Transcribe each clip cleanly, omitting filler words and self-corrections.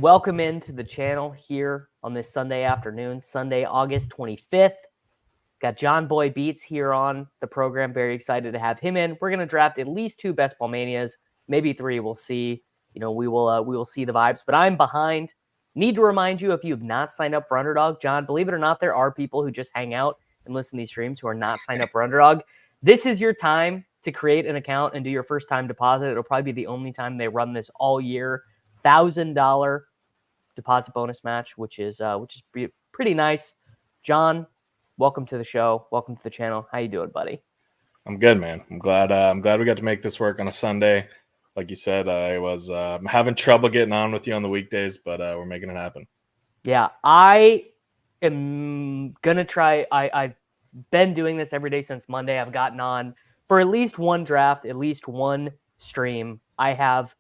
and welcome into the channel here on this Sunday afternoon, Sunday, August 25th. Got John Boy Beats here on the program. Very excited to have him in. We're going to draft at least 2 Best Ball Manias, maybe 3. We'll see. We will see the vibes, but I'm behind. Need to remind you, if you have not signed up for Underdog, John, believe it or not, there are people who just hang out and listen to these streams who are not signed up for Underdog. This is your time to create an account and do your first time deposit. It'll probably be the only time they run this all year. $1,000 deposit bonus match, which is pretty nice. John, welcome to the show. Welcome to the channel. How you doing, buddy? I'm good, man. I'm glad we got to make this work on a Sunday. Like you said, I was having trouble getting on with you on the weekdays, but we're making it happen. Yeah, I am gonna try. I've been doing this every day since Monday. I've gotten on for at least one draft, at least one stream. I have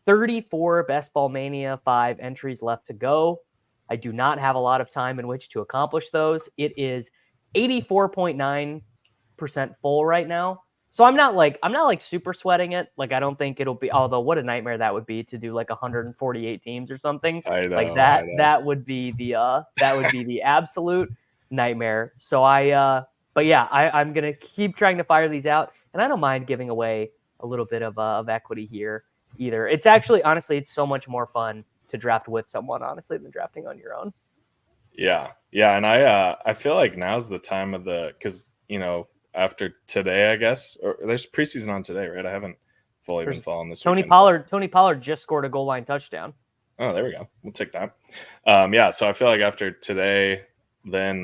34 Best Ball Mania 5 entries left to go. I do not have a lot of time in which to accomplish those. It is 84.9% full right now. So I'm not like super sweating it. Like, I don't think it'll be, although what a nightmare that would be to do like 148 teams or something. I know, like that. That would be the absolute nightmare. So but yeah, I'm gonna keep trying to fire these out, and I don't mind giving away a little bit of equity here either. It's actually, honestly, it's so much more fun to draft with someone, honestly, than drafting on your own. Yeah, and I feel like now's the time of because after today, I guess, or there's preseason on today, right? I haven't fully been following this. Tony Pollard just scored a goal line touchdown. Oh, there we go. We'll take that. Yeah, so I feel like after today, then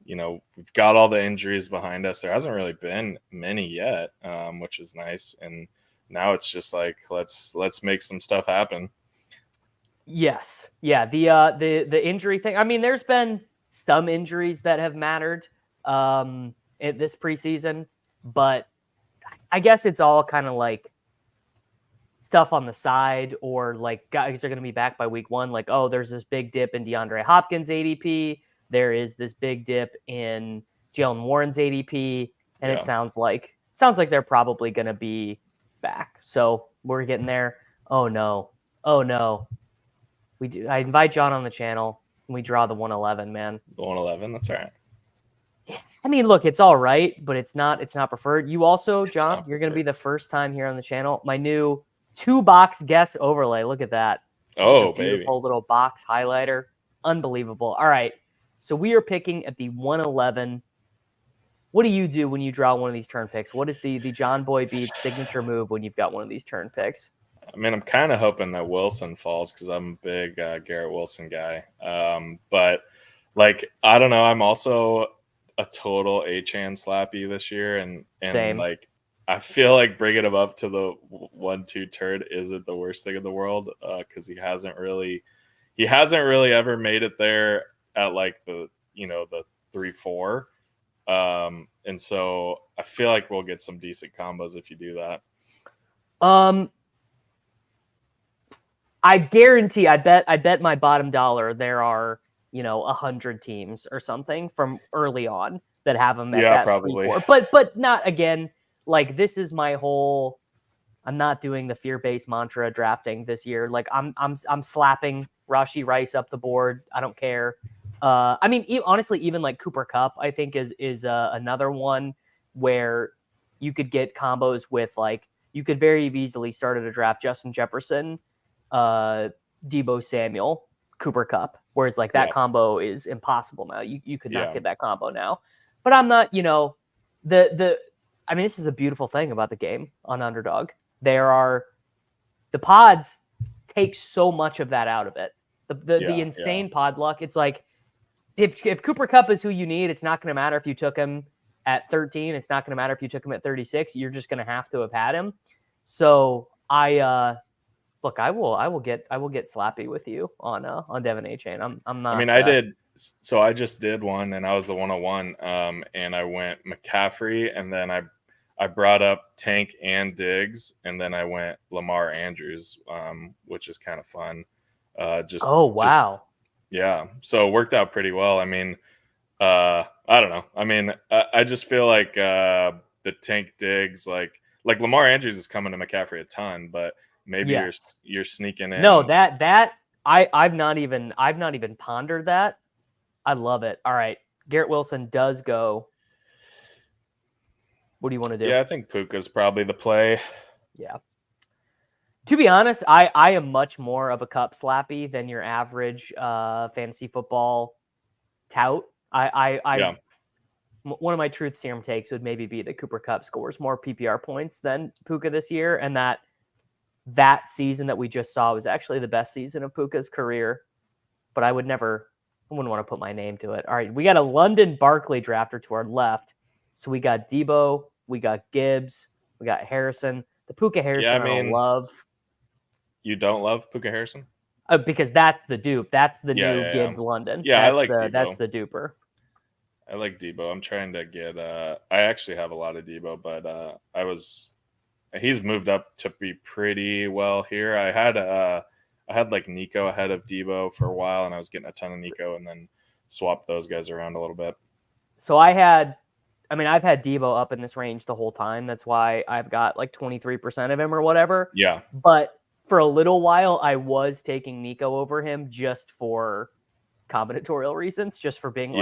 we've got all the injuries behind us. There hasn't really been many yet, which is nice. And now it's just like let's make some stuff happen. Yes. Yeah. The injury thing. I mean, there's been some injuries that have mattered in this preseason, but I guess it's all kind of like stuff on the side, or like guys are going to be back by week 1. Like, oh, there's this big dip in DeAndre Hopkins' ADP. There is this big dip in Jalen Warren's ADP, and it sounds like they're probably going to be back. So we're getting there. Oh no. I invite John on the channel and we draw the 111, man. The 111, that's all right. I mean, look, it's all right, but it's not preferred. You also, John, you're going to be the first time here on the channel. My new 2-box guest overlay. Look at that. Oh, baby. Beautiful little box highlighter. Unbelievable. All right. So we are picking at the 111. What do you do when you draw one of these turn picks? What is the John Boy Beats signature move when you've got one of these turn picks? I mean, I'm kind of hoping that Wilson falls because I'm a big Garrett Wilson guy. But like, I don't know. I'm also a total Achane slappy this year, and Same. Like, I feel like bringing him up to the 1-2 turn isn't the worst thing in the world because he hasn't really ever made it there at like the 3-4. And so I feel like we'll get some decent combos if you do that. I guarantee, I bet my bottom dollar there are 100 teams or something from early on that have them at that probably 3-4. But not, again, like, this is my whole, I'm not doing the fear-based mantra drafting this year. Like, I'm slapping Rashee Rice up the board. I don't care. I mean, honestly, even like Cooper Kupp, I think is another one where you could get combos with, like, you could very easily start at a draft Justin Jefferson, Deebo Samuel, Cooper Kupp, whereas like that combo is impossible now. You could not get that combo now. But I'm not, I mean, this is a beautiful thing about the game on Underdog. The pods take so much of that out of it. The insane pod luck. It's like, if Cooper Kupp is who you need, it's not going to matter if you took him at 13. It's not going to matter if you took him at 36. You're just going to have had him. So I will get slappy with you on Devin Achane. I'm not. I mean, I did. So I just did one, and I was the 101. And I went McCaffrey, and then I brought up Tank and Diggs, and then I went Lamar Andrews, which is kind of fun. Yeah, so it worked out pretty well. I mean, I don't know. I mean, I just feel like the Tank Diggs, like Lamar Andrews is coming to McCaffrey a ton, but maybe you're sneaking in. No, that I've not even pondered that. I love it. All right. Garrett Wilson does go. What do you want to do? Yeah, I think Puka's probably the play. Yeah. To be honest, I am much more of a cup slappy than your average fantasy football tout. Yeah. One of my truth serum takes would maybe be that Cooper Kupp scores more PPR points than Puka this year, and that season that we just saw was actually the best season of Puka's career. But I wouldn't want to put my name to it. All right, we got a London Barkley drafter to our left. So we got Debo, we got Gibbs, we got Harrison. The Puka Harrison I don't love. You don't love Puka Harrison? Because that's the dupe. That's the new Gibbs London. Yeah, I like Debo. That's the duper. I like Debo. I'm trying to get I actually have a lot of Debo, but he's moved up to be pretty well here. I had like Nico ahead of Debo for a while, and I was getting a ton of Nico and then swapped those guys around a little bit. So I've had Debo up in this range the whole time. That's why I've got like 23% of him or whatever. Yeah. But for a little while, I was taking Nico over him just for combinatorial reasons, just for being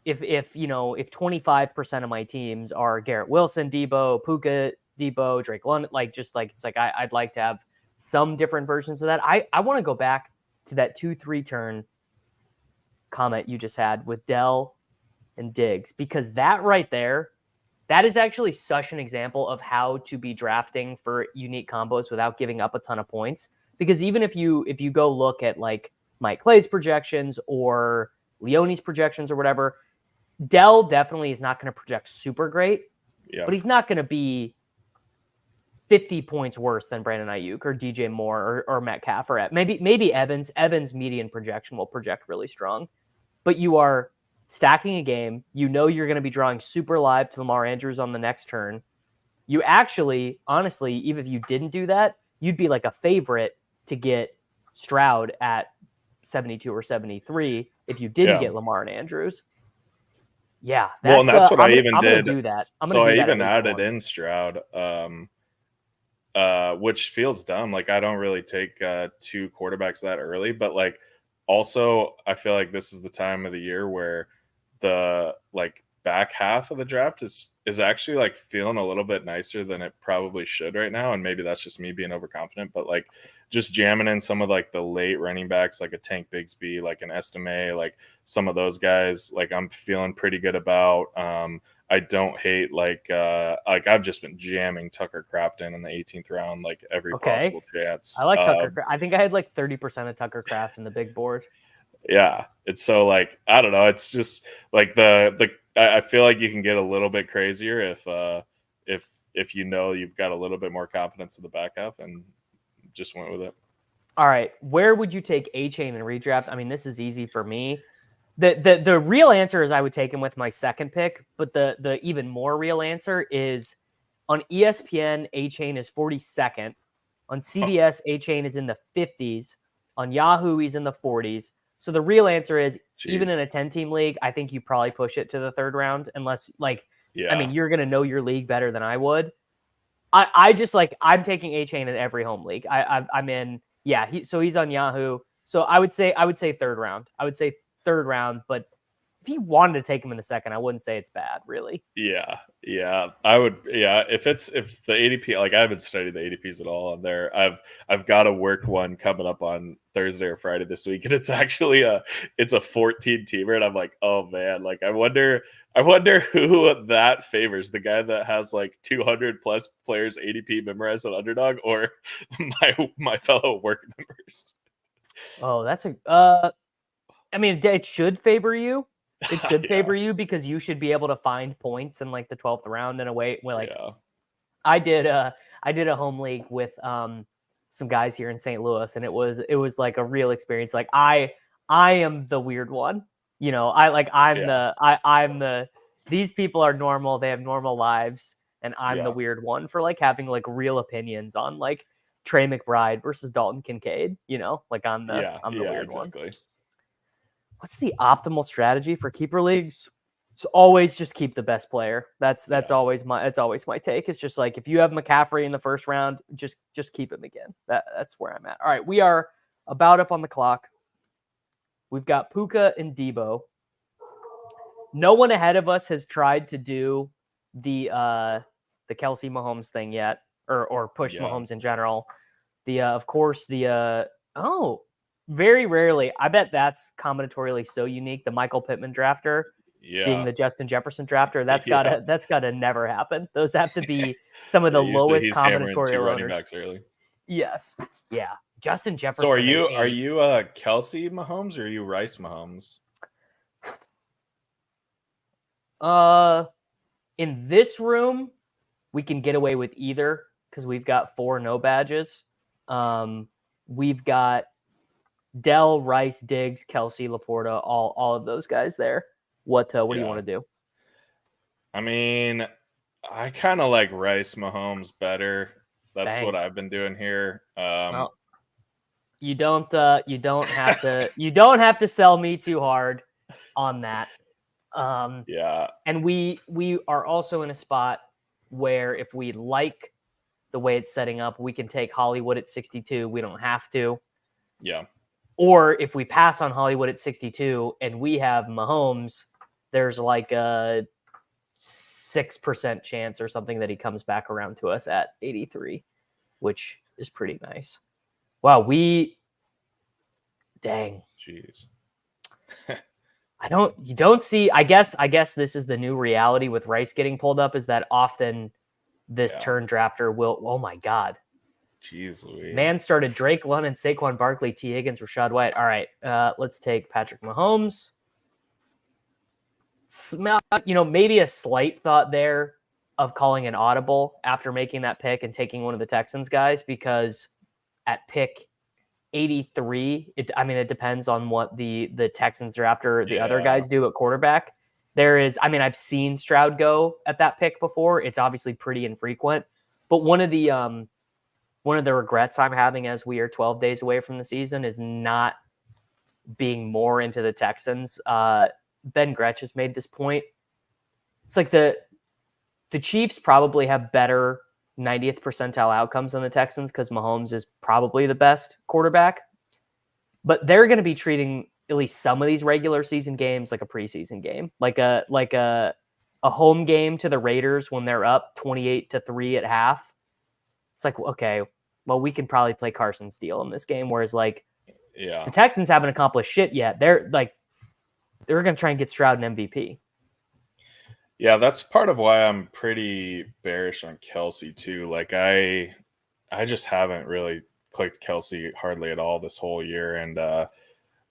if 25% of my teams are Garrett Wilson, Debo, Puka, Debo, Drake London, I'd like to have some different versions of that. I want to go back to that 2-3 turn comment you just had with Dell and Diggs, because that right there, that is actually such an example of how to be drafting for unique combos without giving up a ton of points. Because even if you go look at like Mike Clay's projections or Leone's projections or whatever, Dell definitely is not going to project super great, but he's not going to be 50 points worse than Brandon Ayuk or DJ Moore or Metcalf or maybe Evans. Evans' median projection will project really strong, but you are stacking a game. You know you're going to be drawing super live to Lamar Andrews on the next turn. You actually, honestly, even if you didn't do that, you'd be like a favorite to get Stroud at 72 or 73 if you didn't get Lamar and Andrews. Yeah. That's what I even did. I'm going to do that. I even added in Stroud, which feels dumb. Like, I don't really take two quarterbacks that early, but like, also I feel like this is the time of the year where the like back half of the draft is actually like feeling a little bit nicer than it probably should right now. And maybe that's just me being overconfident, but like just jamming in some of like the late running backs, like a Tank Bigsby, like an Estime, like some of those guys, like I'm feeling pretty good about. I don't hate like I've just been jamming Tucker Kraft in the 18th round, like every possible chance. I like Tucker. I think I had like 30% of Tucker Kraft in the big board. Yeah, it's so like I don't know. It's just like I feel like you can get a little bit crazier if you've got a little bit more confidence in the back half, and just went with it. All right, where would you take A-Chain and redraft? I mean, this is easy for me. The real answer is I would take him with my second pick, but the even more real answer is on ESPN, A-Chain is 42nd. On CBS, A-Chain is in the 50s. On Yahoo, he's in the 40s. So the real answer is, even in a 10-team league, I think you probably push it to the third round, unless I mean, you're going to know your league better than I would. I'm taking A-Chain in every home league. I'm in. Yeah. He's on Yahoo. So I would say third round. I would say third round, but if you wanted to take him in the second, I wouldn't say it's bad, really. Yeah. I would. Yeah. If the ADP, like I haven't studied the ADPs at all on there. I've got to work one coming up on Thursday or Friday this week, and it's actually a 14 teamer, and I'm like, oh man, like I wonder who that favors, the guy that has like 200 plus players ADP memorized on Underdog, or my fellow work members. Oh, that's I mean, it should favor you. It should favor you, because you should be able to find points in like the 12th round in a way where I did a home league with some guys here in St. Louis, and it was like a real experience. Like I am the weird one, I'm these people are normal. They have normal lives, and I'm the weird one for like having like real opinions on like Trey McBride versus Dalton Kincaid, like I'm the weird one. What's the optimal strategy for keeper leagues? It's always just keep the best player. That's always my take. It's just like, if you have McCaffrey in the first round, just keep him again. That's where I'm at. All right, we are about up on the clock. We've got Puka and Debo. No one ahead of us has tried to do the Kelsey Mahomes thing yet, or push Mahomes in general. Of course, very rarely. I bet that's combinatorially so unique. The Michael Pittman drafter being the Justin Jefferson drafter. That's gotta never happen. Those have to be some of the lowest combinatorial running backs early. Yes. Yeah. Justin Jefferson. So are you Kelsey Mahomes or are you Rice Mahomes? In this room, we can get away with either because we've got 4 no badges. We've got Dell, Rice, Diggs, Kelsey, Laporta, all of those guys there. What do you want to do? I mean, I kind of like Rice Mahomes better. That's what I've been doing here. Well, you don't have to sell me too hard on that. And we are also in a spot where if we like the way it's setting up, we can take Hollywood at 62. We don't have to. Yeah. Or if we pass on Hollywood at 62 and we have Mahomes, there's like a 6% chance or something that he comes back around to us at 83, which is pretty nice. Wow, dang. Jeez. You don't see, I guess this is the new reality with Rice getting pulled up is that often this turn drafter will, oh my God. Jeez Louise. Man started Drake London, Saquon Barkley, T. Higgins, Rashad White. All right, let's take Patrick Mahomes. Maybe a slight thought there of calling an audible after making that pick and taking one of the Texans guys, because at pick 83, it depends on what the Texans or after the other guys do at quarterback. I've seen Stroud go at that pick before. It's obviously pretty infrequent, but one of the regrets I'm having as we are 12 days away from the season is not being more into the Texans. Ben Gretsch has made this point. It's like the Chiefs probably have better 90th percentile outcomes than the Texans because Mahomes is probably the best quarterback. But they're going to be treating at least some of these regular season games like a preseason game, like a home game to the Raiders when they're up 28-3 at half. It's like, okay, well, we can probably play Carson Steele in this game. Whereas the Texans haven't accomplished shit yet. They're going to try and get Stroud an MVP. Yeah, that's part of why I'm pretty bearish on Kelsey too. Like I just haven't really clicked Kelsey hardly at all this whole year. And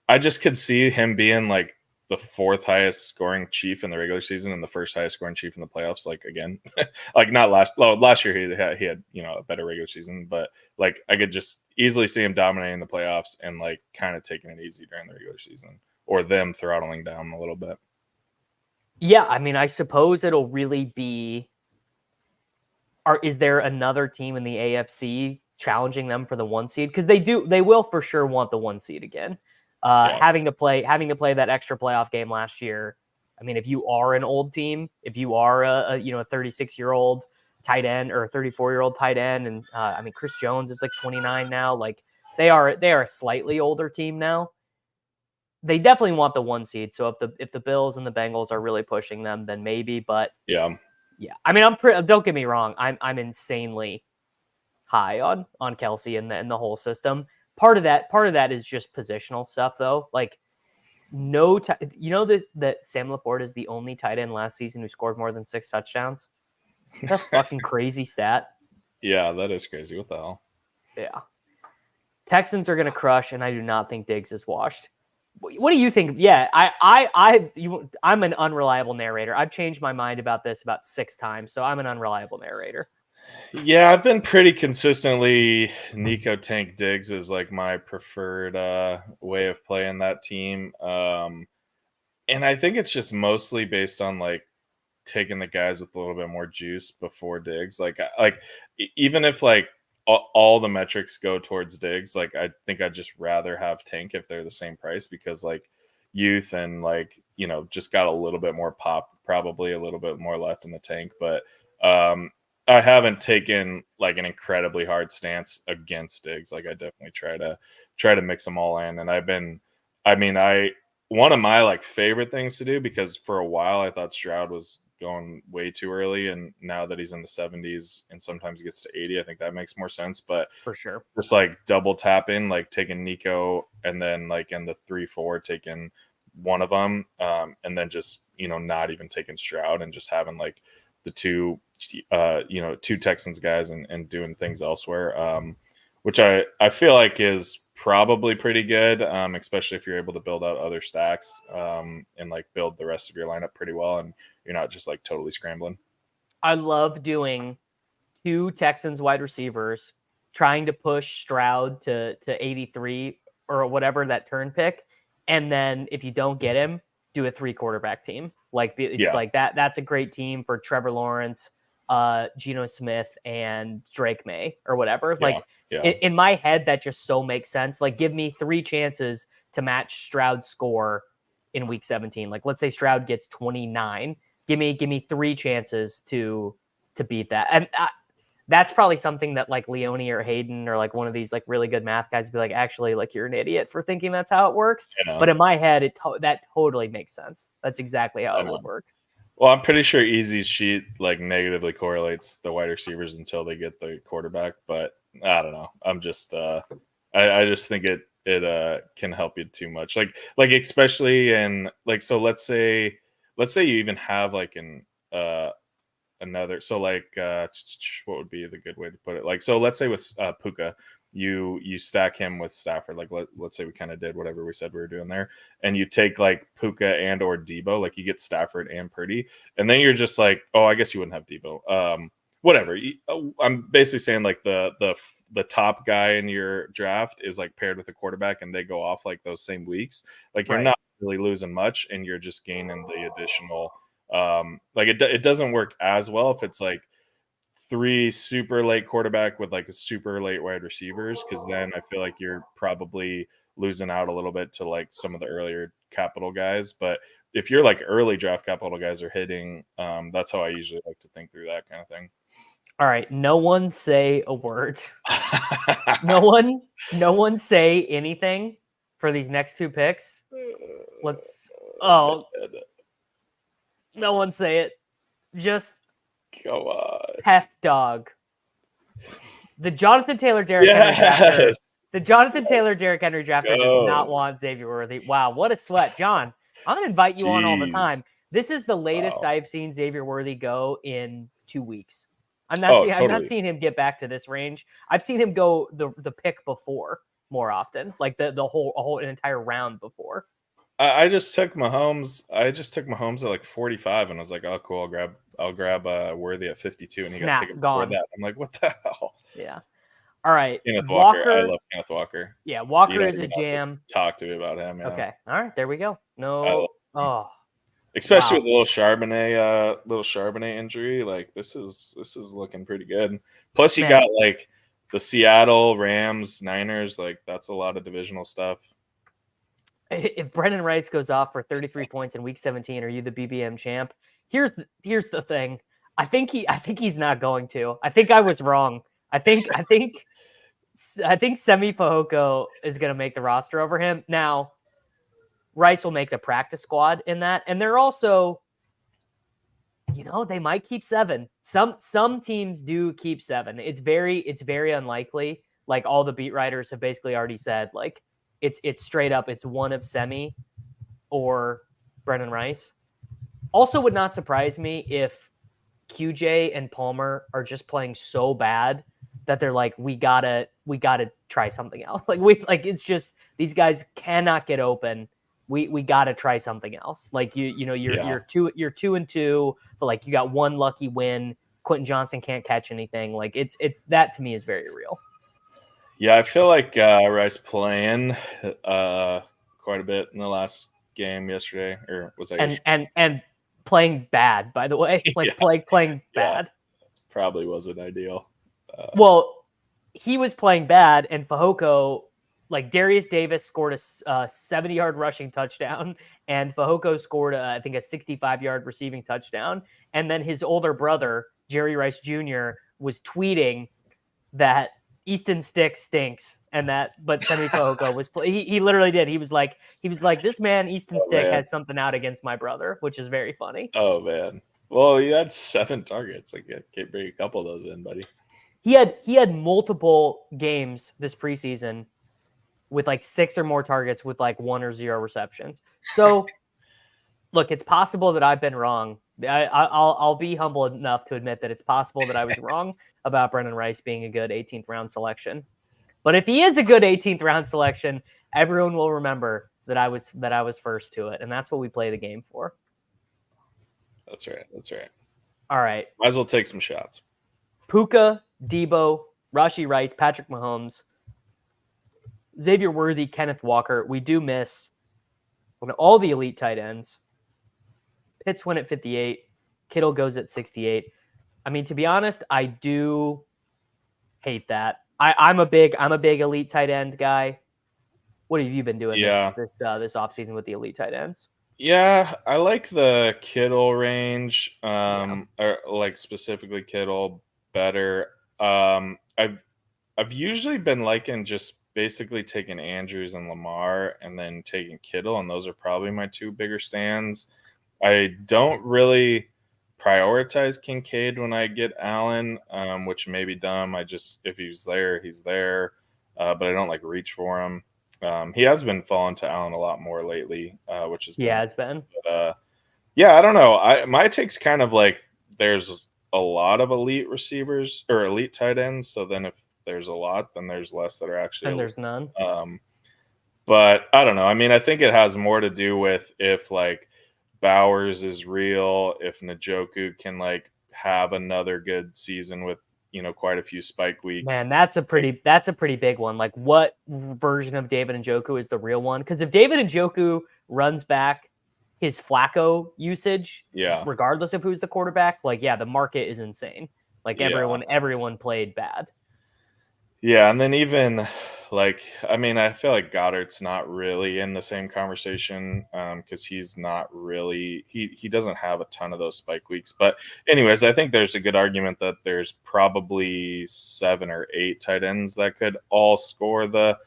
I just could see him being like the 4th highest scoring Chief in the regular season and the 1st highest scoring Chief in the playoffs. Like again, like not last year he had a better regular season, but like I could just easily see him dominating the playoffs and like kind of taking it easy during the regular season, or them throttling down a little bit. Yeah, I suppose it'll really be. Is there another team in the AFC challenging them for the 1 seed? Because they will for sure want the 1 seed again. Having to play that extra playoff game last year. If you are an old team, if you are a 36-year-old tight end or a 34-year-old tight end, and Chris Jones is like 29 now. Like they are a slightly older team now. They definitely want the 1 seed. So if the Bills and the Bengals are really pushing them, then maybe. But yeah. Don't get me wrong. I'm insanely high on Kelsey and the whole system. Part of that is just positional stuff, though. Like that Sam Laporta is the only tight end last season who scored more than 6 touchdowns. That's a fucking crazy stat. Yeah, that is crazy. What the hell? Yeah. Texans are gonna crush, and I do not think Diggs is washed. What do you think? Yeah, I'm an unreliable narrator. I've changed my mind about this about 6 times, so I'm an unreliable narrator. Yeah, I've been pretty consistently Nico Tank Diggs is like my preferred way of playing that team. And I think it's just mostly based on like taking the guys with a little bit more juice before Diggs. Like even if like all the metrics go towards Diggs, like I think I'd just rather have Tank if they're the same price, because like youth and like, just got a little bit more pop, probably a little bit more left in the tank. But I haven't taken like an incredibly hard stance against Diggs. Like I definitely try try to mix them all in. And one of my like favorite things to do, because for a while I thought Stroud was going way too early, and now that he's in the 70s and sometimes gets to 80, I think that makes more sense. But For sure. just like double tapping, like taking Nico, and then like in the 3-4 taking one of them, and then just not even taking Stroud, and just having like the two Texans guys, and doing things elsewhere, which I feel like is probably pretty good, especially if you're able to build out other stacks, and like build the rest of your lineup pretty well, and you're not just like totally scrambling. I love doing 2 Texans wide receivers, trying to push Stroud to 83 or whatever that turn pick, and then if you don't get him, do a 3 quarterback team. Like it's like that. That's a great team for Trevor Lawrence, Geno Smith, and Drake May or whatever. In my head, that just so makes sense. Like, give me 3 chances to match Stroud's score in week 17. Like, let's say Stroud gets 29. Give me 3 chances to beat that. And that's probably something that like Leone or Hayden or like one of these like really good math guys would be like, actually, like, you're an idiot for thinking that's how it works. But in my head, that totally makes sense. That's exactly how it would work. Well, I'm pretty sure Easy's sheet like negatively correlates the wide receivers until they get the quarterback, but I don't know. I'm just I just think it can help you too much. Like especially in like, so let's say you even have like another, so like what would be the good way to put it? Like, so let's say with Puka, you stack him with Stafford, like let's say we kind of did whatever we said we were doing there, and you take like Puka and or Debo, like you get Stafford and Purdy, and then you're just like, oh, I guess you wouldn't have Debo, whatever. I'm basically saying like the top guy in your draft is like paired with a quarterback, and they go off like those same weeks, like you're not really losing much, and you're just gaining the additional, like it doesn't work as well if it's like 3 super late quarterback with like a super late wide receivers, because then I feel like you're probably losing out a little bit to like some of the earlier capital guys. But if you're like early draft capital guys are hitting, that's how I usually like to think through that kind of thing. All right, no one say a word. No one say anything for these next 2 picks. No one say it. Just come on. Pef dog. The Jonathan Taylor Derrick Henry drafter. The Jonathan Taylor Derrick Henry drafter does not want Xavier Worthy. Wow, what a sweat, John. I'm gonna invite you on all the time. This is the latest I've seen Xavier Worthy go in 2 weeks. I'm not seeing him get back to this range. I've seen him go the pick before more often, like the whole an entire round before. I just took Mahomes. At like 45, and I was like, "Oh, cool! I'll grab Worthy at 52." And he got taken before that. I'm like, "What the hell?" Yeah. All right. Kenneth Walker. I love Kenneth Walker. Yeah, Walker is a jam. Talk to me about him. Yeah. Okay. All right. There we go. No. Especially with a little Charbonnet injury. Like this is looking pretty good. Plus, you got like the Seattle Rams, Niners. Like that's a lot of divisional stuff. If Brendan Rice goes off for 33 points in week 17, are you the BBM champ? Here's the thing. I think he's not going to. I think I was wrong. I think Semi Fehoko is going to make the roster over him. Now, Rice will make the practice squad in that, and they're also, they might keep 7. Some teams do keep 7. It's very unlikely. Like all the beat writers have basically already said, like it's straight up. It's one of Semi or Brendan Rice. Also, would not surprise me if QJ and Palmer are just playing so bad that they're like, we gotta try something else. It's just these guys cannot get open. We gotta try something else. Like you're 2-2, but like you got 1 lucky win. Quentin Johnson can't catch anything. Like it's that to me is very real. Yeah, I feel like Rice playing quite a bit in the last game yesterday, or was that yesterday? And playing bad, by the way, playing bad. Probably wasn't ideal. Well, he was playing bad, and Fehoko, like Darius Davis scored a 70-yard rushing touchdown, and Fehoko scored I think a 65-yard receiving touchdown, and then his older brother Jerry Rice Jr. was tweeting that Easton Stick stinks, and but Semi Fehoko was he literally did. He was like, this man Easton Stick has something out against my brother, which is very funny. Oh man. Well, he had 7 targets. Like, can't bring a couple of those in, buddy. He had multiple games this preseason with like 6 or more targets with like 1 or 0 receptions. So, look, it's possible that I've been wrong. I'll be humble enough to admit that it's possible that I was wrong about Brendan Rice being a good 18th round selection. But if he is a good 18th round selection, everyone will remember that I was first to it, and that's what we play the game for. That's right. All right. Might as well take some shots. Puka, Debo, Rashee Rice, Patrick Mahomes, Xavier Worthy, Kenneth Walker. We do miss all the elite tight ends. Pitts went at 58. Kittle goes at 68. I mean, to be honest, I do hate that. I'm a big elite tight end guy. What have you been doing this offseason with the elite tight ends? Yeah, I like the Kittle range, or like specifically Kittle better. I've usually been liking just basically taking Andrews and Lamar and then taking Kittle, and those are probably my 2 bigger stands. I don't really prioritize Kincaid when I get Allen, which may be dumb. If he's there, he's there, but I don't like reach for him. He has been falling to Allen a lot more lately, which has been. But, I don't know. My take's kind of like there's a lot of elite receivers or elite tight ends. So then if there's a lot, then there's less that are actually. And there's none. But I don't know. I mean, I think it has more to do with if like Bowers is real, if Njoku can like have another good season with quite a few spike weeks. Man, that's a pretty big one. Like, what version of David Njoku is the real one? Because if David Njoku runs back his Flacco usage, regardless of who's the quarterback, like, the market is insane. Like, everyone played bad. Yeah, and then even like, I mean, I feel like Goddard's not really in the same conversation because he's not really he doesn't have a ton of those spike weeks. But anyways, I think there's a good argument that there's probably 7 or 8 tight ends that could all score the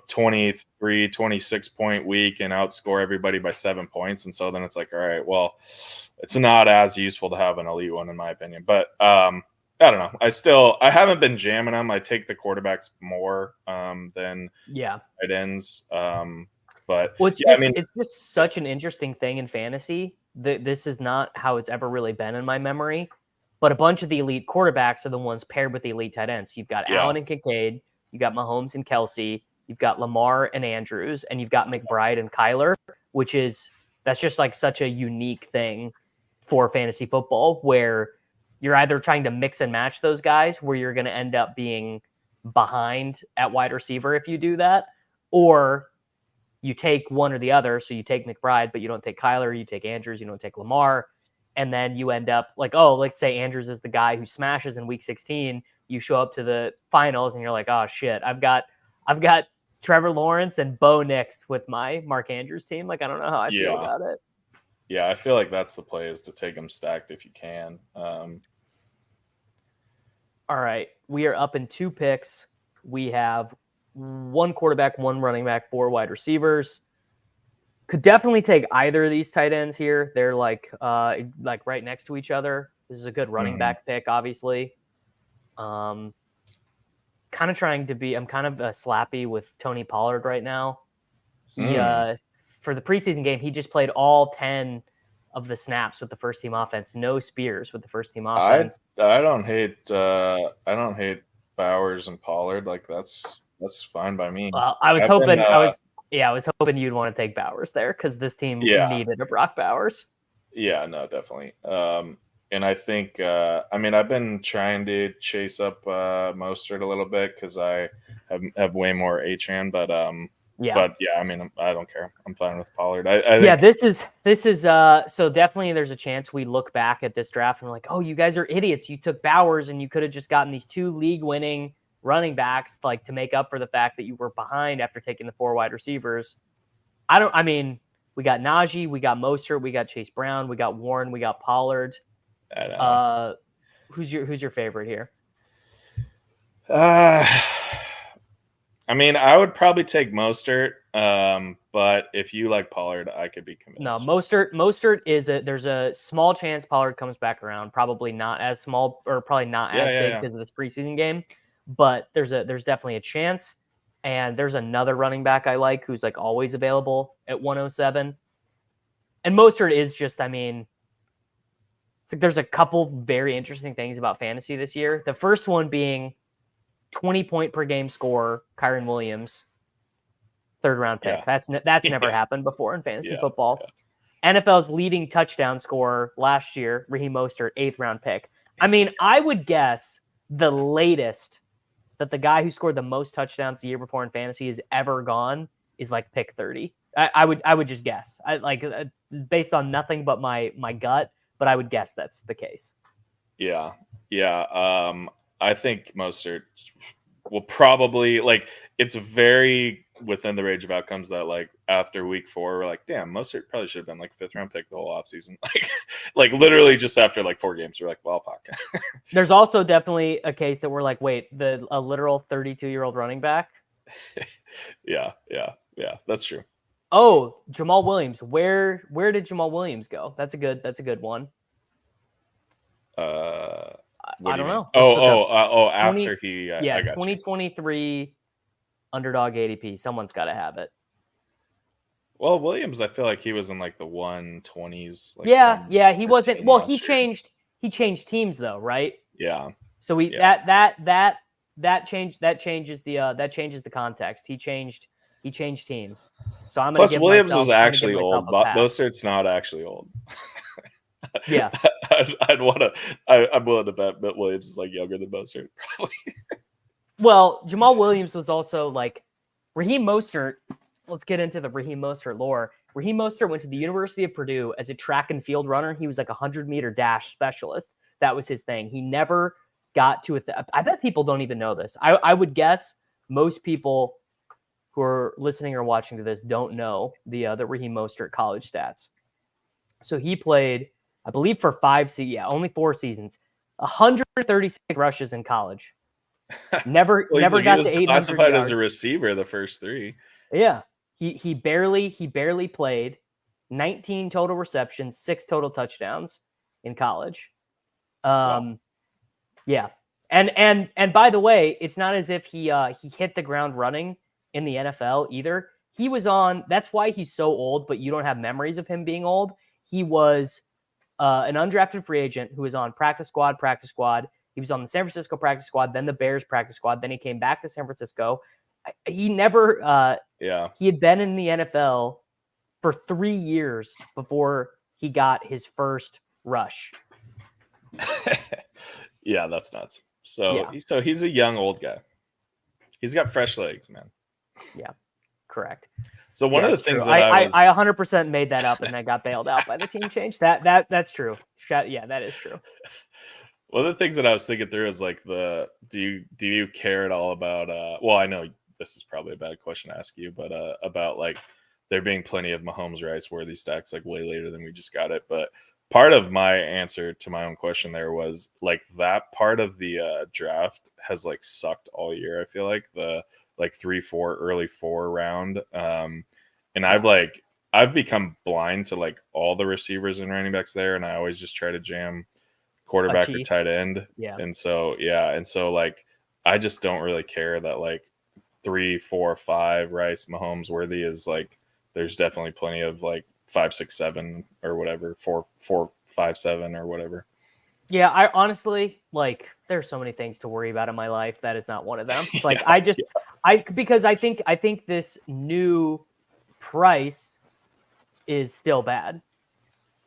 23, 26 point week and outscore everybody by 7 points. And so then it's like, all right, well, it's not as useful to have an elite one in my opinion. But I don't know. I haven't been jamming them. I take the quarterbacks more than tight ends. But it's just such an interesting thing in fantasy. This is not how it's ever really been in my memory. But a bunch of the elite quarterbacks are the ones paired with the elite tight ends. You've got Allen and Kincaid. You got Mahomes and Kelsey. You've got Lamar and Andrews, and you've got McBride and Kyler, that's just like such a unique thing for fantasy football where you're either trying to mix and match those guys where you're going to end up being behind at wide receiver if you do that, or you take one or the other. So you take McBride, but you don't take Kyler, you take Andrews, you don't take Lamar. And then you end up like, oh, let's say Andrews is the guy who smashes in week 16. You show up to the finals and you're like, oh shit, I've got Trevor Lawrence and Bo Nix with my Mark Andrews team. Like, I don't know how I feel about it. Yeah, I feel like that's the play is to take them stacked if you can. All right, we are up in 2 picks. We have 1 quarterback, 1 running back, 4 wide receivers. Could definitely take either of these tight ends here. They're like right next to each other. This is a good running back pick, obviously. I'm kind of slappy with Tony Pollard right now. He for the preseason game, he just played all 10 of the snaps with the first team offense. No Spears with the first team offense. I don't hate Bowers and Pollard. Like that's fine by me. Well, I was hoping you'd want to take Bowers there because this team needed a Brock Bowers. Yeah, no, definitely. And I think I've been trying to chase up Mostert a little bit because I have way more Achane, but I don't care. I'm fine with Pollard. I think, this is so definitely there's a chance we look back at this draft and we're like, oh, you guys are idiots. You took Bowers and you could have just gotten these 2 league-winning running backs like to make up for the fact that you were behind after taking the 4 wide receivers. We got Najee, we got Mostert, we got Chase Brown, we got Warren, we got Pollard. Who's your favorite here? I mean, I would probably take Mostert, but if you like Pollard, I could be convinced. No, Mostert is there's a small chance Pollard comes back around. Probably not as small, or probably not as big because of this preseason game. But there's definitely a chance. And there's another running back I like who's like always available at 107. And Mostert is just, I mean, it's like there's a couple very interesting things about fantasy this year. The first one being 20-point per game scorer, Kyron Williams, third round pick. Yeah. That's never happened before in fantasy football. Yeah. NFL's leading touchdown scorer last year, Raheem Mostert, 8th round pick. I mean, I would guess the latest that the guy who scored the most touchdowns the year before in fantasy has ever gone is like pick 30. I would just guess. Based on nothing but my gut, but I would guess that's the case. Yeah. I think Mostert will probably, like, it's very within the range of outcomes that, like, after week 4, we're like, damn, Mostert probably should have been like a 5th round pick the whole offseason. Like literally just after like 4 games, we're like, well, fuck. There's also definitely a case that we're like, wait, a literal 32-year-old running back. Yeah, that's true. Oh, Jamal Williams. Where did Jamal Williams go? That's a good one. I don't know. After he 2023 Underdog ADP. Someone's got to have it. Well, Williams, I feel like he was in like the 120s. Like he wasn't. Well, he changed teams though, right? Yeah. So that changes the context. He changed teams. So I'm plus Williams was actually old. Mostert's not actually old. Yeah. I'm willing to bet Williams is like younger than Mostert, probably. Well, Jamal Williams was also like Raheem Mostert. Let's get into the Raheem Mostert lore. Raheem Mostert went to the University of Purdue as a track and field runner. He was like a 100-meter dash specialist. That was his thing. He never got to it. I bet people don't even know this. I would guess most people who are listening or watching to this don't know the Raheem Mostert college stats. So he played, I believe, for only 4 seasons, 136 rushes in college. Never got to 800 yards. Classified as a receiver the first 3. Yeah. He barely played. 19 total receptions, 6 total touchdowns in college. Wow. Yeah. And by the way, it's not as if he hit the ground running in the NFL either. He was on, that's why he's so old, but you don't have memories of him being old. He was an undrafted free agent who was on practice squad. He was on the San Francisco practice squad, then the Bears practice squad. Then he came back to San Francisco. He never, he had been in the NFL for 3 years before he got his first rush. Yeah, that's nuts. So he's a young old guy. He's got fresh legs, man. Yeah, correct. So one of the things that I 100% made that up and then got bailed out by the team change. That's true. Yeah, that is true. One of the things that I was thinking through is like do you care at all about well, I know this is probably a bad question to ask you, but about like there being plenty of Mahomes Rice worthy stacks like way later than we just got it. But part of my answer to my own question there was like that part of the draft has like sucked all year. I feel like the like 3-4 early 4 round. And I've become blind to like all the receivers and running backs there. And I always just try to jam quarterback or tight end. Yeah. And so like, I just don't really care that like 3, 4, 5 Rice Mahomes worthy is like, there's definitely plenty of like 5, 6, 7 or whatever, 4, 5, 7 or whatever. Yeah, I honestly like there's so many things to worry about in my life. That is not one of them. It's like because I think this new price is still bad.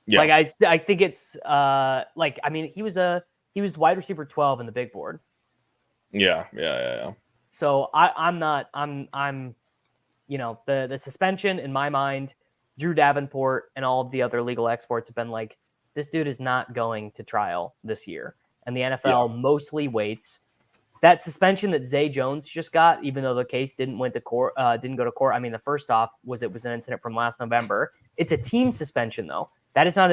Yeah. Like I think it's like I mean he was wide receiver 12 in the big board. Yeah. So I'm you know, the suspension in my mind, Drew Davenport and all of the other legal exports have been like, this dude is not going to trial this year. And the NFL mostly waits. That suspension that Zay Jones just got, even though the case didn't go to court. I mean, the first off it was an incident from last November. It's a team suspension though. That is not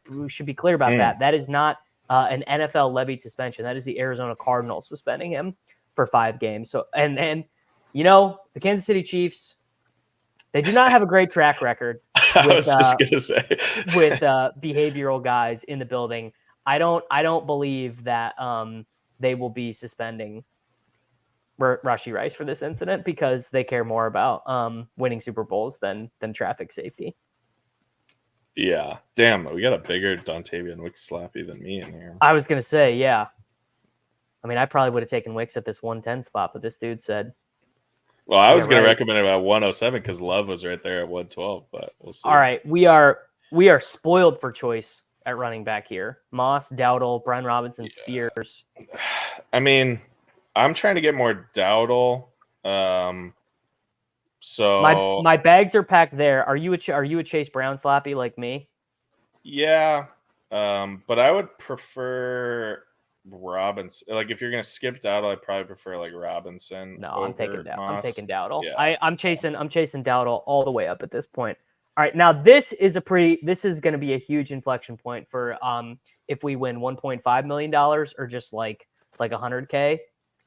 we should be clear about that. That is not an NFL levied suspension. That is the Arizona Cardinals suspending him. for 5 games. So and the Kansas City Chiefs, they do not have a great track record I was just gonna say with behavioral guys in the building. I don't believe that they will be suspending Rashee Rice for this incident because they care more about winning Super Bowls than traffic safety. Yeah, damn, we got a bigger Dontavian Wicks slappy than me in here. I was gonna say, yeah. I mean, I probably would have taken Wicks at this 110 spot, but this dude said. Well, I was gonna recommend it at 107 because Love was right there at 112, but we'll see. All right, we are spoiled for choice at running back here. Moss, Dowdle, Brian Robinson, Spears. I mean, I'm trying to get more Dowdle. So my bags are packed there. Are you a Chase Brown slappy like me? Yeah, but I would prefer Robinson. Like if you're gonna skip Dowdle, I'd probably prefer like Robinson. No, I'm taking Dowdle. Yeah. I'm chasing Dowdle all the way up at this point. All right, now this is going to be a huge inflection point for if we win $1.5 million or just like $100K.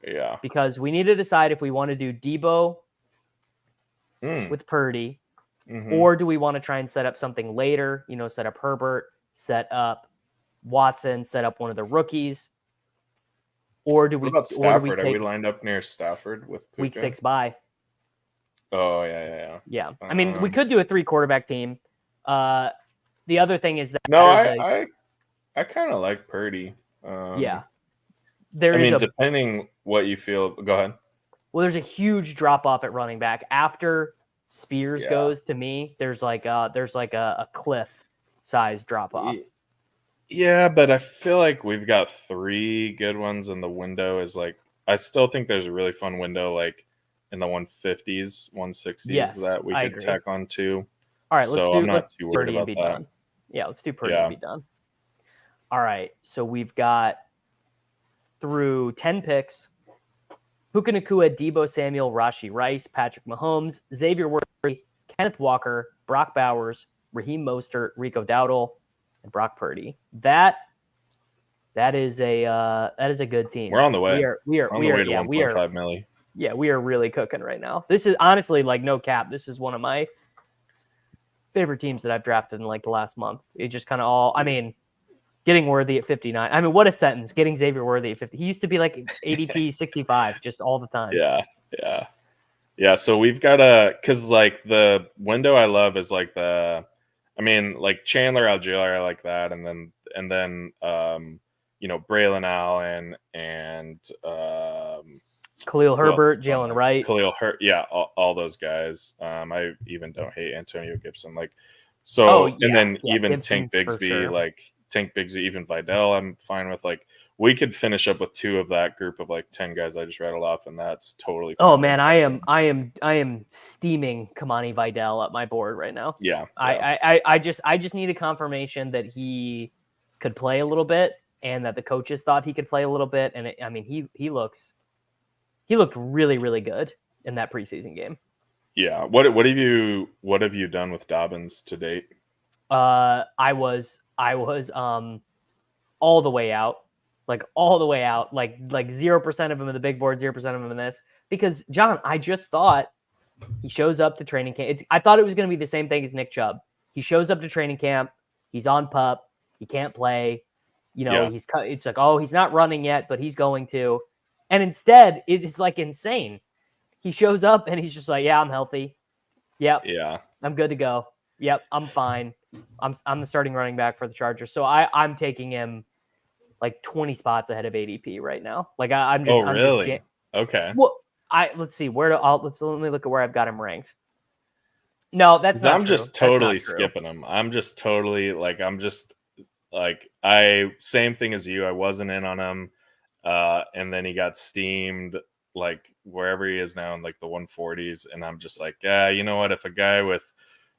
Yeah. Because we need to decide if we want to do Debo with Purdy, or do we want to try and set up something later? Set up Herbert, set up Watson, set up one of the rookies, or do we? What about Stafford? Are we lined up near Stafford with Puka? Week 6 bye? Oh yeah. I mean, we could do a 3 quarterback team. The other thing is that I kind of like Purdy. Yeah. Depending what you feel. Go ahead. Well, there's a huge drop off at running back after Spears goes. To me, there's like a cliff size drop off. Yeah, but I feel like we've got 3 good ones, and the window is like I still think there's a really fun window like in the 150s, 160s that we could tack on too. All right, let's do Purdy and be done. Yeah, let's do Purdy and be done. All right, so we've got through 10 picks. Puka Nacua, Debo Samuel, Rashee Rice, Patrick Mahomes, Xavier Worthy, Kenneth Walker, Brock Bowers, Raheem Mostert, Rico Dowdle, and Brock Purdy. That is a good team. We're on the way. We are on the way to 1.5 million. Yeah, we are really cooking right now. This is honestly like no cap. This is one of my favorite teams that I've drafted in like the last month. It just kind of getting Worthy at 59. I mean, what a sentence. Getting Xavier Worthy at 50. He used to be like ADP 65 just all the time. Yeah. So we've got because like the window I love is like like Chandler Algier, I like that. And then Braylon Allen and Khalil Herbert, Jalen Wright. All those guys. I even don't hate Antonio Gibson. Then even Gibson, Tank Bigsby, Tank Bigsby, even Vidal, I'm fine with. Like we could finish up with 2 of that group of like 10 guys I just rattled off, and that's totally fine. Oh man, I am steaming Kamani Vidal up my board right now. Yeah. I just need a confirmation that he could play a little bit and that the coaches thought he could play a little bit. And he looked really, really good in that preseason game. Yeah. What have you done with Dobbins to date? I was all the way out, like 0% of him in the big board, 0% of him in this, because John, I just thought he shows up to training camp. I thought it was going to be the same thing as Nick Chubb. He shows up to training camp. He's on pup. He can't play. It's like, oh, he's not running yet, but he's going to. And instead, it's like insane. He shows up and he's just like, yeah, I'm healthy. Yep. Yeah. I'm good to go. Yep. I'm fine. I'm the starting running back for the Chargers. So I'm taking him like 20 spots ahead of ADP right now. Like I'm just. Oh, really? Okay. Well, let's see let me look at where I've got him ranked. No, that's not I'm true. Just totally skipping him. I'm just totally same thing as you. I wasn't in on him. And then he got steamed like wherever he is now in like the 140s. And I'm just like, you know what? If a guy with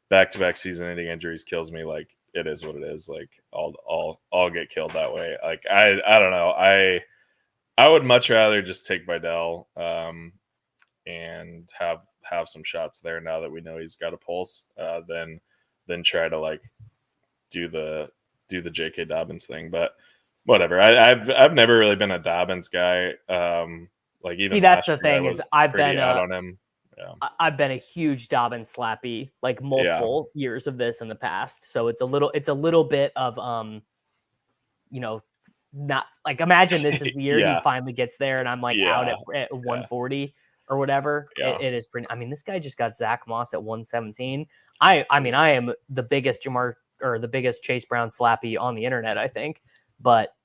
back-to-back season-ending injuries kills me, like it is what it is. Like I'll get killed that way. Like I don't know. I would much rather just take Vidal and have some shots there now that we know he's got a pulse than try to like do the J.K. Dobbins thing. But whatever. I've never really been a Dobbins guy. Like even See, that's last the year, I thing is was pretty out on him. Yeah. I've been a huge Dobbins slappy like multiple years of this in the past. So it's a little bit of not like imagine this is the year he Yeah. finally gets there and I'm like out Yeah. at 140 or whatever. Yeah. It is pretty. I mean, this guy just got Zach Moss at 117. I mean, I am the biggest the biggest Chase Brown slappy on the internet, I think, but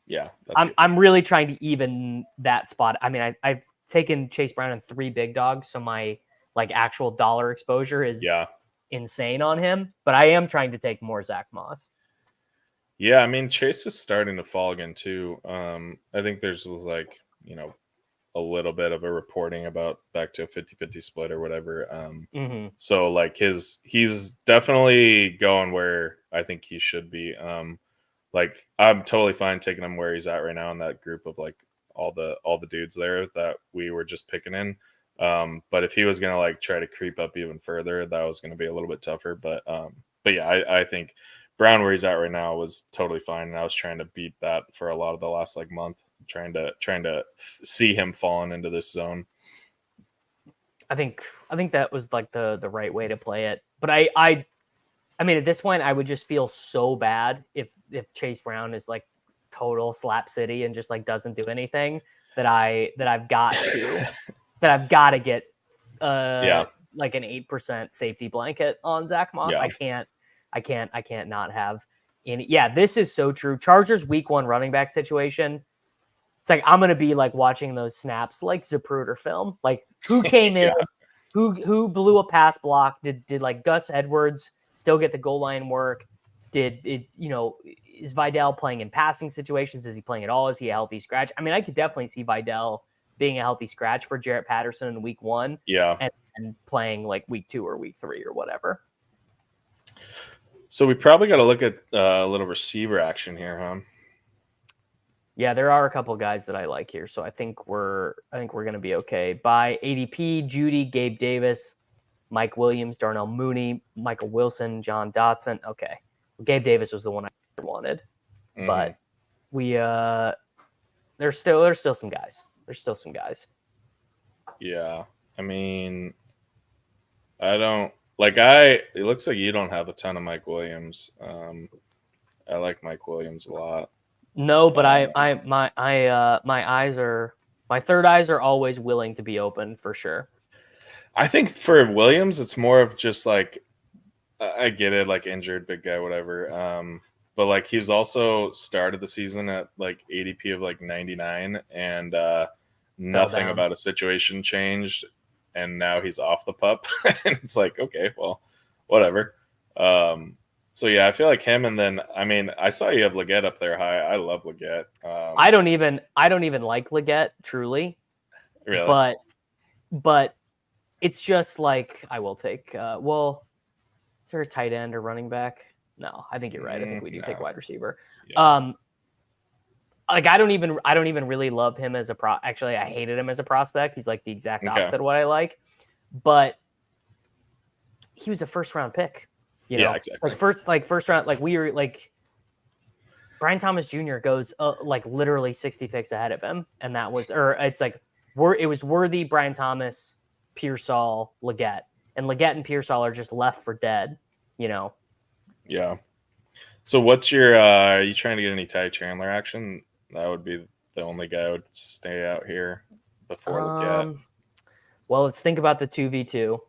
yeah, I'm really trying to even that spot. I mean, I've taken Chase Brown in 3 big dogs, so my like actual dollar exposure is insane on him. But I am trying to take more Zach Moss. Yeah, I mean Chase is starting to fall again too. I think there's was like a little bit of a reporting about back to a 50-50 split or whatever. So like he's definitely going where I think he should be. Like I'm totally fine taking him where he's at right now in that group of like all the dudes there that we were just picking in. But if he was gonna like try to creep up even further, that was gonna be a little bit tougher. But yeah, I think Brown where he's at right now was totally fine, and I was trying to beat that for a lot of the last like month, trying to see him falling into this zone. I think that was like the right way to play it. But I mean, at this point, I would just feel so bad if Chase Brown is like total slap city and just like doesn't do anything that I've got to get like an 8% safety blanket on Zach Moss. Yeah. I can't not have any. Yeah, this is so true. Chargers week 1 running back situation. It's like I'm gonna be like watching those snaps like Zapruder film. Like who came in, who blew a pass block? Did like Gus Edwards still get the goal line work? Is Vidal playing in passing situations? Is he playing at all? Is he a healthy scratch? I mean, I could definitely see Vidal being a healthy scratch for Jarrett Patterson in week 1. Yeah. And playing like week 2 or week 3 or whatever. So we probably got to look at a little receiver action here, huh? Yeah, there are a couple guys that I like here, so I think we're gonna be okay. By ADP, Judy, Gabe Davis, Mike Williams, Darnell Mooney, Michael Wilson, John Dotson. Okay, Gabe Davis was the one I wanted, but we there's still some guys. There's still some guys. Yeah, I mean, I don't like. It looks like you don't have a ton of Mike Williams. I like Mike Williams a lot. No, but my third eyes are always willing to be open for sure. I think for Williams, it's more of just like I get it, like injured, big guy, whatever. But like he's also started the season at like ADP of like 99, and nothing about a situation changed, and now he's off the pup, and it's like okay, well, whatever. So yeah, I feel like him, and then I mean, I saw you have Leggett up there high. I love Leggett. I don't even like Leggett truly, really, but it's just like I will take. Is there a tight end or running back? No, I think you're right. I think we do take wide receiver. Yeah. Like I don't even really love him as a pro. Actually, I hated him as a prospect. He's like the exact opposite of what I like, but he was a first round pick. Yeah, exactly. Like first round, like we were like Brian Thomas Jr. goes like literally 60 picks ahead of him, and that was, or it's like it was Worthy, Brian Thomas, Pearsall, Leggett, and Leggett and Pearsall are just left for dead. Yeah. So what's your? Are you trying to get any Ty Chandler action? That would be the only guy I would stay out here before Leggett. Well, let's think about the 2v2.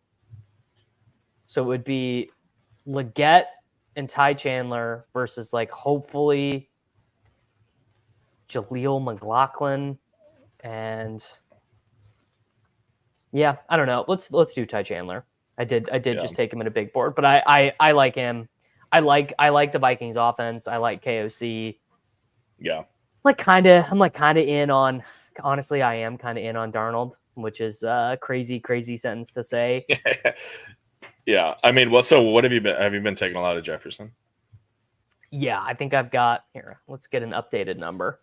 So it would be Leggett and Ty Chandler versus like hopefully Jaleel McLaughlin, and yeah, I don't know. Let's do Ty Chandler. I did just take him in a big board, but I like him. I like the Vikings offense. I like KOC. Yeah. I'm kind of in on. Honestly, I am kind of in on Darnold, which is a crazy sentence to say. Yeah, I mean, what have you been? Have you been taking a lot of Jefferson? Yeah, I think I've got here. Let's get an updated number.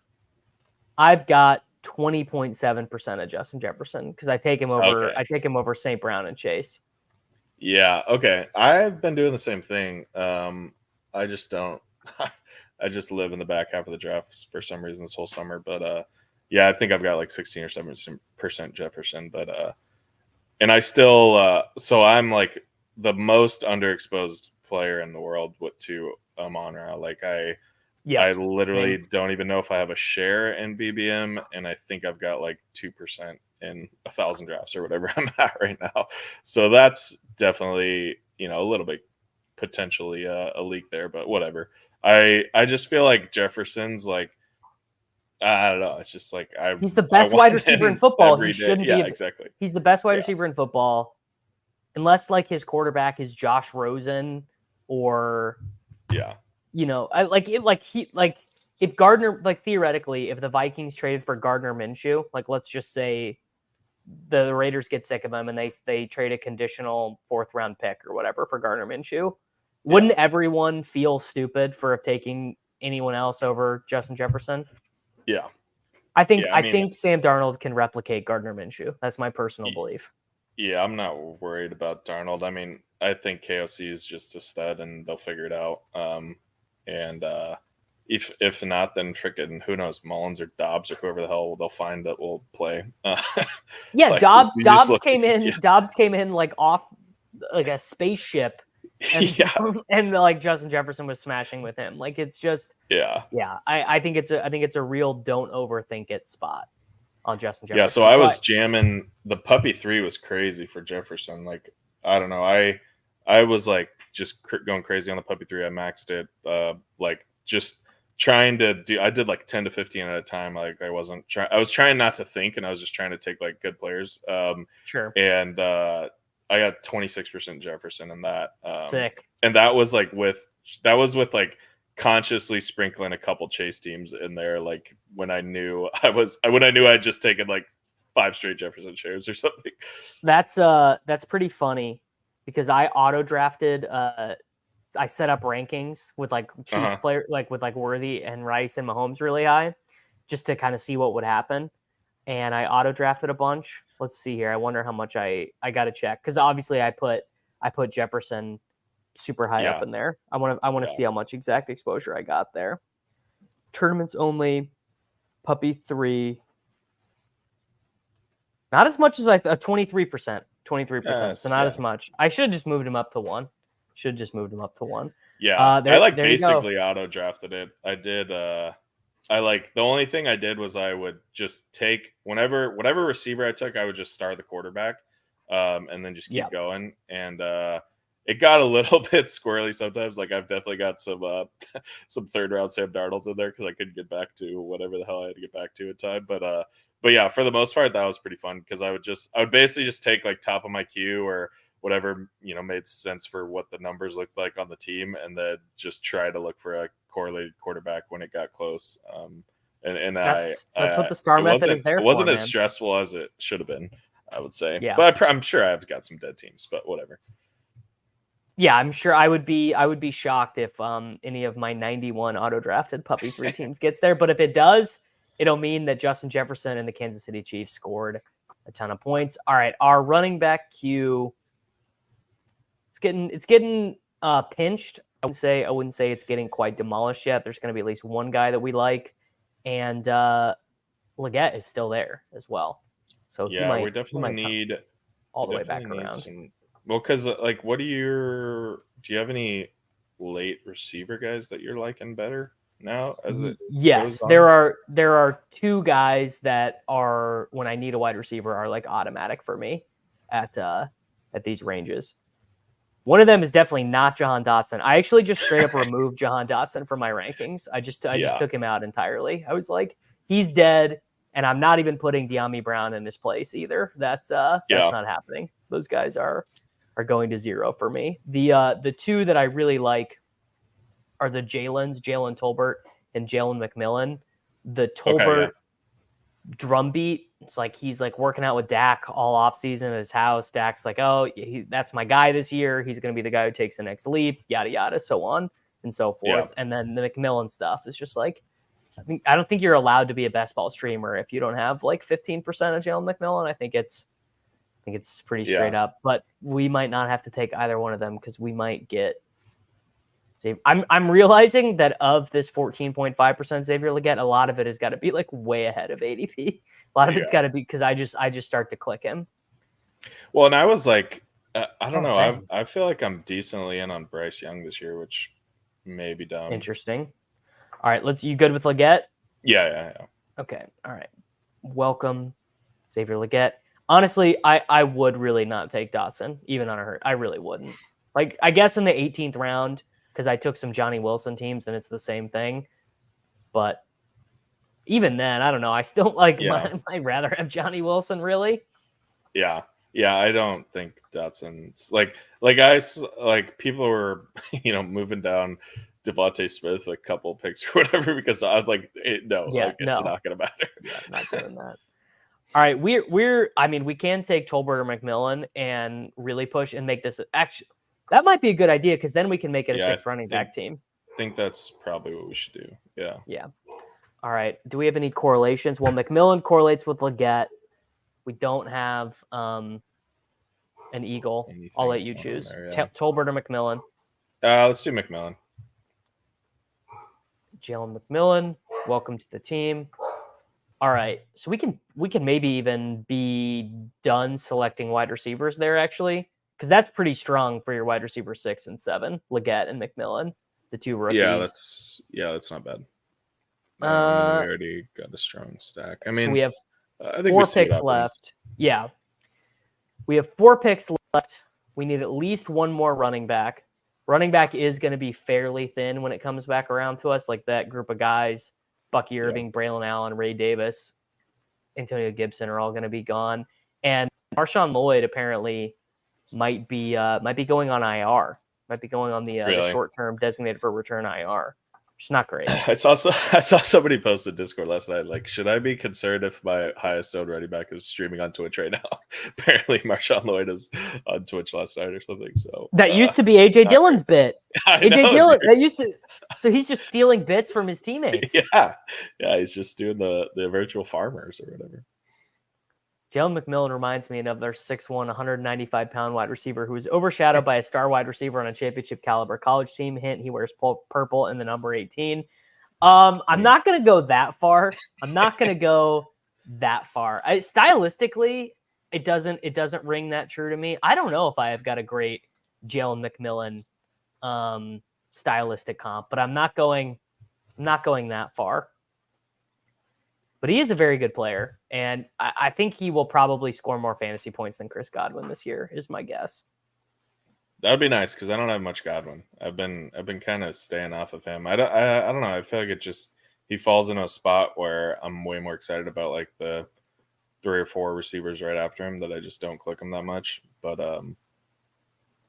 I've got 20.7% of Justin Jefferson because I take him over. Okay. I take him over St. Brown and Chase. Yeah. Okay. I've been doing the same thing. I just don't. I just live in the back half of the draft for some reason this whole summer. But Yeah, I think I've got like 16 or 17% Jefferson, but and I still so I'm like the most underexposed player in the world with to Amon-Ra. Like I literally don't even know if I have a share in BBM, and I think I've got like 2% in 1,000 drafts or whatever I'm at right now. So that's definitely, you know, a little bit potentially a leak there, but whatever. I just feel like Jefferson's like, I don't know. It's just like he's the best wide receiver in football. He shouldn't be. Exactly. He's the best wide receiver in football, unless like his quarterback is Josh Rosen or you know, if Gardner, like theoretically, if the Vikings traded for Gardner Minshew, like let's just say the Raiders get sick of him and they trade a conditional 4th round pick or whatever for Gardner Minshew, wouldn't everyone feel stupid for taking anyone else over Justin Jefferson? Yeah. I think Sam Darnold can replicate Gardner Minshew. That's my personal belief. Yeah, I'm not worried about Darnold. I mean, I think KOC is just a stud and they'll figure it out. And if not, then freaking who knows, Mullins or Dobbs or whoever the hell they'll find that will play. Yeah, like, Dobbs came in. Yeah. Dobbs came in like off like a spaceship, and like Justin Jefferson was smashing with him. Like it's just I think it's a real don't overthink it spot on Justin Jefferson. Yeah, so I was jamming the puppy 3 was crazy for Jefferson. Like I don't know, I was like just going crazy on the puppy 3. I maxed it, like just trying to do. I did like 10 to 15 at a time. Like I was trying not to think, and I was just trying to take like good players. Sure. And I got 26% Jefferson in that. Sick. And that was with like consciously sprinkling a couple chase teams in there. Like when I knew I'd just taken like 5 straight Jefferson shares or something. That's pretty funny because I auto drafted. I set up rankings with like Chiefs player, like with like Worthy and Rice and Mahomes really high, just to kind of see what would happen. And I auto drafted a bunch. Let's see here. I wonder how much I got to check because obviously I put Jefferson super high up in there. I want to see how much exact exposure I got there. Tournaments only, puppy 3. Not as much as 23%. 23%. So not as much. I should have just moved him up to 1. Yeah, I like basically auto drafted it. I did. I like the only thing I did was I would just take whatever receiver I took, I would just start the quarterback, and then just keep going. And it got a little bit squirrely sometimes. Like I've definitely got some 3rd round Sam Darnolds in there because I couldn't get back to whatever the hell I had to get back to in time. But yeah, for the most part, that was pretty fun because I would basically just take like top of my queue or whatever, you know, made sense for what the numbers looked like on the team, and then just try to look for a correlated quarterback when it got close. And that's what the star method is there for. It wasn't as stressful as it should have been, I would say. Yeah. But I'm sure I've got some dead teams, but whatever. Yeah, I'm sure I would be shocked if any of my 91 auto drafted puppy 3 teams gets there. But if it does, it'll mean that Justin Jefferson and the Kansas City Chiefs scored a ton of points. All right, our running back queue. It's getting pinched. I wouldn't say it's getting quite demolished yet. There's going to be at least one guy that we like, and Leggett is still there as well. So yeah, we definitely need all the way back around. Well, because like, do you have any late receiver guys that you're liking better now? Yes, there are 2 guys that are, when I need a wide receiver, are like automatic for me at these ranges. One of them is definitely not Jahan Dotson. I actually just straight up removed Jahan Dotson from my rankings. I just took him out entirely. I was like, he's dead, and I'm not even putting De'Ami Brown in his place either. That's not happening. Those guys are going to 0 for me. The 2 that I really like are the Jalen Tolbert and Jalen McMillan. The Tolbert drumbeat, it's like he's like working out with Dak all offseason at his house. Dak's like, oh, that's my guy this year. He's going to be the guy who takes the next leap, yada, yada, so on and so forth. Yeah. And then the McMillan stuff is just like, I don't think you're allowed to be a best ball streamer if you don't have like 15% of Jalen McMillan. I think it's pretty straight up, but we might not have to take either one of them because we might get I'm realizing that of this 14.5% Xavier Legette, a lot of it has got to be like way ahead of ADP. A lot of it's got to be because I just start to click him. Well, and I was like, I don't know. Dang. I feel like I'm decently in on Bryce Young this year, which may be dumb. Interesting. All right, you good with Legette? Yeah. Okay. All right. Welcome, Xavier Legette. Honestly, I would really not take Dotson, even on a hurt. I really wouldn't. Like, I guess in the 18th round, because I took some Johnny Wilson teams and it's the same thing. But even then, I don't know. I still I'd rather have Johnny Wilson, really. Yeah. I don't think Dotson's like people were, moving down Devontae Smith a couple picks or whatever because I'm like, it's not going to matter. Yeah, not doing that. All right, we can take Tolbert or McMillan and really push and make this actually. That might be a good idea because then we can make it a 6 running back team. I think that's probably what we should do. Yeah. Yeah. All right. Do we have any correlations? Well, McMillan correlates with Legette. We don't have an Eagle. I'll let you choose. Tolbert or McMillan. Let's do McMillan. Jalen McMillan, welcome to the team. All right, so we can maybe even be done selecting wide receivers there actually, because that's pretty strong for your wide receiver 6 and 7, Legette and McMillan, the two rookies. That's not bad. We already got a strong stack. I mean, so we have I think 4 picks left. Yeah, we have 4 picks left. We need at least one more running back. Running back is going to be fairly thin when it comes back around to us, like that group of guys. Bucky Irving, Braylon Allen, Ray Davis, Antonio Gibson are all going to be gone. And Marshawn Lloyd apparently might be going on IR. Might be going on the short-term designated for return IR. Which is not great. I saw somebody post in Discord last night, like, should I be concerned if my highest owned running back is streaming on Twitch right now? Apparently Marshawn Lloyd is on Twitch last night or something. So that used to be AJ Dillon's bit. Dillon, dude. that used to. So he's just stealing bits from his teammates. Yeah, he's just doing the virtual farmers or whatever. Jalen McMillan reminds me of their 6'1", 195-pound wide receiver who was overshadowed by a star wide receiver on a championship caliber college team. Hint, he wears purple and the number 18. I'm not going to go that far. Stylistically, it doesn't ring that true to me. I don't know if I have got a great Jalen McMillan stylistic comp, but I'm not going that far. But he is a very good player, and I think he will probably score more fantasy points than Chris Godwin this year, is my guess. That would be nice because I don't have much Godwin. I've been kind of staying off of him. I don't know. I feel like he falls in a spot where I'm way more excited about like the 3 or 4 receivers right after him that I just don't click him that much. But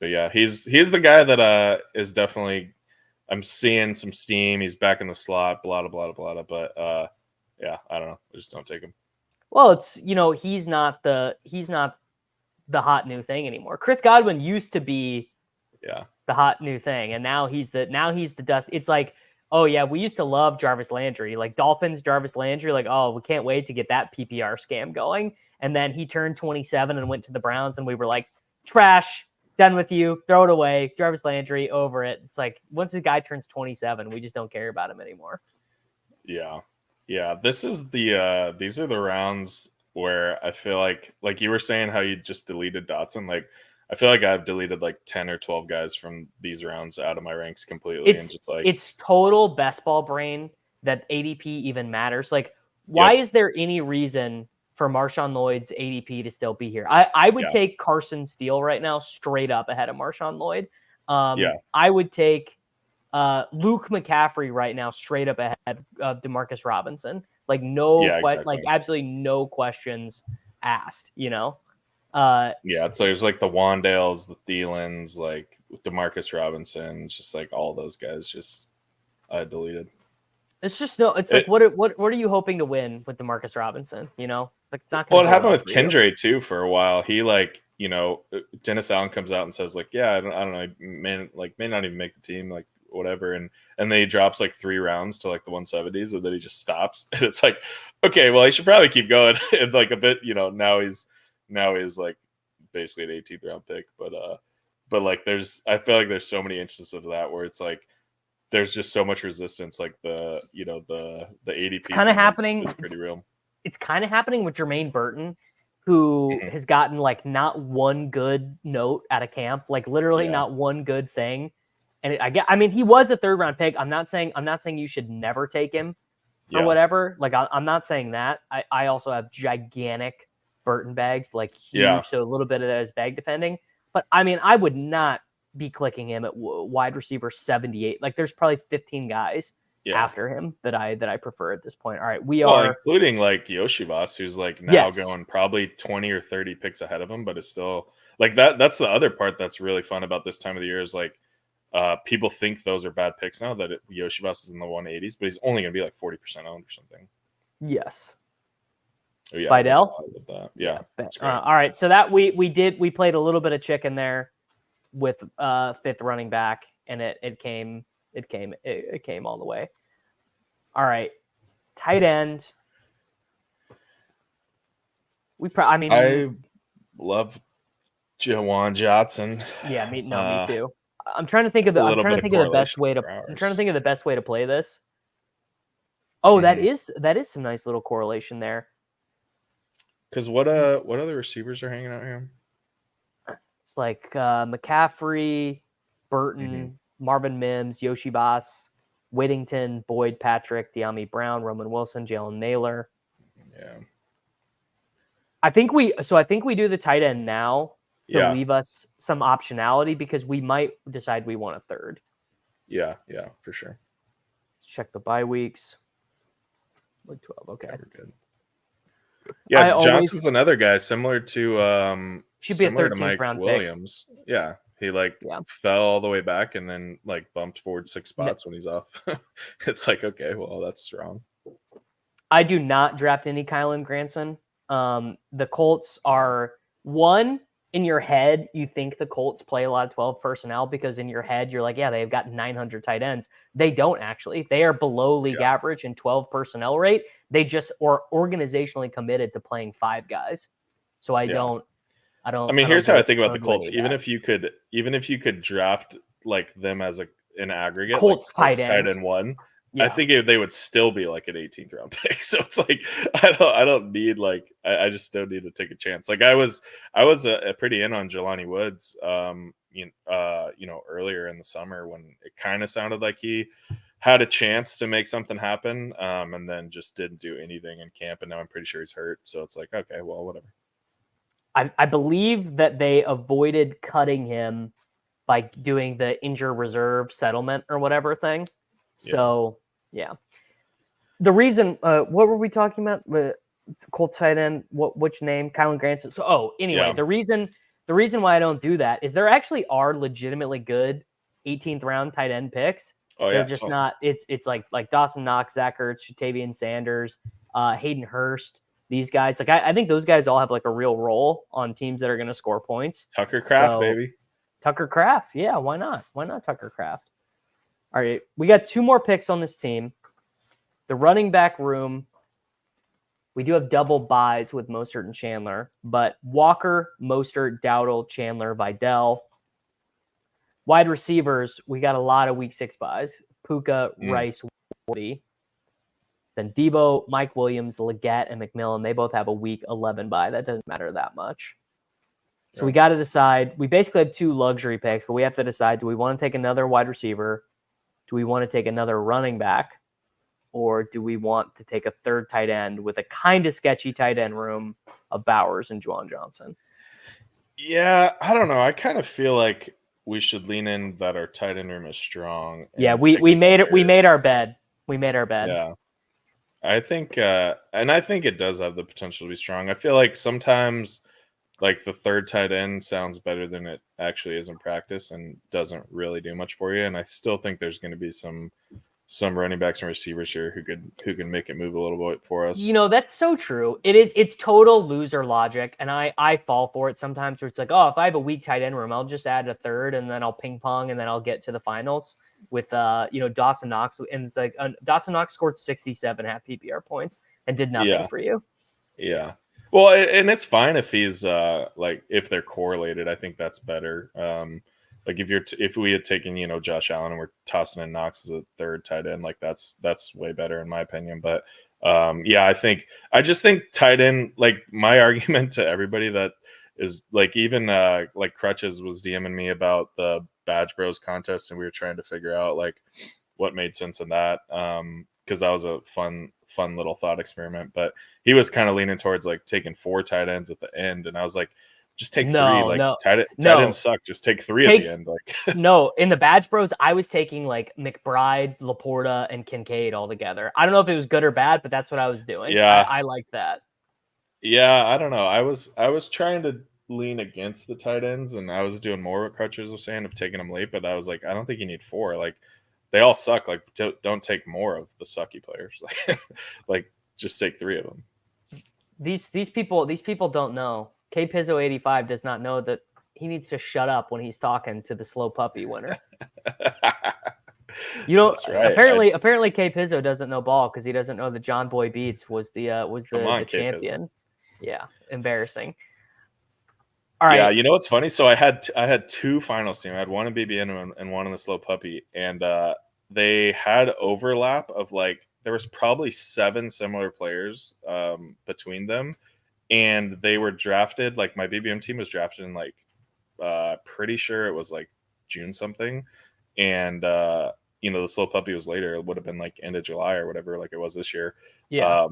yeah, he's the guy that is definitely. I'm seeing some steam. He's back in the slot. Blah blah blah blah. But yeah, I don't know. I just don't take him. Well, it's he's not the hot new thing anymore. Chris Godwin used to be the hot new thing, and now he's the dust. It's like, oh yeah, we used to love Jarvis Landry, like Dolphins Jarvis Landry, like, oh, we can't wait to get that PPR scam going. And then he turned 27 and went to the Browns, and we were like, trash, done with you, throw it away. Jarvis Landry, over it. It's like once a guy turns 27, we just don't care about him anymore. Yeah, these are the rounds where I feel like you were saying how you just deleted Dotson. Like, I feel like I've deleted like 10 or 12 guys from these rounds out of my ranks completely. It's total best ball brain that ADP even matters. Like, why is there any reason for Marshawn Lloyd's ADP to still be here? I would take Carson Steele right now straight up ahead of Marshawn Lloyd. I would take Luke McCaffrey right now straight up ahead of Demarcus Robinson. Like absolutely no questions asked, it's like the Wandales, the Thielens, like Demarcus Robinson, just like all those guys just deleted. It's just like what are you hoping to win with Demarcus Robinson? Like it's not. Well, it happened with Kendra too for a while. He Dennis Allen comes out and says like, yeah, I don't know, may not even make the team, like whatever, and then he drops like 3 rounds to like the 170s, and then he just stops, and it's like, okay, well, he should probably keep going and like a bit, now he's like basically an 18th round pick, but like I feel like there's so many instances of that where it's like there's just so much resistance. Like the ADP it's kind of happening. Is pretty real. It's kind of happening with Jermaine Burton, who Mhm. has gotten like not one good note at a camp, like literally not one good thing. And I mean, he was a 3rd round pick. I'm not saying you should never take him or whatever. Like I'm not saying that. I also have gigantic Burton bags, like huge. So a little bit of that is bag defending. But I mean, I would not be clicking him at wide receiver 78. Like there's probably 15 guys after him that I prefer at this point. All right, we are including like Yoshibas, who's like now going probably 20 or 30 picks ahead of him, but is still like that. That's the other part that's really fun about this time of the year is like people think those are bad picks now that Yoshibas is in the 180s, but he's only going to be like 40% owned or something. Yes. Oh, yeah, Vidal. Yeah. All right, so that we played a little bit of chicken there with 5th running back, and it came all the way. All right, tight end. I love Jawan Johnson. Yeah, me too. I'm trying to think of the best way to. I'm trying to think of the best way to play this. Oh, that is some nice little correlation there. Because what other receivers are hanging out here? It's like McCaffrey, Burton, Marvin Mims, Yoshibas, Whittington, Boyd, Patrick, De'Ami Brown, Roman Wilson, Jalen Naylor. Yeah. I think we do the tight end now to leave us some optionality because we might decide we want a 3rd. Yeah, for sure. Let's check the bye weeks. Week 12. Okay. We're good. Yeah, Johnson's another guy similar to should be a 13th Mike round Williams. Pick. Yeah. He fell all the way back and then like bumped forward 6 spots when he's off. It's like, okay, well, that's strong. I do not draft any Kylan Granson. The Colts are one in your head. You think the Colts play a lot of 12 personnel because in your head you're like, yeah, they've got 900 tight ends. They don't actually. They are below league average in 12 personnel rate. They just are organizationally committed to playing 5 guys. So I don't. I mean, here's how I think about the Colts. Even if you could draft like them as an aggregate, Colts like tight end 1. I think they would still be like an 18th round pick. So it's like I don't need like I just don't need to take a chance. Like I was pretty in on Jelani Woods, earlier in the summer when it kind of sounded like he had a chance to make something happen, and then just didn't do anything in camp. And now I'm pretty sure he's hurt. So it's like, okay, well, whatever. I believe that they avoided cutting him by doing the injury reserve settlement or whatever thing. So. Yeah. The reason, what were we talking about? Colts tight end, which name? Kylan Granson. So, the reason why I don't do that is there actually are legitimately good 18th round tight end picks. They're just not. It's like Dawson Knox, Zach Ertz, Jatavian Sanders, Hayden Hurst. These guys, like I think those guys all have like a real role on teams that are going to score points. Tucker Kraft, baby. Tucker Kraft, yeah. Why not? Why not Tucker Kraft? All right, we got 2 more picks on this team. The running back room, we do have double buys with Mostert and Chandler, but Walker, Mostert, Dowdle, Chandler, Vidal. Wide receivers, we got a lot of week 6 buys. Puka, Rice, Woody. Then Debo, Mike Williams, Leggett, and McMillan, they both have a week 11 buy. That doesn't matter that much. So we got to decide. We basically have 2 luxury picks, but we have to decide, do we want to take another wide receiver? Do we want to take another running back, or do we want to take a 3rd tight end with a kind of sketchy tight end room of Bowers and Juwan Johnson? Yeah, I don't know. I kind of feel like we should lean in that our tight end room is strong. Yeah, we made it. We made our bed. Yeah, I think, and I think it does have the potential to be strong. I feel like sometimes, like the 3rd tight end sounds better than it actually is in practice and doesn't really do much for you. And I still think there's going to be some running backs and receivers here who can make it move a little bit for us. That's so true. It's total loser logic. And I fall for it sometimes where it's like, oh, if I have a weak tight end room, I'll just add a 3rd and then I'll ping pong and then I'll get to the finals with, Dawson Knox. And it's like Dawson Knox scored 67 half PPR points and did nothing for you. Yeah. Well, and it's fine if he's if they're correlated. I think that's better. Like if we had taken, Josh Allen and we're tossing in Knox as a third tight end, like that's way better in my opinion. But yeah, I just think tight end, like my argument to everybody that is like, even like Crutches was DMing me about the Badge Bros contest, and we were trying to figure out like what made sense in that. Because that was a fun little thought experiment. But he was kind of leaning towards like taking 4 tight ends at the end, and I was like, just take 3. Like tight ends suck. Just take 3 at the end. Like no, in the Badge Bros, I was taking like McBride, Laporta, and Kincaid all together. I don't know if it was good or bad, but that's what I was doing. Yeah, I like that. Yeah, I don't know. I was trying to lean against the tight ends, and I was doing more what Crutchers was saying of taking them late, but I was like, I don't think you need 4. Like they all suck. Like don't take more of the sucky players. Like just take 3 of them. These people don't know. K Pizzo 85 does not know that he needs to shut up when he's talking to the slow puppy winner. You know, right. apparently K Pizzo doesn't know ball because he doesn't know that John Boy Beats was the champion. Yeah, embarrassing. All right. Yeah, you know what's funny? So I had 2 finals team. I had one in BBN and one in the slow puppy, and they had overlap of like there was probably 7 similar players between them, and they were drafted. Like my BBM team was drafted in like pretty sure it was like June something, and the slow puppy was later. It would have been like end of July or whatever, like it was this year. Yeah.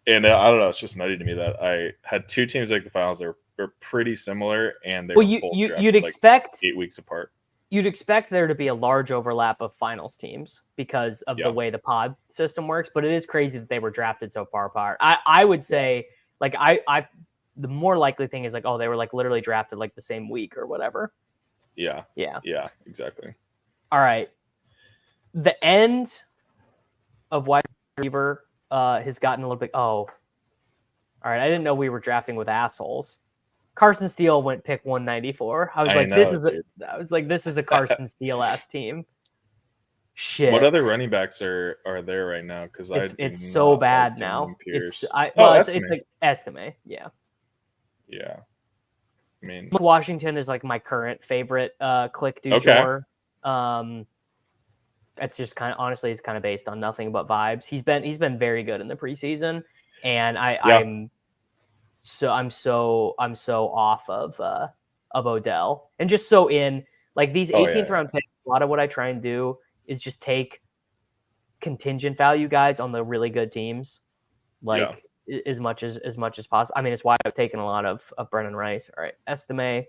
And I don't know. It's just nutty to me that I had 2 teams make the finals. They're pretty similar, and they were both you'd expect 8 weeks apart. You'd expect there to be a large overlap of finals teams because of the way the pod system works, but it is crazy that they were drafted so far apart. I would say like the more likely thing is like, oh, they were like literally drafted like the same week or whatever. Yeah, exactly. All right. The end of wide receiver has gotten a little bit. Oh, all right. I didn't know we were drafting with assholes. Carson Steele went pick 194. I was like, this is a Carson Steele ass team. Shit. What other running backs are there right now? Because it's so bad now. It's like Estime. Yeah. Yeah. I mean, Washington is like my current favorite click du jour. It's just honestly, it's kind of based on nothing but vibes. He's been very good in the preseason, and I'm so off of Odell, and just so in like these 18th round picks. A lot of what I try and do is just take contingent value guys on the really good teams, like as much as possible. I mean, it's why I was taking a lot of Brennan Rice. All right, Estime.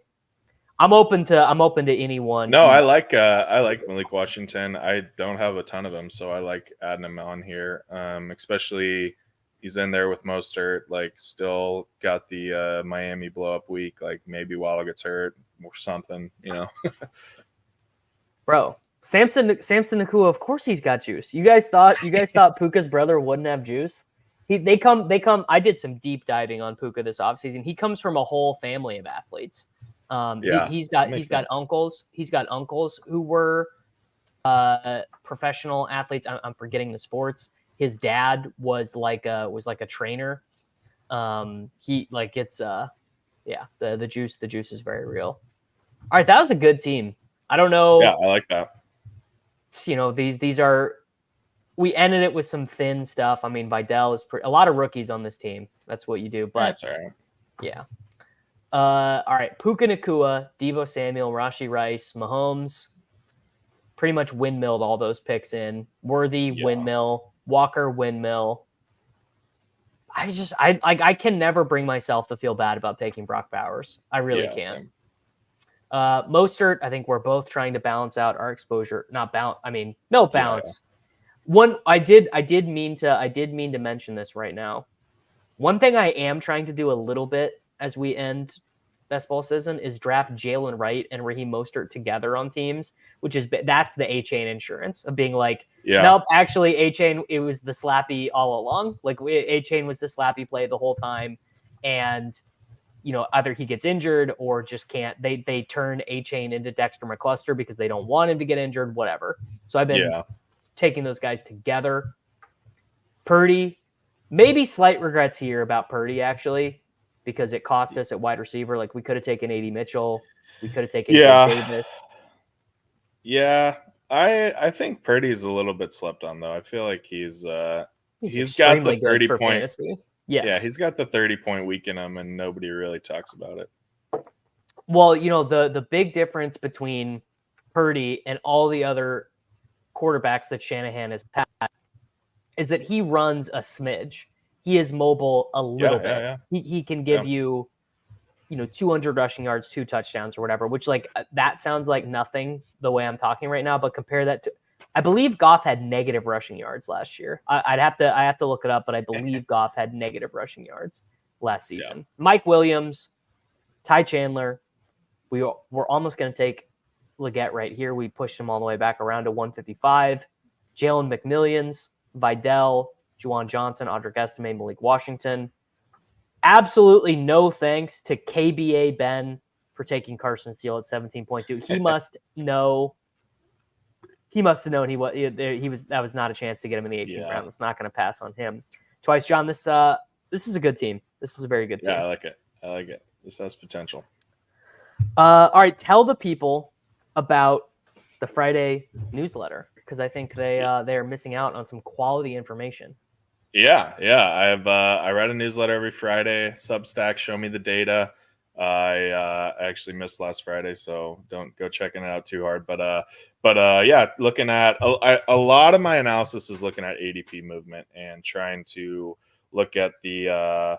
I'm open to anyone. No, I like Malik Washington. I don't have a ton of them, so I like adding him on here. Especially he's in there with Mostert. Like, still got the Miami blow up week. Like maybe Waddle gets hurt or something. Bro, Samson Nakua. Of course he's got juice. You guys thought Puka's brother wouldn't have juice? They come. I did some deep diving on Puka this offseason. He comes from a whole family of athletes. He's got uncles. He's got uncles who were professional athletes. I'm forgetting the sports. His dad was like a trainer. The juice is very real. All right, that was a good team. I don't know. Yeah, I like that. These are. We ended it with some thin stuff. I mean, Vidal is a lot of rookies on this team. That's what you do. But that's all right. Yeah. All right. Puka Nacua, Deebo Samuel, Rashee Rice, Mahomes. Pretty much windmilled all those picks in. Worthy, windmill. Walker, windmill. I can never bring myself to feel bad about taking Brock Bowers. I really can't. Mostert, I think we're both trying to balance out our exposure. Not balance. I mean, no balance. Yeah. One, I did mean to mention this right now. One thing I am trying to do a little bit as we end best ball season is draft Jalen Wright and Raheem Mostert together on teams, that's the A-Chain insurance of being like, nope, actually A-Chain, it was the slappy all along. Like A-Chain was the slappy play the whole time. And, either he gets injured or just can't. They turn A-Chain into Dexter McCluster because they don't want him to get injured, whatever. So I've been taking those guys together. Purdy, maybe slight regrets here about Purdy, actually, because it cost us at wide receiver. Like, we could have taken A.D. Mitchell. We could have taken Davis. Yeah, I think Purdy's a little bit slept on though. I feel like he's got the extremely good 30 for point. fantasy. Yeah, Yes. he's got the 30-point week in him, and nobody really talks about it. Well, the big difference between Purdy and all the other quarterbacks that Shanahan has had is that he runs a smidge. He is mobile a little Yeah, yeah, bit. yeah. He can Yeah. give you, 200 rushing yards, 2 touchdowns or whatever, which that sounds like nothing the way I'm talking right now, but compare that to, I believe Goff had negative rushing yards last year. I have to look it up, but I believe Goff had negative rushing yards last season. Yeah. Mike Williams, Ty Chandler, we're almost going to take Leggett right here. We pushed him all the way back around to 155. Jalen McMillions, Vidal, Juwan Johnson, Audric Estime, Malik Washington. Absolutely no thanks to KBA Ben for taking Carson Steele at 17.2. He must know. He must have known he was that was not a chance to get him in the 18th round. It's not going to pass on him twice. John, this is a good team. This is a very good team. Yeah, I like it. This has potential. All right, tell the people about the Friday newsletter because I think they are missing out on some quality information. Yeah. I write a newsletter every Friday. Substack, show me the data. I actually missed last Friday, so don't go checking it out too hard. But yeah, looking at a lot of my analysis is looking at ADP movement and trying to look at the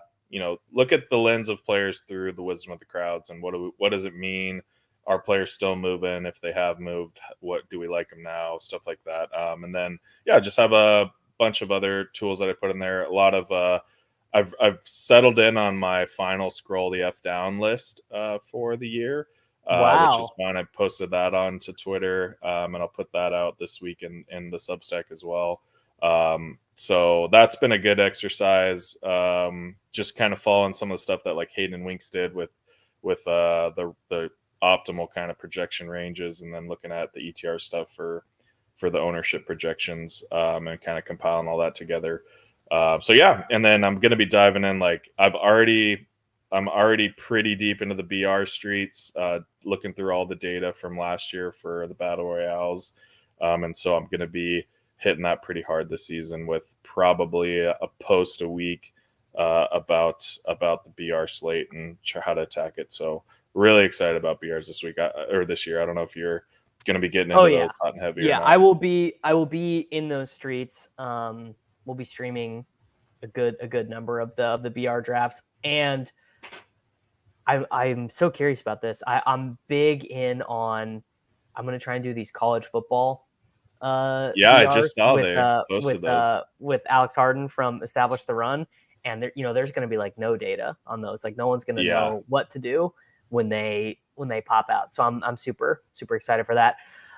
look at the lens of players through the wisdom of the crowds and what does it mean? Are players still moving? If they have moved, what do we like them now? Stuff like that. And then just have a bunch of other tools that I put in there. A lot of I've settled in on my final scroll the F down list for the year, which is fun. I posted that onto Twitter, and I'll put that out this week in the Substack as well. So that's been a good exercise. Just kind of following some of the stuff that like Hayden and Winks did with the optimal kind of projection ranges, and then looking at the ETR stuff for the ownership projections, and kind of compiling all that together. So yeah, and then I'm going to be diving in. Like I'm already pretty deep into the BR streets, looking through all the data from last year for the battle royales. And so I'm going to be hitting that pretty hard this season with probably a post a week, about the BR slate and how to attack it. So really excited about BRs this week or this year. I don't know if you're going to be getting into those hot and heavy. Yeah, I will be in those streets. We'll be streaming a good number of the BR drafts, and I'm so curious about this. I'm big in on. I'm going to try and do these college football. I BRs just saw they posted those with Alex Harden from Establish the Run, and there's going to be like no data on those. Like no one's going to know what to do when they pop out. So I'm super excited for that.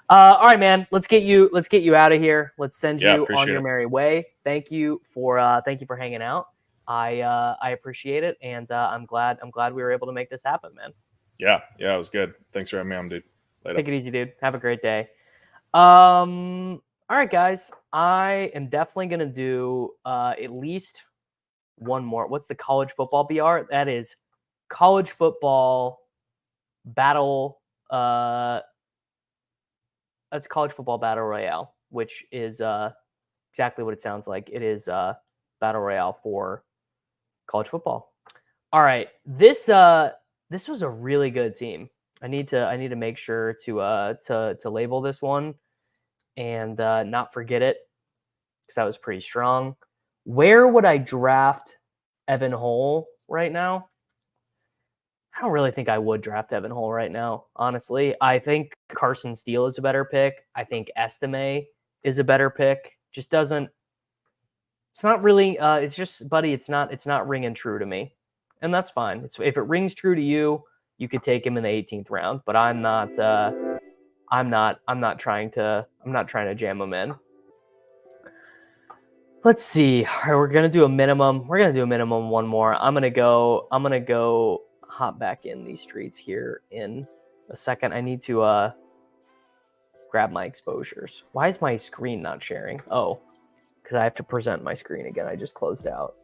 All right, man. Let's get you out of here. Let's send you on your merry way. Thank you for hanging out. I appreciate it, and I'm glad we were able to make this happen, man. Yeah, it was good. Thanks for having me on, dude. Later. Take it easy, dude. Have a great day. All right, guys. I am definitely gonna do at least one more. What's the college football BR? That is college football battle. That's college football battle royale, which is exactly what it sounds like. It is battle royale for college football. All right, this was a really good team. I need to make sure to label this one and not forget it because that was pretty strong. Where would I draft Evan Hull right now? I don't really think I would draft Evan Hull right now, honestly. I think Carson Steele is a better pick. I think Estime is a better pick. Just doesn't. It's not really. It's just, buddy. It's not ringing true to me, and that's fine. If it rings true to you, you could take him in the 18th round. But I'm not. I'm not trying to jam him in. Let's see. All right, we're gonna do a minimum. We're gonna do a minimum one more. I'm gonna go hop back in these streets here in a second. I need to grab my exposures. Why is my screen not sharing? Oh, because I have to present my screen again. I just closed out.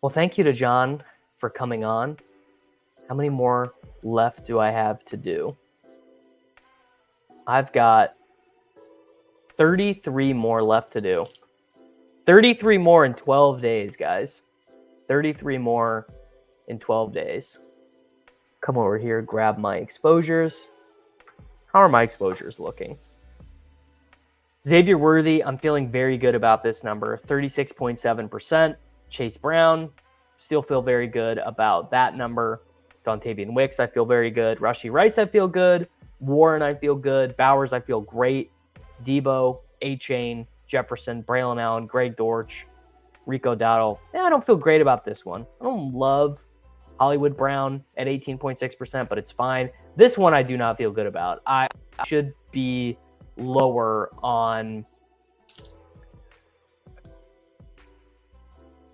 Well, thank you to John for coming on. How many more left do I have to do? I've got 33 more left to do. 33 more in 12 days, guys. 33 more in 12 days. Come over here, grab my exposures. How are my exposures looking? Xavier Worthy, I'm feeling very good about this number, 36.7%. Chase Brown, still feel very good about that number. Dontavian Wicks, I feel very good. Rashee Rice, I feel good. Warren, I feel good. Bowers, I feel great. Debo, A-Chain, Jefferson, Braylon Allen, Greg Dortch, Rico Dowdle. I don't feel great about this one. I don't love Hollywood Brown at 18.6%, but it's fine. This one I do not feel good about. I should be lower on...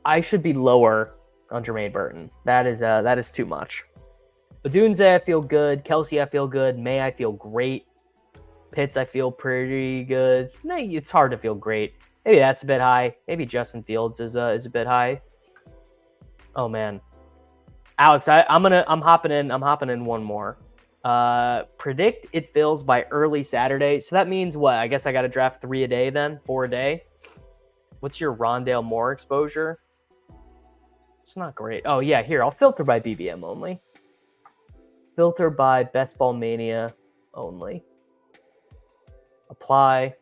Jermaine Burton. That is too much. Odunze, I feel good. Kelsey, I feel good. May, I feel great. Pitts, I feel pretty good. No, it's hard to feel great. Maybe that's a bit high. Maybe Justin Fields is a bit high. Oh man, Alex, I'm hopping in one more. Predict it fills by early Saturday. So that means what? I guess I got to draft 3 a day then, 4 a day. What's your Rondale Moore exposure? It's not great. Oh yeah, here I'll filter by BBM only. Filter by Best Ball Mania only. Apply.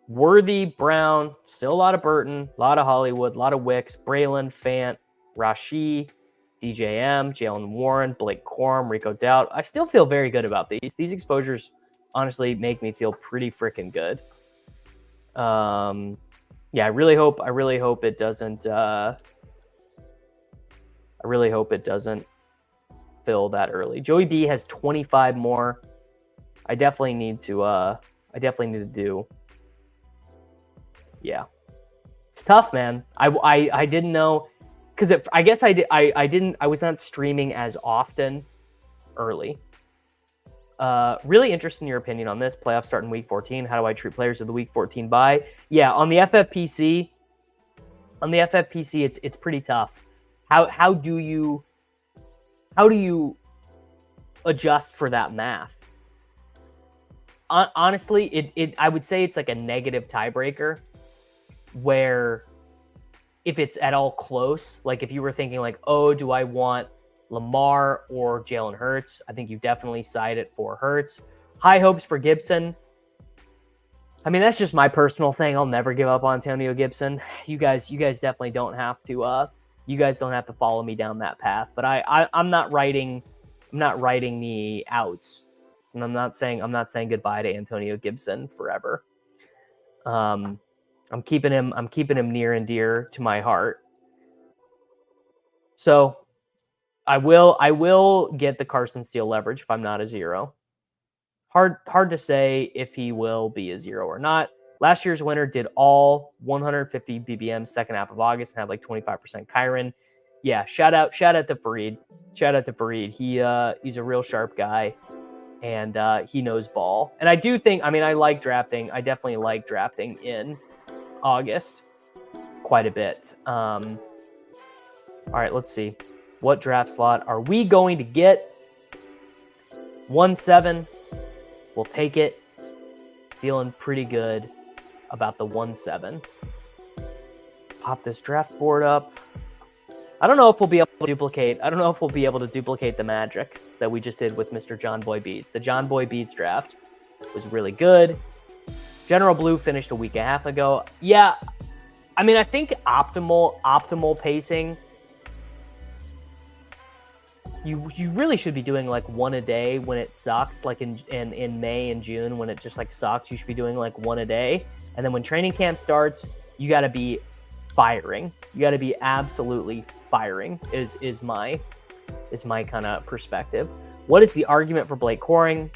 Worthy, Brown, still a lot of Burton, a lot of Hollywood, a lot of Wicks, Braylon, Fant, Rashee, DJM, Jalen Warren, Blake Corum, Rico Dowd. I still feel very good about these. These exposures honestly make me feel pretty freaking good. Yeah, I really hope it doesn't. I really hope it doesn't fill that early. Joey B has 25 more. I definitely need to do. Yeah, it's tough, man. I didn't know because I guess I was not streaming as often early. Really interested in your opinion on this. Playoffs start in week 14. How do I treat players of the week 14 bye? Yeah, on the FFPC, it's pretty tough. How do you adjust for that math? Honestly, I would say it's like a negative tiebreaker, where if it's at all close, like if you were thinking like, oh, do I want Lamar or Jalen Hurts? I think you definitely side it for Hurts. High hopes for Gibson. I mean, that's just my personal thing. I'll never give up on Antonio Gibson. You guys definitely don't have to. You guys don't have to follow me down that path. But I'm not writing the outs, and I'm not saying goodbye to Antonio Gibson forever. I'm keeping him near and dear to my heart. So I will get the Carson Steele leverage if I'm not a 0. Hard to say if he will be a 0 or not. Last year's winner did all 150 BBM second half of August and had like 25% Kyron. Yeah, shout out to Fareed. He's a real sharp guy, and he knows ball. And I do think, I definitely like drafting in August quite a bit. All right, let's see. What draft slot are we going to get? 1-7. We'll take it. Feeling pretty good about the 1-7. Pop this draft board up. I don't know if we'll be able to duplicate the magic that we just did with Mr. John Boy Beats. The John Boy Beats draft was really good. General Blue finished a week and a half ago. Yeah, I mean, I think optimal pacing. You really should be doing like 1 a day when it sucks, like in May and June when it just like sucks. You should be doing like 1 a day, and then when training camp starts, you got to be firing. You got to be absolutely firing. Is my kind of perspective. What is the argument for Blake Corum?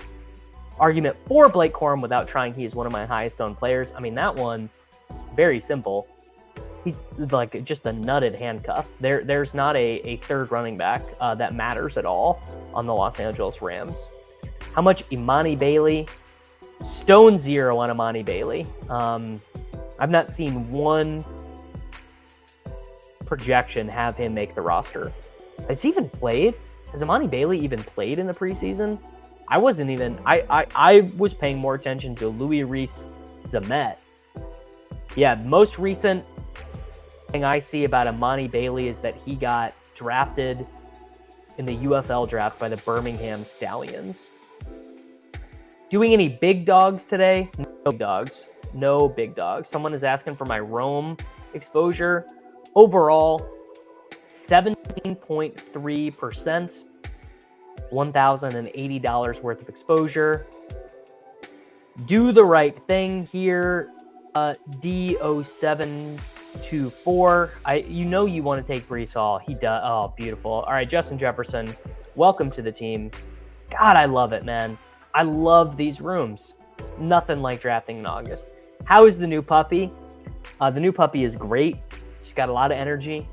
Argument for Blake Corum without trying. He is one of my highest owned players. I mean, that one, very simple. He's like just a nutted handcuff. There's not a third running back that matters at all on the Los Angeles Rams. How much Imani Bailey? Stone 0 on Imani Bailey. I've not seen one projection have him make the roster. Has he even played? Has Imani Bailey even played in the preseason? I wasn't even, I was paying more attention to Louis Reese Zamet. Yeah, most recent thing I see about Imani Bailey is that he got drafted in the UFL draft by the Birmingham Stallions. Doing any big dogs today? No big dogs. No big dogs. Someone is asking for my Rome exposure. Overall, 17.3%, $1,080 worth of exposure. Do the right thing here. D0724. You want to take Breece Hall. He does. Oh, beautiful. All right, Justin Jefferson, welcome to the team. God, I love it, man. I love these rooms. Nothing like drafting in August. How is the new puppy? The new puppy is great. She's got a lot of energy.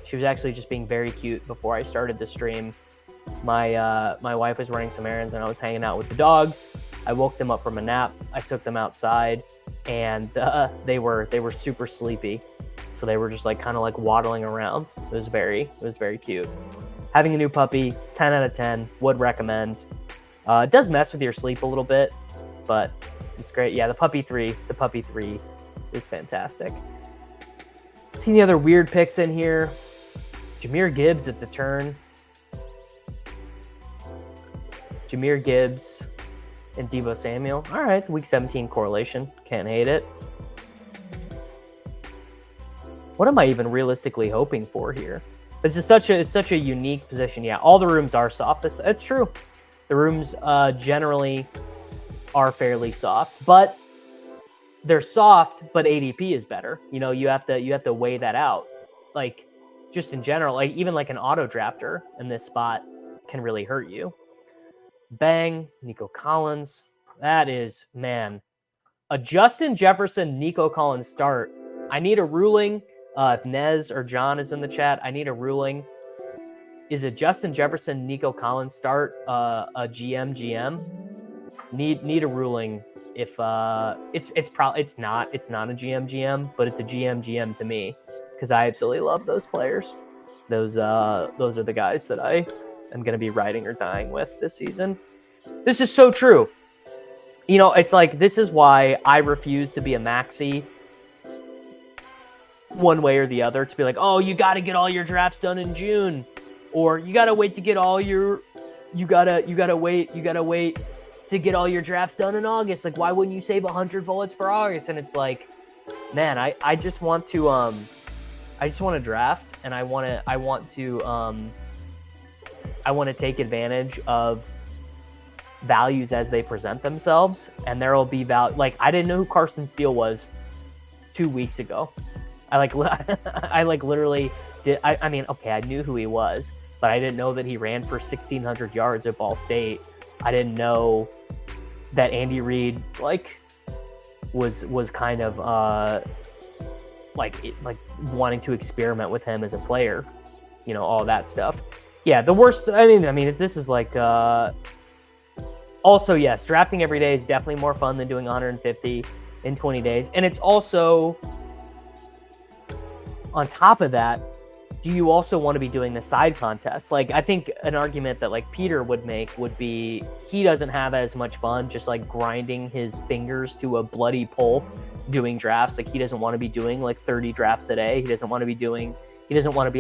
She was actually just being very cute before I started the stream. My wife was running some errands and I was hanging out with the dogs. I woke them up from a nap. I took them outside and they were super sleepy. So they were just like kind of like waddling around. It was very cute. Having a new puppy, 10 out of 10, would recommend. It does mess with your sleep a little bit, but it's great. Yeah, the puppy 3 is fantastic. See any other weird picks in here? Jahmyr Gibbs at the turn. Jahmyr Gibbs and Deebo Samuel. All right, week 17 correlation. Can't hate it. What am I even realistically hoping for here? It's such a unique position. Yeah, all the rooms are soft. It's true. The rooms generally are fairly soft, but they're soft, but ADP is better. You have to weigh that out. Like, just in general, like even like an auto drafter in this spot can really hurt you. Bang, Nico Collins. That is, man, a Justin Jefferson, Nico Collins start. I need a ruling. If Nez or John is in the chat, I need a ruling. Is a Justin Jefferson, Nico Collins start a GM? Need a ruling. If it's not a GM, but it's a GM to me because I absolutely love those players. Those are the guys that I am going to be riding or dying with this season. This is so true. It's like, this is why I refuse to be a maxi one way or the other, to be like, oh, you got to get all your drafts done in June, or you got to wait to get all your, you gotta wait to get all your drafts done in August. Like, why wouldn't you save 100 bullets for August? And it's like, man, I just want to draft, and I want to take advantage of values as they present themselves, and there will be value. Like, I didn't know who Carson Steele was 2 weeks ago. I literally did. I mean, okay, I knew who he was, but I didn't know that he ran for 1,600 yards at Ball State. I didn't know that Andy Reid was kind of like wanting to experiment with him as a player, all that stuff. Yeah, the worst. I mean, this is like. Also, yes, drafting every day is definitely more fun than doing 150 in 20 days, and it's also, on top of that, do you also want to be doing the side contests? Like, I think an argument that like Peter would make would be he doesn't have as much fun just like grinding his fingers to a bloody pulp doing drafts. Like, he doesn't want to be doing like 30 drafts a day. He doesn't want to be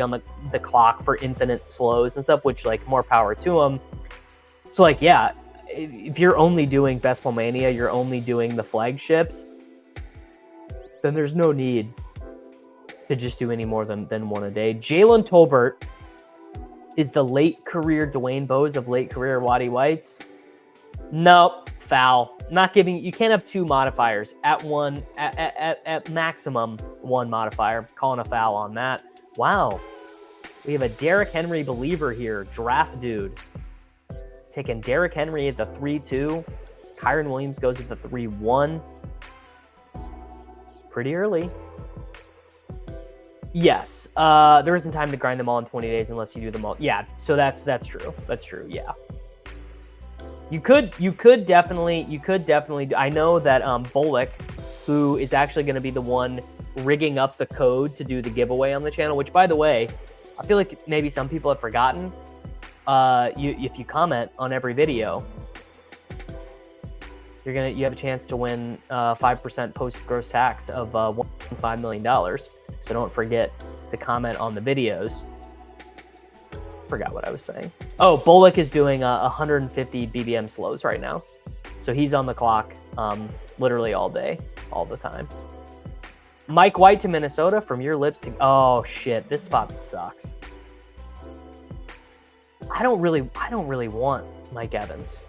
on the clock for infinite slows and stuff, which, like, more power to him. So, like, yeah, if you're only doing Best Ball Mania, you're only doing the flagships, then there's no need to just do any more than one a day. Jalen Tolbert is the late career Dwayne Bowes of late career Waddy Whites. Nope, foul. Not giving. You can't have two modifiers at maximum one modifier. Calling a foul on that. Wow, we have a Derrick Henry believer here. Draft dude taking Derrick Henry at the 3-2. Kyron Williams goes at the 3-1. Pretty early. Yes, there isn't time to grind them all in 20 days unless you do them all. Yeah, so that's true. That's true. Yeah, you could definitely. I know that Bullock, who is actually going to be the one rigging up the code to do the giveaway on the channel. Which, by the way, I feel like maybe some people have forgotten. If you comment on every video, you have a chance to win 5% post gross tax of $1.5 million. So don't forget to comment on the videos. Forgot what I was saying. Oh, Bullock is doing 150 BBM slows right now. So he's on the clock literally all day, all the time. Mike White to Minnesota, from your lips to... Oh, shit. This spot sucks. I don't really want Mike Evans.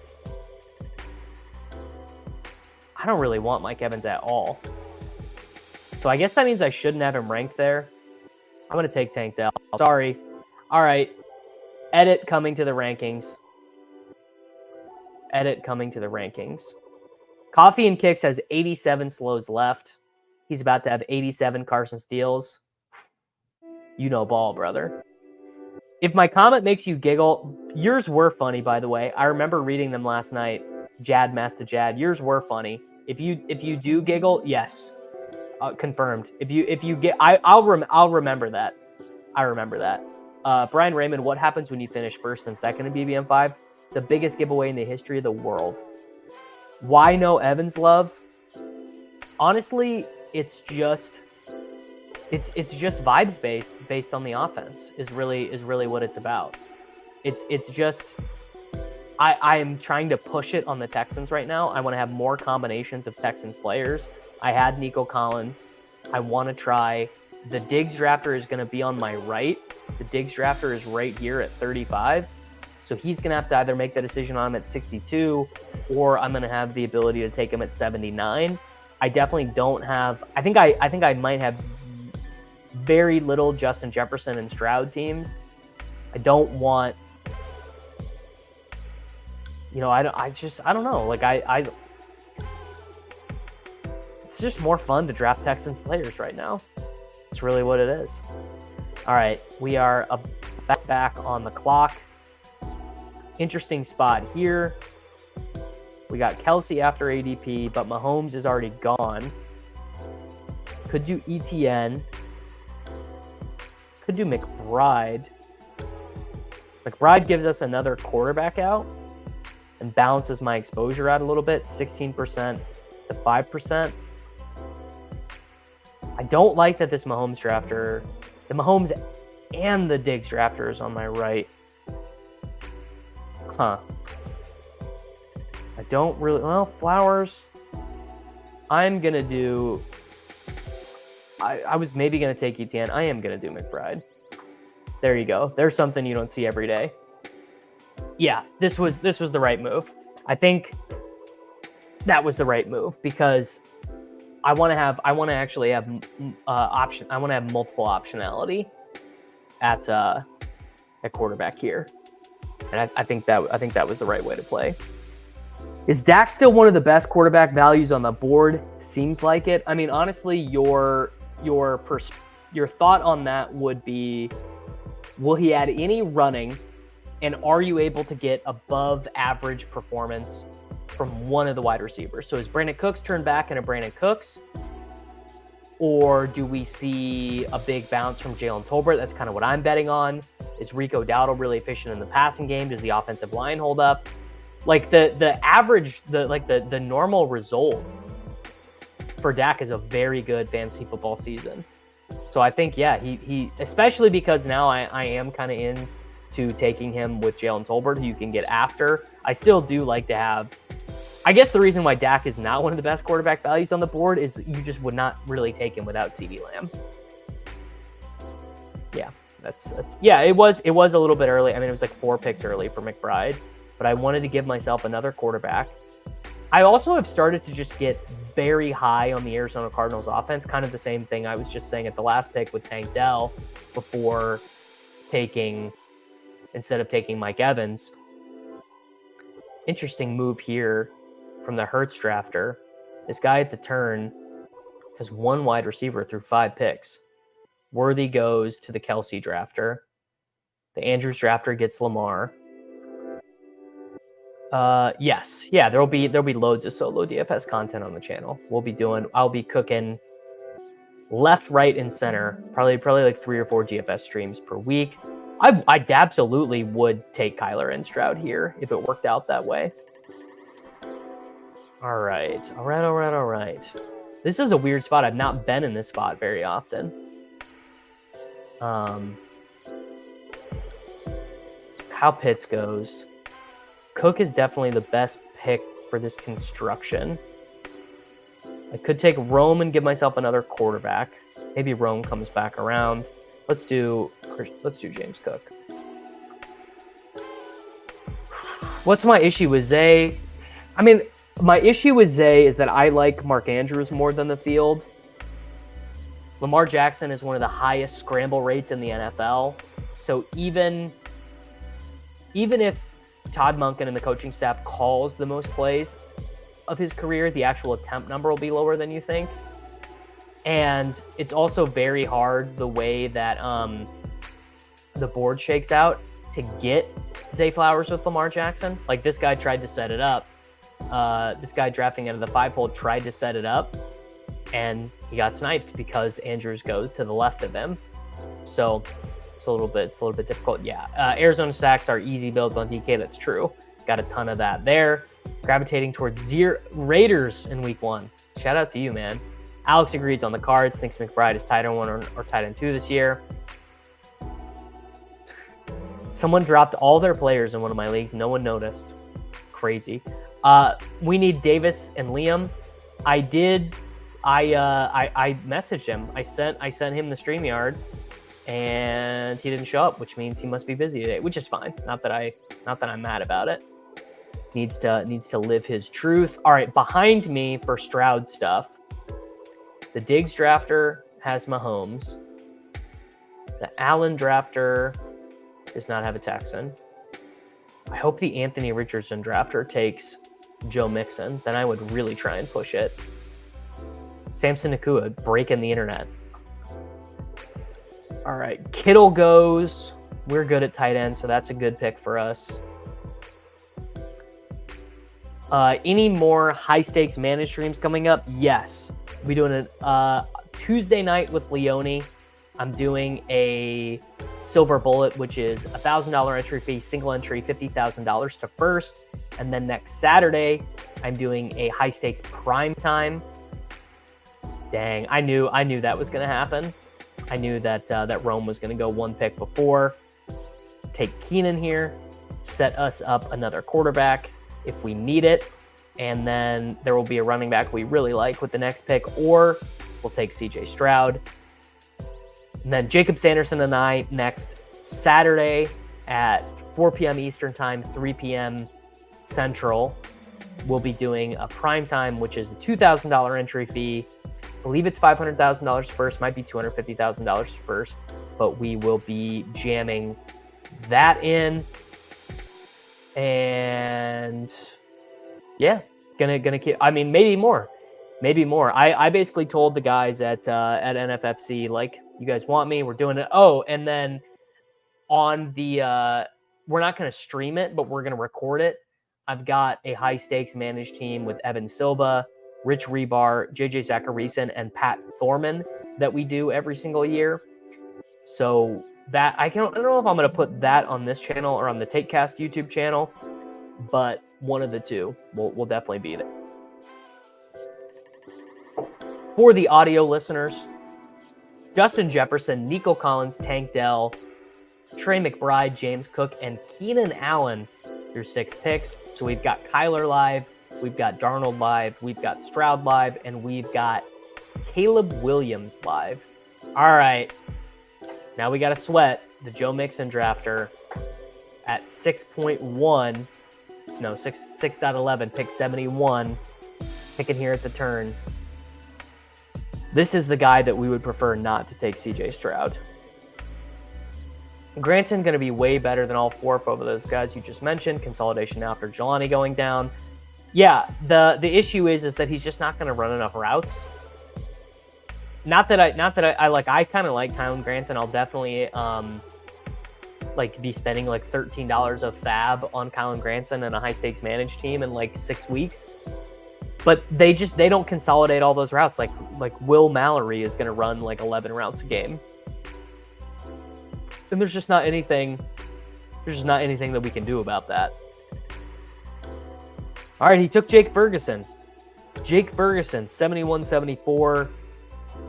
I don't really want Mike Evans at all. So I guess that means I shouldn't have him ranked there. I'm going to take Tank Dell. Sorry. All right. Edit coming to the rankings. Edit coming to the rankings. Coffee and Kicks has 87 slows left. He's about to have 87 Carson steals. You know ball, brother. If my comment makes you giggle, yours were funny, by the way. I remember reading them last night. Jad Master Jad. Yours were funny. If you do giggle, yes. Confirmed. If you get, I'll remember that. I remember that. Brian Raymond, what happens when you finish first and second in BBM5? The biggest giveaway in the history of the world. Why no Evans love? Honestly, it's just vibes based on the offense is really what it's about. It's just I am trying to push it on the Texans right now. I want to have more combinations of Texans players. I had Nico Collins. I want to try. The Diggs drafter is going to be on my right. The Diggs drafter is right here at 35. So he's going to have to either make the decision on him at 62, or I'm going to have the ability to take him at 79. I definitely don't have. I think I might have very little Justin Jefferson and Stroud teams. I don't want. I don't know. Like I. It's just more fun to draft Texans players right now. It's really what it is. All right, we are back on the clock. Interesting spot here. We got Kelsey after ADP, but Mahomes is already gone. Could do ETN. Could do McBride. McBride gives us another quarterback out and balances my exposure out a little bit, 16% to 5%. I don't like that this Mahomes drafter, the Mahomes and the Diggs drafter is on my right. Huh. I don't really... Well, Flowers. I'm going to do... I was maybe going to take ETN. I am going to do McBride. There you go. There's something you don't see every day. Yeah, this was the right move. I think that was the right move because I want to actually have option. I want to have multiple optionality at quarterback here. And I think that was the right way to play. Is Dak still one of the best quarterback values on the board? Seems like it. I mean, honestly, your thought on that would be, will he add any running, and are you able to get above average performance from one of the wide receivers? So is Brandon Cooks turned back into Brandon Cooks? Or do we see a big bounce from Jalen Tolbert? That's kind of what I'm betting on. Is Rico Dowdle really efficient in the passing game? Does the offensive line hold up? Like the average, the normal result for Dak is a very good fantasy football season. So I think, yeah, he especially because now I am kind of into taking him with Jalen Tolbert, who you can get after. I still do like to have. I guess the reason why Dak is not one of the best quarterback values on the board is you just would not really take him without CeeDee Lamb. Yeah, that's yeah. It was a little bit early. I mean, it was like 4 picks early for McBride, but I wanted to give myself another quarterback. I also have started to just get very high on the Arizona Cardinals offense. Kind of the same thing I was just saying at the last pick with Tank Dell before instead of taking Mike Evans. Interesting move here from the Hurts drafter. This guy at the turn has 1 wide receiver through 5 picks. Worthy goes to the Kelsey drafter. The Andrews drafter gets Lamar. Yes. Yeah, there'll be loads of solo DFS content on the channel. I'll be cooking left, right, and center. Probably like 3 or 4 GFS streams per week. I absolutely would take Kyler and Stroud here if it worked out that way. All right. This is a weird spot. I've not been in this spot very often. So Kyle Pitts goes. Cook is definitely the best pick for this construction. I could take Rome and give myself another quarterback. Maybe Rome comes back around. Let's do James Cook. What's my issue with Zay? I mean, my issue with Zay is that I like Mark Andrews more than the field. Lamar Jackson is one of the highest scramble rates in the NFL. So even if Todd Monken and the coaching staff calls the most plays of his career, the actual attempt number will be lower than you think. And it's also very hard the way that the board shakes out to get Zay Flowers with Lamar Jackson. Like, this guy tried to set it up. This guy drafting out of the 5-hole tried to set it up, and he got sniped because Andrews goes to the left of him. So it's a little bit difficult. Yeah, Arizona stacks are easy builds on DK. That's true. Got a ton of that there. Gravitating towards Raiders in week 1. Shout out to you, man. Alex agrees on the cards. Thinks McBride is tight end 1 or tight end 2 this year. Someone dropped all their players in one of my leagues. No one noticed. Crazy. We need Davis and Liam. I did. I messaged him. I sent him the StreamYard, and he didn't show up, which means he must be busy today, which is fine. Not that I'm mad about it. Needs to live his truth. All right, behind me for Stroud stuff. The Diggs drafter has Mahomes. The Allen drafter does not have a Texan. I hope the Anthony Richardson drafter takes Joe Mixon. Then I would really try and push it. Samson Nakua breaking the internet. All right, Kittle goes. We're good at tight end, so that's a good pick for us. Any more high-stakes managed streams coming up? Yes. We're doing it Tuesday night with Leone. I'm doing a silver bullet, which is $1,000 entry fee, single entry, $50,000 to first. And then next Saturday, I'm doing a high-stakes prime time. Dang, I knew that was going to happen. I knew that Rome was going to go one pick before. Take Keenan here, set us up another quarterback if we need it, and then there will be a running back we really like with the next pick, or we'll take CJ Stroud. And then Jacob Sanderson and I next Saturday at 4 p.m. Eastern Time, 3 p.m. Central. We'll be doing a prime time, which is a $2,000 entry fee. I believe it's $500,000 first, might be $250,000 first, but we will be jamming that in. And yeah, gonna keep. I mean, maybe more. I basically told the guys at NFFC, like, you guys want me? We're doing it. Oh, and then on the we're not gonna stream it, but we're gonna record it. I've got a high stakes managed team with Evan Silva, Rich Rebar, JJ Zachariason, and Pat Thorman that we do every single year. So that I don't know if I'm going to put that on this channel or on the TakeCast YouTube channel, but one of the two will definitely be there. For the audio listeners, Justin Jefferson, Nico Collins, Tank Dell, Trey McBride, James Cook, and Keenan Allen, your 6 picks. So we've got Kyler live, we've got Darnold live, we've got Stroud live, and we've got Caleb Williams live. All right. Now we got to sweat the Joe Mixon drafter at 6.1. No, 6.11, pick 71. Picking here at the turn. This is the guy that we would prefer not to take CJ Stroud. Granson going to be way better than all 4 of those guys you just mentioned. Consolidation after Jelani going down. Yeah, the issue is that he's just not going to run enough routes. Not that I kind of like Kylan Granson. I'll definitely be spending like $13 of fab on Kylan Granson and a high stakes managed team in like 6 weeks. But they don't consolidate all those routes. Like Will Mallory is going to run like 11 routes a game. And there's just not anything that we can do about that. All right, he took Jake Ferguson. Jake Ferguson, 71-74.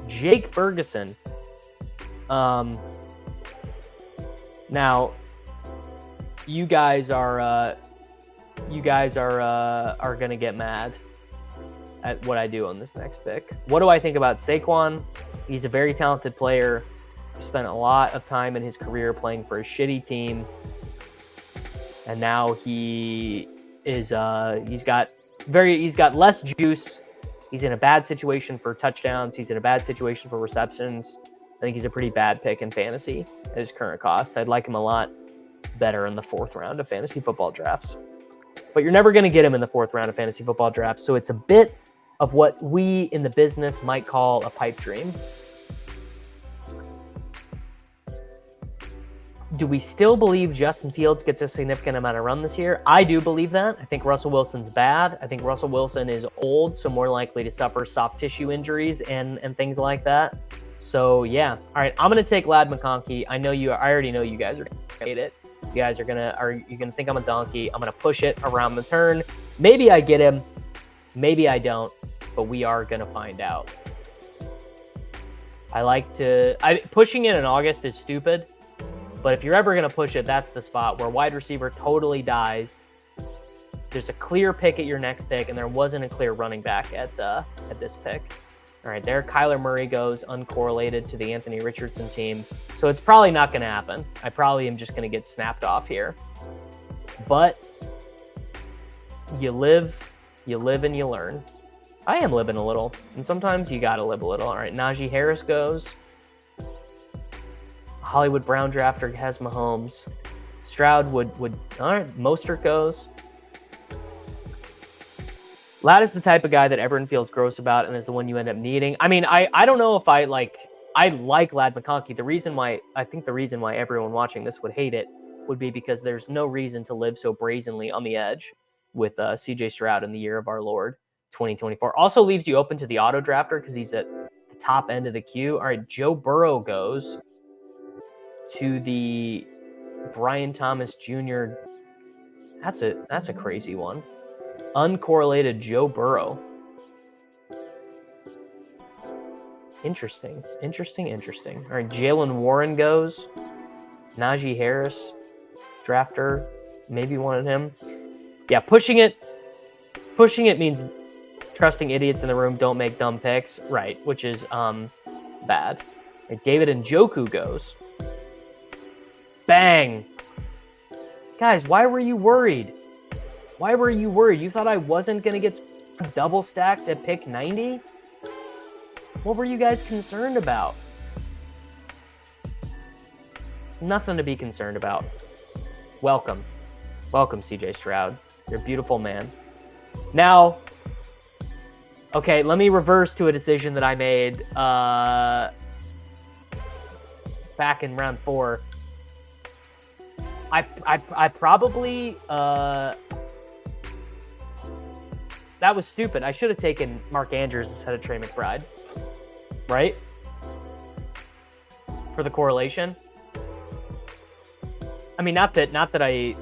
Jake Ferguson. Now, you guys are gonna get mad at what I do on this next pick. What do I think about Saquon? He's a very talented player. He spent a lot of time in his career playing for a shitty team, and now he's got less juice. He's in a bad situation for touchdowns. He's in a bad situation for receptions. I think he's a pretty bad pick in fantasy at his current cost. I'd like him a lot better in the 4th round of fantasy football drafts. But you're never going to get him in the 4th round of fantasy football drafts, so it's a bit of what we in the business might call a pipe dream. Do we still believe Justin Fields gets a significant amount of run this year? I do believe that. I think Russell Wilson's bad. I think Russell Wilson is old, so more likely to suffer soft tissue injuries and things like that. So, yeah. All right, I'm going to take Ladd McConkey. I already know you guys are going to hate it. You guys are going to think I'm a donkey. I'm going to push it around the turn. Maybe I get him. Maybe I don't, but we are going to find out. Pushing it in August is stupid. But if you're ever going to push it, that's the spot where wide receiver totally dies. There's a clear pick at your next pick, and there wasn't a clear running back at this pick. All right, there Kyler Murray goes uncorrelated to the Anthony Richardson team. So it's probably not going to happen. I probably am just going to get snapped off here. But you live and you learn. I am living a little, and sometimes you got to live a little. All right, Najee Harris goes. Hollywood Brown drafter has Mahomes. Stroud would all right, Mostert goes. Ladd is the type of guy that everyone feels gross about and is the one you end up needing. I mean, I don't know if I like Ladd McConkey. I think the reason why everyone watching this would hate it would be because there's no reason to live so brazenly on the edge with CJ Stroud in the year of our Lord 2024. Also leaves you open to the auto drafter because he's at the top end of the queue. All right, Joe Burrow goes to the Brian Thomas Jr. That's a crazy one. Uncorrelated Joe Burrow. Interesting. All right, Jalen Warren goes. Najee Harris, drafter, maybe wanted him. Yeah, pushing it means trusting idiots in the room don't make dumb picks, right? Which is bad. Right, David Njoku goes. Bang! Guys, why were you worried? You thought I wasn't going to get double stacked at pick 90? What were you guys concerned about? Nothing to be concerned about. Welcome, CJ Stroud. You're a beautiful man. Now, okay, let me reverse to a decision that I made back in round 4. I probably that was stupid. I should have taken Mark Andrews instead of Trey McBride, right? For the correlation. I mean, not that I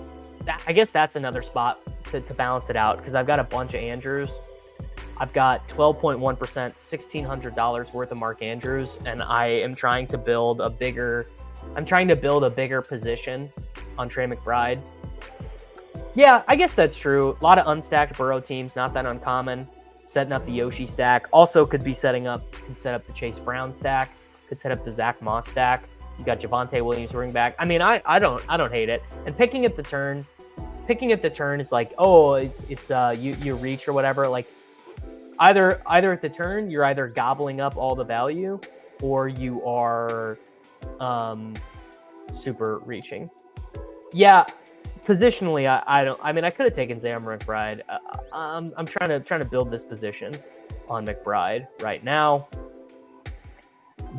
guess that's another spot to balance it out because I've got a bunch of Andrews. I've got 12.1%, $1,600 worth of Mark Andrews, and I am trying to build a bigger position on Trey McBride. Yeah, I guess that's true. A lot of unstacked Burrow teams, not that uncommon. Setting up the Yoshi stack. Also could set up the Chase Brown stack. Could set up the Zach Moss stack. You got Javonte Williams running back. I mean, I don't hate it. And picking at the turn is like, oh, it's you reach or whatever. Like either at the turn, you're either gobbling up all the value or you are super reaching. Yeah, positionally, I could have taken Sam McBride. I'm trying to build this position on McBride right now.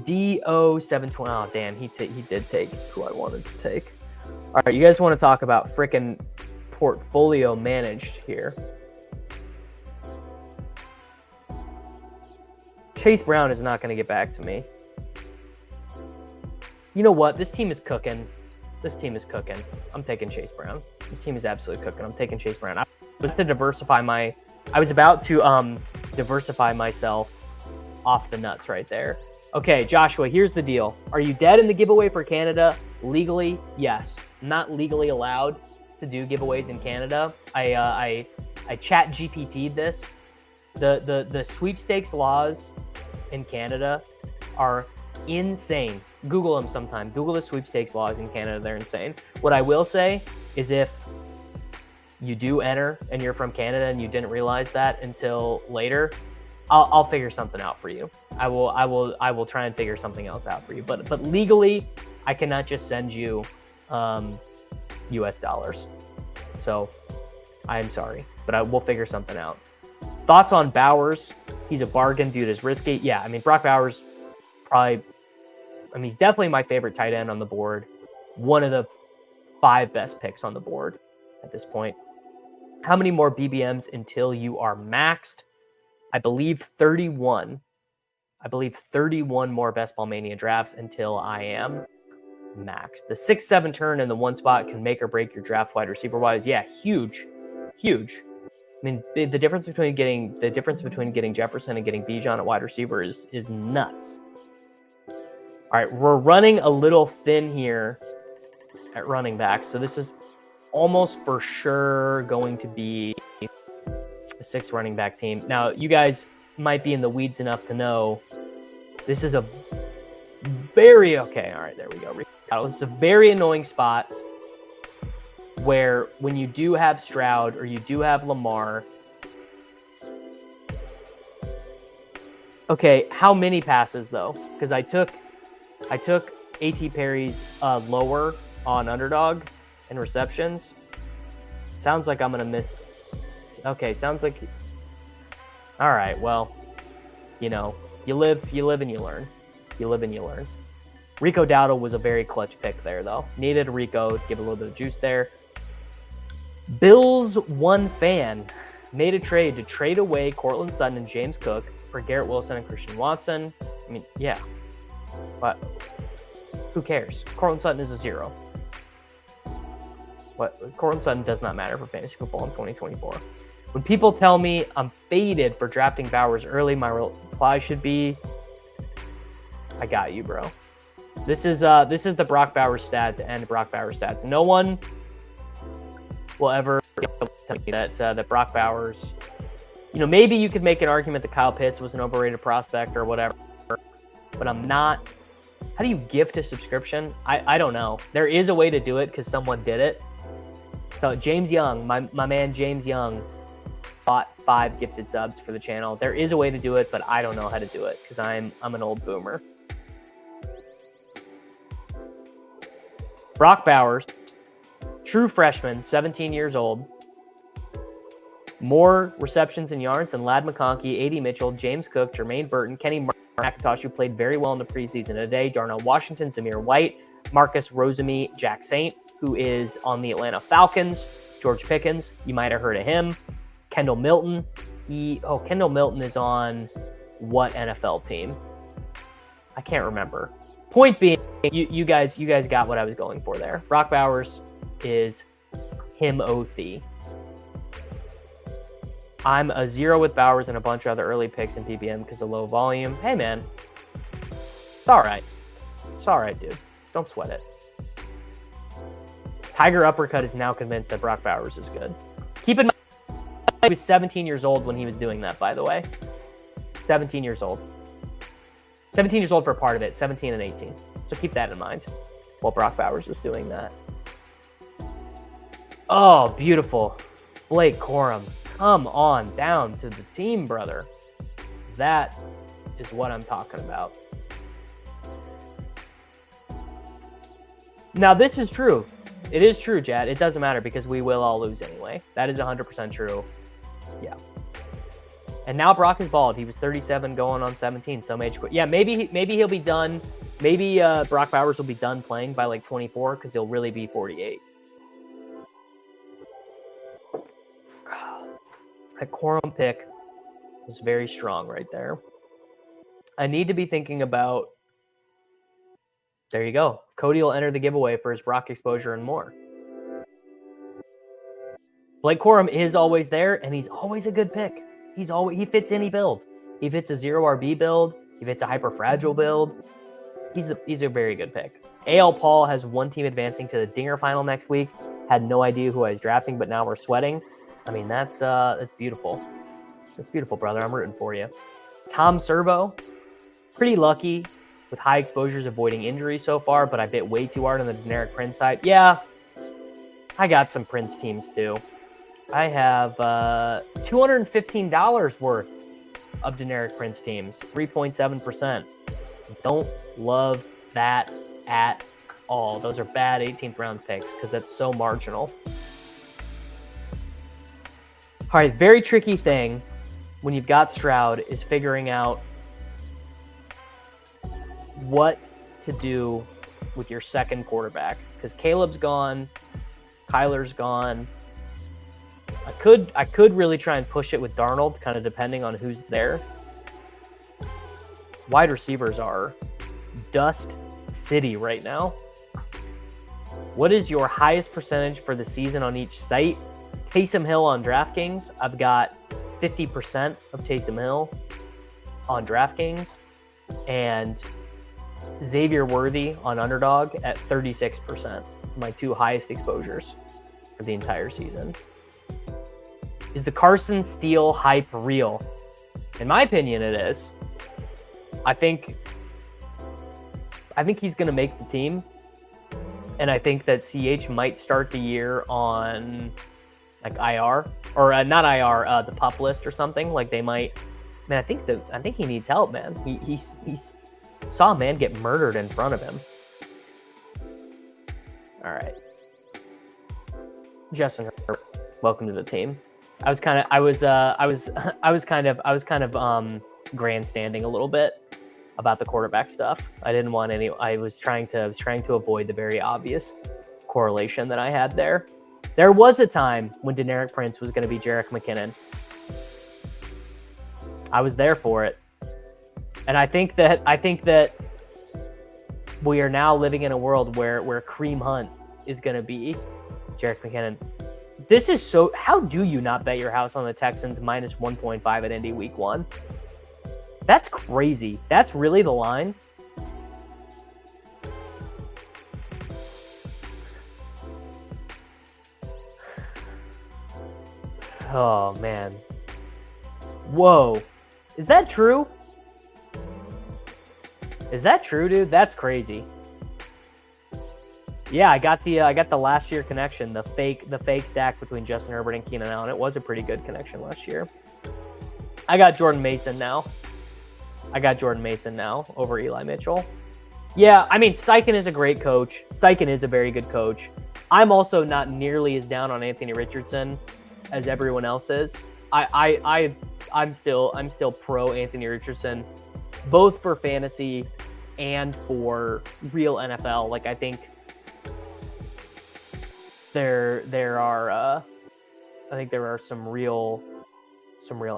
DO720. Oh, damn, he did take who I wanted to take. All right, you guys want to talk about frickin' portfolio managed here. Chase Brown is not going to get back to me. You know what? This team is cooking. I'm taking Chase Brown. This team is absolutely cooking. I'm taking Chase Brown. I was about to diversify myself off the nuts right there. Okay, Joshua, here's the deal. Are you dead in the giveaway for Canada? Legally, yes. I'm not legally allowed to do giveaways in Canada. I chat GPT'd this. The sweepstakes laws in Canada are insane. Google them sometime. Google the sweepstakes laws in Canada. They're insane. What I will say is if you do enter and you're from Canada and you didn't realize that until later, I'll figure something out for you. I will try and figure something else out for you. But legally, I cannot just send you US dollars. So I am sorry, but I will figure something out. Thoughts on Bowers? He's a bargain. Dude is risky. Yeah, I mean, Brock Bowers probably, I mean, he's definitely my favorite tight end on the board. One of the 5 best picks on the board at this point. How many more BBMs until you are maxed? I believe 31. I believe 31 more Best Ball Mania drafts until I am maxed. The 6-7 turn in the one spot can make or break your draft wide receiver wise. Yeah, huge. Huge. I mean, the difference between getting Jefferson and getting Bijan at wide receiver is nuts. All right, we're running a little thin here at running back, so this is almost for sure going to be a 6 running back team. Now, you guys might be in the weeds enough to know this is a very okay. All right, there we go. This is a very annoying spot where when you do have Stroud or you do have Lamar. Okay, how many passes though? Because I took A.T. Perry's lower on Underdog and receptions. Sounds like I'm gonna miss. Okay, sounds like. All right, well, you know, you live and you learn. You live and you learn. Rico Dowdle was a very clutch pick there, though. Needed Rico to give a little bit of juice there. Bills one fan made a trade to trade away Cortland Sutton and James Cook for Garrett Wilson and Christian Watson. I mean, yeah, but who cares? Cortland Sutton is a 0. What? Cortland Sutton does not matter for fantasy football in 2024. When people tell me I'm faded for drafting Bowers early, my reply should be, I got you, bro. This is the Brock Bowers stat to end Brock Bowers stats. No one will ever tell me that Brock Bowers, you know, maybe you could make an argument that Kyle Pitts was an overrated prospect or whatever, but I'm not. How do you gift a subscription? I don't know. There is a way to do it because someone did it. So James Young, my man James Young, bought 5 gifted subs for the channel. There is a way to do it, but I don't know how to do it because I'm an old boomer. Brock Bowers, true freshman, 17 years old. More receptions and yards than Ladd McConkey, A.D. Mitchell, James Cook, Jermaine Burton, Kenny McIntosh, who played very well in the preseason today, Darnell Washington, Zamir White, Marcus Rosemy, Jack Saint, who is on the Atlanta Falcons, George Pickens, you might have heard of him, Kendall Milton. Kendall Milton is on what NFL team? I can't remember. Point being, you guys got what I was going for there. Brock Bowers is him OC. I'm a 0 with Bowers and a bunch of other early picks in PPM because of low volume. Hey, man. It's all right. It's all right, dude. Don't sweat it. Tiger Uppercut is now convinced that Brock Bowers is good. Keep in mind, he was 17 years old when he was doing that, by the way. 17 years old. 17 years old for a part of it, 17 and 18. So keep that in mind while Brock Bowers was doing that. Oh, beautiful. Blake Corum, come on down to the team, brother. That is what I'm talking about. Now, this is true. It is true, Jad. It doesn't matter because we will all lose anyway. That is 100% true. Yeah. And now Brock is bald. He was 37 going on 17. Some age quit. Yeah, maybe he'll be done. Maybe Brock Bowers will be done playing by like 24 because he'll really be 48. That Corum pick was very strong right there. I need to be thinking about. There you go. Cody will enter the giveaway for his Brock exposure and more. Blake Corum is always there, and he's always a good pick. he fits any build. He fits a 0 RB build. He fits a hyper fragile build. He's a very good pick. AL Paul has one team advancing to the Dinger final next week. Had no idea who I was drafting, but now we're sweating. I mean, that's beautiful. That's beautiful, brother. I'm rooting for you. Tom Servo, pretty lucky with high exposures avoiding injuries so far, but I bit way too hard on the generic Prince side. Yeah, I got some Prince teams too. I have $215 worth of generic Prince teams, 3.7%. Don't love that at all. Those are bad 18th round picks because that's so marginal. All right, very tricky thing when you've got Stroud is figuring out what to do with your second quarterback because Caleb's gone, Kyler's gone. I could really try and push it with Darnold, kind of depending on who's there. Wide receivers are dust city right now. What is your highest percentage for the season on each site? Taysom Hill on DraftKings. I've got 50% of Taysom Hill on DraftKings and Xavier Worthy on Underdog at 36%. My two highest exposures for the entire season. Is the Carson Steele hype real? In my opinion, it is. I think he's going to make the team. And I think that CH might start the year on like IR or not IR, the pup list or something. Like they might. Man, I think he needs help, man. He saw a man get murdered in front of him. All right, Justin Herbert, welcome to the team. I was kind of grandstanding a little bit about the quarterback stuff. I didn't want any. I was trying to avoid the very obvious correlation that I had there. There was a time when Deneric Prince was going to be Jerick McKinnon. I was there for it, and I think that we are now living in a world where Kareem Hunt is going to be Jerick McKinnon. This is so. How do you not bet your house on the Texans minus 1.5 at Indy Week 1? That's crazy. That's really the line. Oh, man. Whoa. Is that true? Is that true, dude? That's crazy. Yeah, I got the last year connection, the fake stack between Justin Herbert and Keenan Allen. It was a pretty good connection last year. I got Jordan Mason now over Eli Mitchell. Yeah, I mean, Steichen is a great coach. Steichen is a very good coach. I'm also not nearly as down on Anthony Richardson as everyone else is. I'm still pro Anthony Richardson, both for fantasy and for real NFL. Like I think there are some real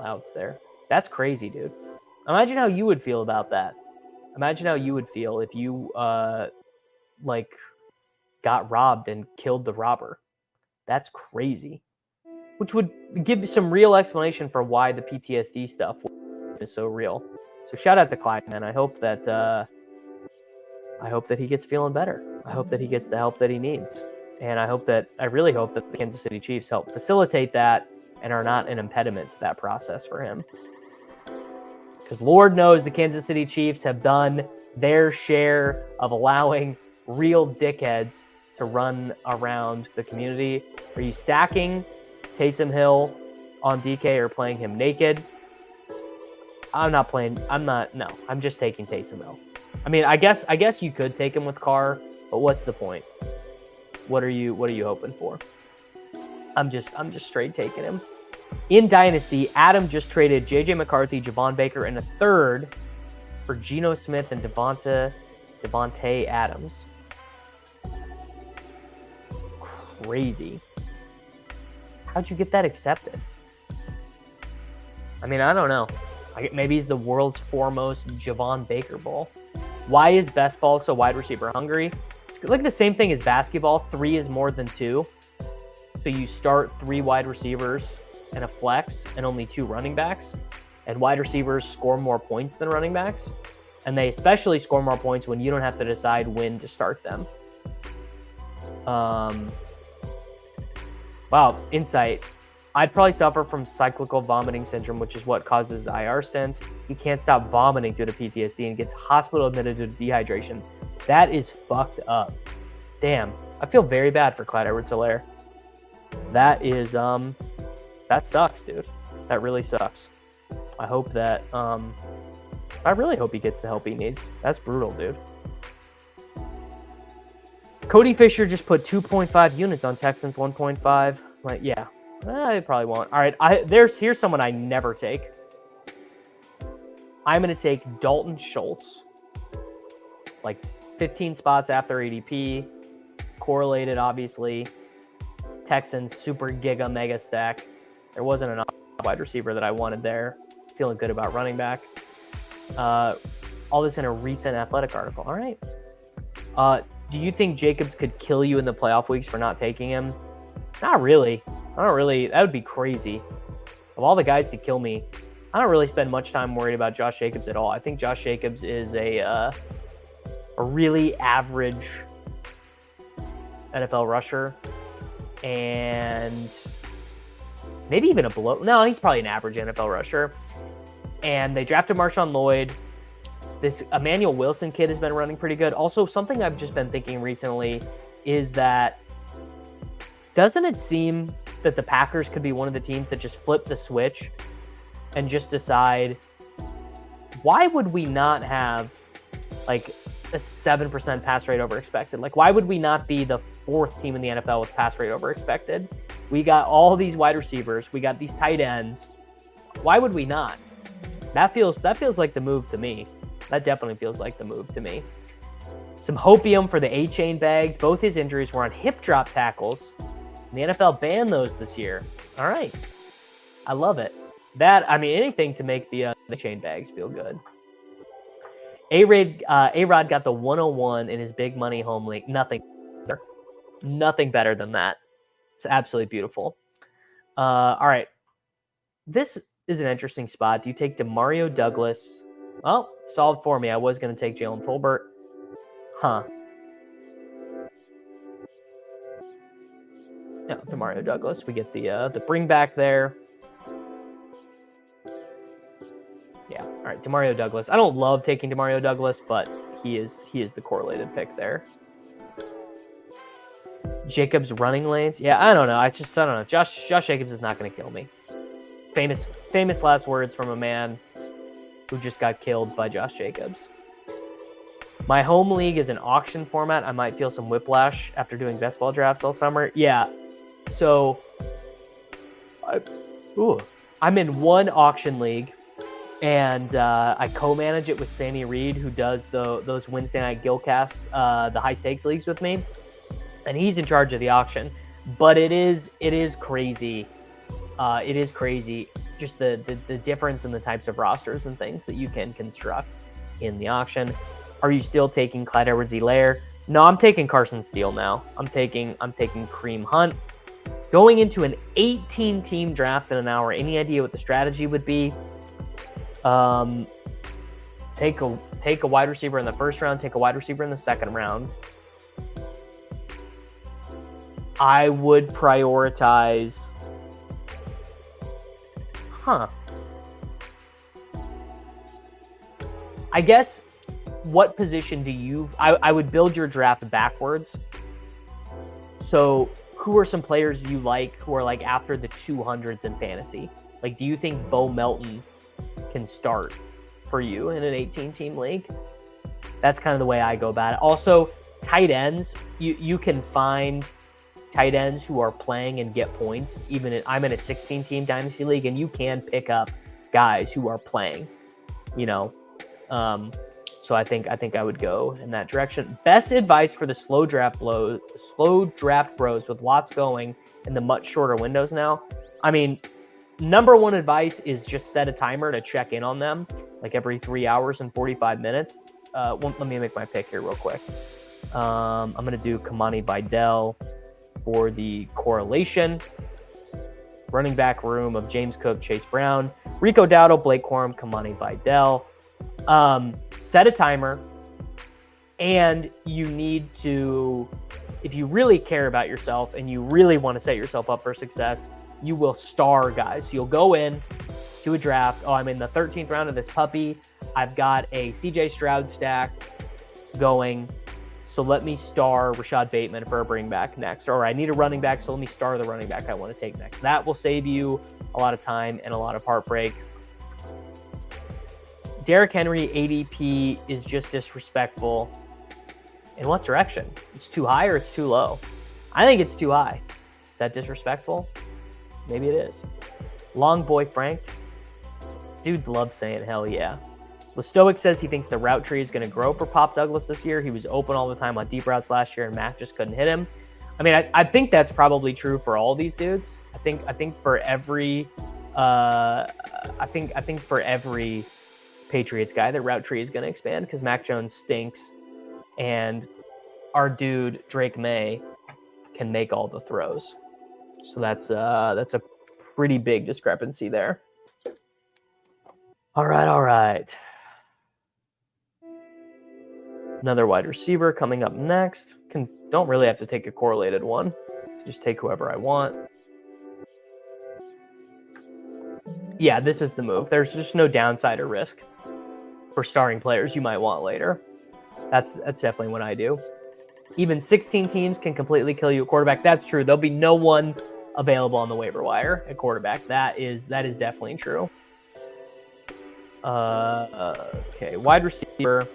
outs there. That's crazy, dude. Imagine how you would feel about that. Imagine how you would feel if you got robbed and killed the robber. That's crazy. Which would give some real explanation for why the PTSD stuff is so real. So shout out to Clyde, man. I hope that he gets feeling better. I hope that he gets the help that he needs. And I really hope that the Kansas City Chiefs help facilitate that and are not an impediment to that process for him. Because Lord knows the Kansas City Chiefs have done their share of allowing real dickheads to run around the community. Are you stacking Taysom Hill on DK or playing him naked? I'm just taking Taysom Hill. I mean, I guess you could take him with Carr, but what's the point? What are you hoping for? I'm just straight taking him. In Dynasty, Adam just traded J.J. McCarthy, Javon Baker, and a third for Geno Smith and Devontae Adams. Crazy. How'd you get that accepted? I mean, I don't know. Maybe he's the world's foremost Javon Baker bull. Why is best ball so wide receiver hungry? It's like the same thing as basketball. 3 is more than 2. So you start 3 wide receivers and a flex and only 2 running backs, and wide receivers score more points than running backs, and they especially score more points when you don't have to decide when to start them. Wow, insight. I'd probably suffer from cyclical vomiting syndrome, which is what causes IR stints. He can't stop vomiting due to PTSD and gets hospital admitted due to dehydration. That is fucked up. Damn, I feel very bad for Clyde Edwards-Helaire. That is, that sucks, dude. That really sucks. I hope that, I really hope he gets the help he needs. That's brutal, dude. Cody Fisher just put 2.5 units on Texans 1.5. Like, yeah, I probably won't. All right, here's someone I never take. I'm going to take Dalton Schultz. Like 15 spots after ADP. Correlated, obviously. Texans super giga mega stack. There wasn't enough wide receiver that I wanted there. Feeling good about running back. All this in a recent Athletic article. All right. Do you think Jacobs could kill you in the playoff weeks for not taking him? Not really. I don't really. That would be crazy. Of all the guys to kill me, I don't really spend much time worried about Josh Jacobs at all. I think Josh Jacobs is a really average NFL rusher, and maybe even a below. No, he's probably an average NFL rusher. And they drafted Marshawn Lloyd. This Emmanuel Wilson kid has been running pretty good. Also, something I've just been thinking recently is that doesn't it seem that the Packers could be one of the teams that just flip the switch and just decide, why would we not have like a 7% pass rate over expected? Like, why would we not be the 4th team in the NFL with pass rate over expected? We got all these wide receivers. We got these tight ends. Why would we not? That feels like the move to me. That definitely feels like the move to me. Some hopium for the A-chain bags. Both his injuries were on hip drop tackles. And the NFL banned those this year. All right. I love it. Anything to make the chain bags feel good. A-Rod got the 101 in his big money home league. Nothing better than that. It's absolutely beautiful. All right. This is an interesting spot. Do you take Demario Douglas? Well, solved for me. I was going to take Jalen Tolbert. Huh. No, Demario Douglas. We get the bring back there. Yeah. All right, Demario Douglas. I don't love taking Demario Douglas, but he is the correlated pick there. Jacobs running lanes. Yeah, I don't know. I don't know. Josh Jacobs is not going to kill me. Famous last words from a man who just got killed by Josh Jacobs. My home league is an auction format. I might feel some whiplash after doing best ball drafts all summer. Yeah. So, I'm in one auction league, and I co-manage it with Sammy Reed, who does those Wednesday night Gilcast, the high stakes leagues with me, and he's in charge of the auction. But it is crazy. It is crazy, just the difference in the types of rosters and things that you can construct in the auction. Are you still taking Clyde Edwards-Helaire? No, I'm taking Carson Steele now. I'm taking Kareem Hunt. Going into an 18-team draft in an hour, any idea what the strategy would be? Take a wide receiver in the first round, take a wide receiver in the second round. I would prioritize... I guess, what position do you... I would build your draft backwards. So, who are some players you like who are like after the 200s in fantasy? Like, do you think Bo Melton can start for you in an 18-team league? That's kind of the way I go about it. Also, tight ends, you can find tight ends who are playing and get points. I'm in a 16-team dynasty league, and you can pick up guys who are playing, so I think I would go in that direction. Best advice for the slow draft bros with lots going in the much shorter windows now. I mean, number one advice is just set a timer to check in on them, like every 3 hours and 45 minutes. Let me make my pick here real quick. I'm going to do Kamani Vidal for the correlation. running back room of James Cook, Chase Brown, Rico Dowdle, Blake Corum, Kamani Vidal. Set a timer, and you need to, if you really care about yourself and you really want to set yourself up for success, you will star guys. So you'll go in to a draft. Oh, I'm in the 13th round of this puppy. I've got a CJ Stroud stack going. So let me star Rashad Bateman for a bring back next. Or I need a running back, so let me star the running back I want to take next. That will save you a lot of time and a lot of heartbreak. Derrick Henry ADP is just disrespectful. In what direction? It's too high or it's too low? I think it's too high. Is that disrespectful? Maybe it is. Long Boy Frank. Dudes love saying hell yeah. Stoic says he thinks the route tree is going to grow for Pop Douglas this year. He was open all the time on deep routes last year, and Mac just couldn't hit him. I mean, I think that's probably true for all these dudes. I think for every for every Patriots guy, the route tree is going to expand because Mac Jones stinks, and our dude Drake May can make all the throws. So that's a pretty big discrepancy there. All right. Another wide receiver coming up next. Don't really have to take a correlated one. Just take whoever I want. Yeah, this is the move. There's just no downside or risk for starting players you might want later. That's definitely what I do. Even 16 teams can completely kill you at quarterback. That's true. There'll be no one available on the waiver wire at quarterback. That is definitely true. Okay, wide receiver.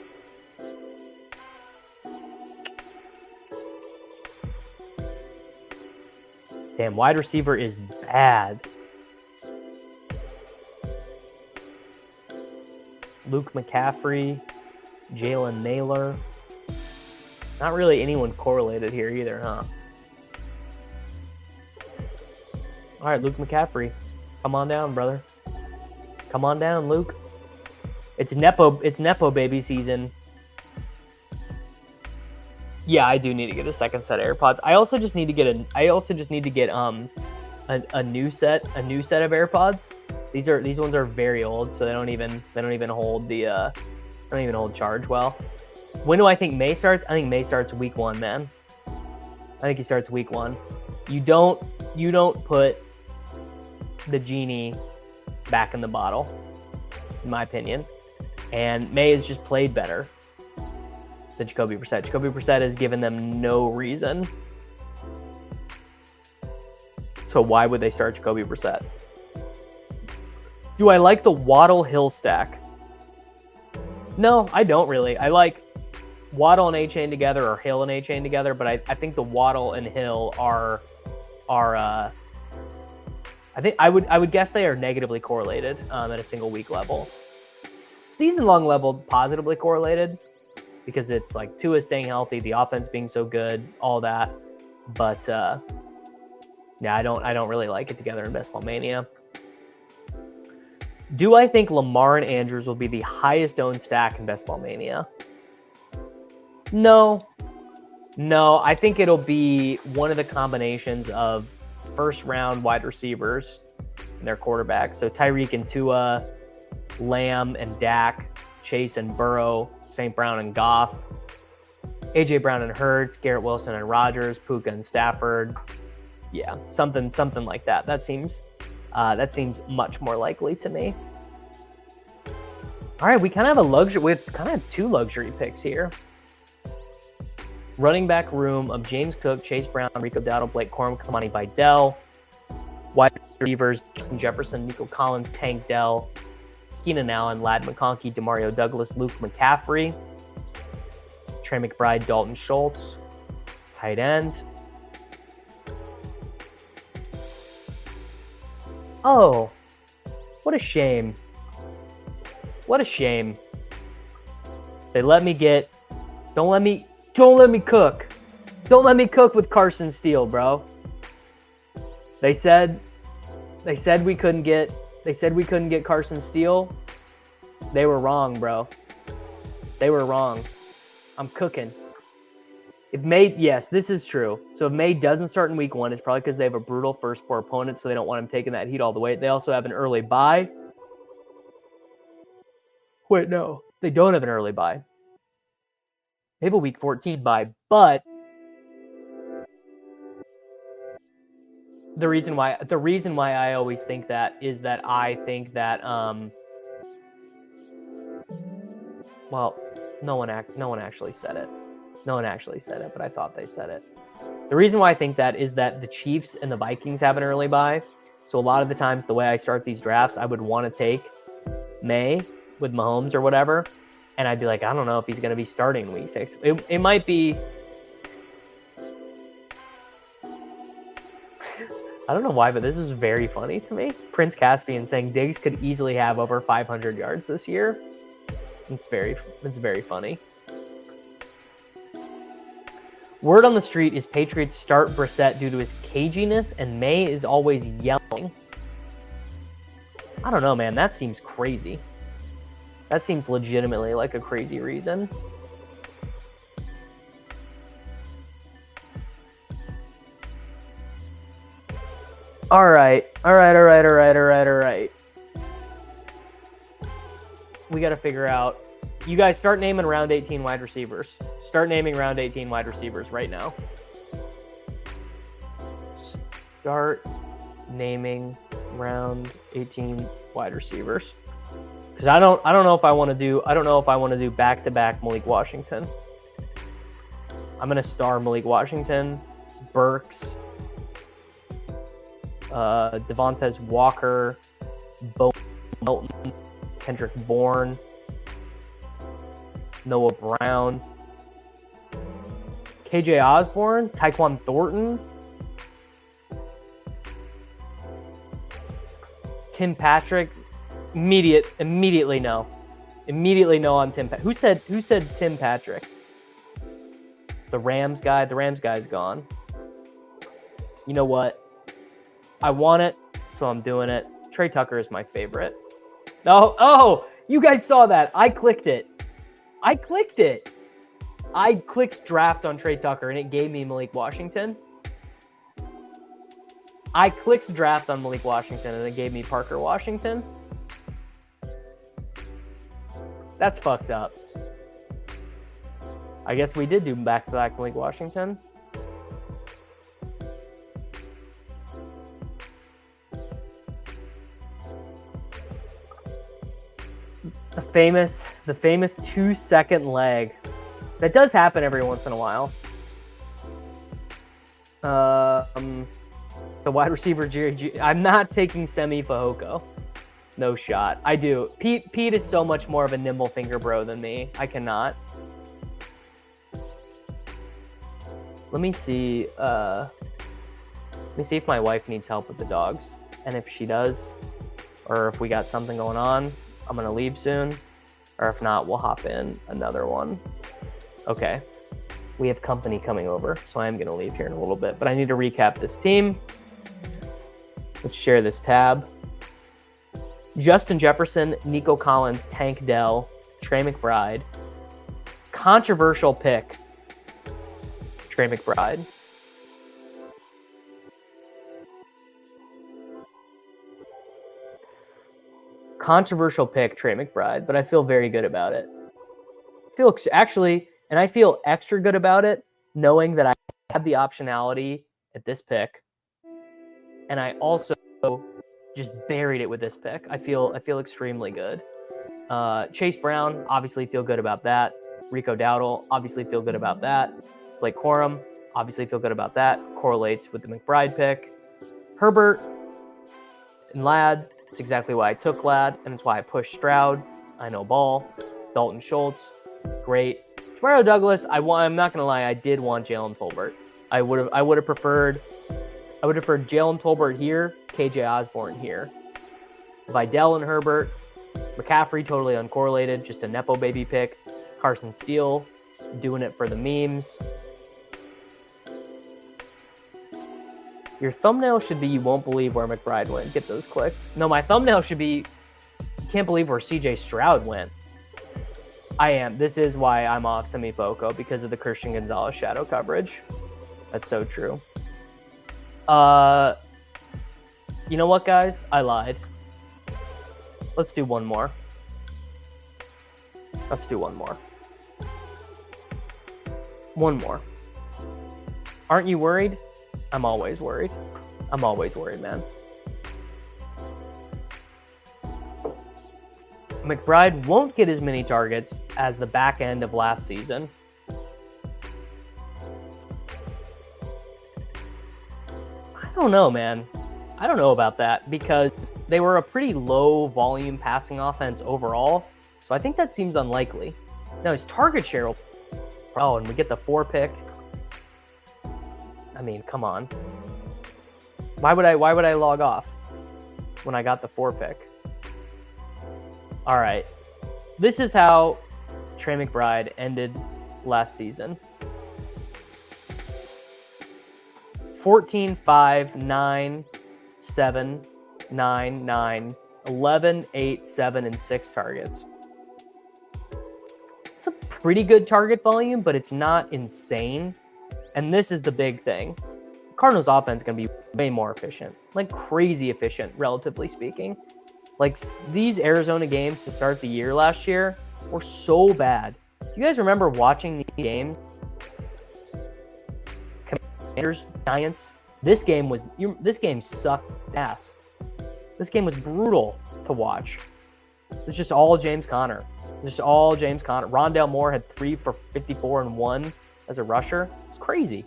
Damn, wide receiver is bad. Luke McCaffrey, Jalen Naylor. Not really anyone correlated here either, huh? All right, Luke McCaffrey. Come on down, brother. Come on down, Luke. It's Nepo baby season. Yeah, I do need to get a second set of AirPods. I also just need to get a new set of AirPods. These ones are very old, so they don't even hold charge well. When do I think May starts? I think May starts week 1, man. I think he starts week 1. You don't put the genie back in the bottle, in my opinion. And May has just played better than Jacoby Brissett. Jacoby Brissett has given them no reason. So why would they start Jacoby Brissett? Do I like the Waddle Hill stack? No, I don't really. I like Waddle and A-Chain together or Hill and A-Chain together, but I think the Waddle and Hill are I think I would guess they are negatively correlated at a single week level. Season long level positively correlated because it's like Tua staying healthy, the offense being so good, all that. But yeah, I don't really like it together in Ball Mania. Do I think Lamar and Andrews will be the highest owned stack in Ball Mania? No. I think it'll be one of the combinations of first round wide receivers and their quarterbacks. So Tyreek and Tua, Lamb and Dak, Chase and Burrow, St. Brown and Goff, AJ Brown and Hurts, Garrett Wilson and Rodgers, Puka and Stafford. Yeah, something like that. That seems much more likely to me. All right, we kind of have a luxury. We kind of have 2 luxury picks here. Running back room of James Cook, Chase Brown, Rico Dowdle, Blake Corum, Kamani Vidal. Wide receivers, Justin Jefferson, Nico Collins, Tank Dell, Keenan Allen, Ladd McConkey, Demario Douglas, Luke McCaffrey, Trey McBride, Dalton Schultz, tight end. Oh, what a shame. What a shame. They let me get, don't let me cook. Don't let me cook with Carson Steele, bro. They said we couldn't get Carson Steele. They were wrong, bro. They were wrong. I'm cooking. Yes, this is true. So if May doesn't start in week 1, it's probably because they have a brutal first 4 opponents, so they don't want him taking that heat all the way. They also have an early bye. Wait, no, they don't have an early bye. They have a week 14 bye, but the reason why I always think that is that I think that well, no one actually said it. No one actually said it, but I thought they said it. The reason why I think that is that the Chiefs and the Vikings have an early bye. So a lot of the times, the way I start these drafts, I would want to take May with Mahomes or whatever, and I'd be like, I don't know if he's going to be starting in week 6. It might be. I don't know why, but this is very funny to me. Prince Caspian saying Diggs could easily have over 500 yards this year. It's very funny. Word on the street is Patriots start Brissett due to his caginess, and May is always yelling. I don't know, man. That seems crazy. That seems legitimately like a crazy reason. All right. We got to figure out. You guys start naming round 18 wide receivers. Start naming round 18 wide receivers right now. Start naming round 18 wide receivers. Because I don't know if I want to do back-to-back Malik Washington. I'm gonna star Malik Washington, Burks, Devontae Walker, Bo Melton, Kendrick Bourne, Noah Brown, KJ Osborne, Tyquan Thornton, Tim Patrick. Immediately no. Immediately no on Tim Patrick. Who said Tim Patrick? The Rams guy? The Rams guy's gone. You know what? I want it, so I'm doing it. Trey Tucker is my favorite. Oh, you guys saw that. I clicked it. I clicked draft on Trey Tucker, and it gave me Malik Washington. I clicked draft on Malik Washington, and it gave me Parker Washington. That's fucked up. I guess we did do back-to-back Malik Washington. The famous 2-second leg. That does happen every once in a while. The wide receiver, Jerry. I'm not taking Semi Fehoko. No shot. I do. Pete is so much more of a nimble finger bro than me. I cannot. Let me see if my wife needs help with the dogs. And if she does, or if we got something going on, I'm going to leave soon. Or if not, we'll hop in another one. Okay. We have company coming over, so I am going to leave here in a little bit. But I need to recap this team. Let's share this tab. Justin Jefferson, Nico Collins, Tank Dell, Trey McBride. Controversial pick, Trey McBride. Controversial pick, Trey McBride, but I feel very good about it. I feel extra good about it, knowing that I have the optionality at this pick, and I also just buried it with this pick. I feel extremely good. Chase Brown, obviously feel good about that. Rico Dowdle, obviously feel good about that. Blake Corum, obviously feel good about that. Correlates with the McBride pick. Herbert and Ladd, it's exactly why I took Ladd, and it's why I pushed Stroud. I know Ball. Dalton Schultz, great. Tomorrow Douglas, I'm not gonna lie, I did want Jalen Tolbert. I would have preferred Jalen Tolbert here, KJ Osborne here. Vidal and Herbert. McCaffrey, totally uncorrelated, just a Nepo baby pick. Carson Steele, doing it for the memes. Your thumbnail should be, you won't believe where McBride went. Get those clicks. No, my thumbnail should be, you can't believe where CJ Stroud went. I am. This is why I'm off Semi-Foco, because of the Christian Gonzalez shadow coverage. That's so true. You know what, guys? I lied. Let's do one more. One more. Aren't you worried? I'm always worried. Man. McBride won't get as many targets as the back end of last season. I don't know, man. I don't know about that, because they were a pretty low volume passing offense overall. So I think that seems unlikely. Now his target share will... Oh, and we get the 4 pick. I mean, come on. Why would I log off when I got the 4 pick? All right. This is how Trey McBride ended last season. 14, 5, 9, 7, 9, 9, 11, 8, 7, and 6 targets. It's a pretty good target volume, but it's not insane. And this is the big thing. Cardinals offense is going to be way more efficient, like crazy efficient, relatively speaking. Like these Arizona games to start the year last year were so bad. Do you guys remember watching these games? Commanders, Giants. This game sucked ass. This game was brutal to watch. It's just all James Conner. Rondale Moore had 3 for 54 and 1 as a rusher. It's crazy.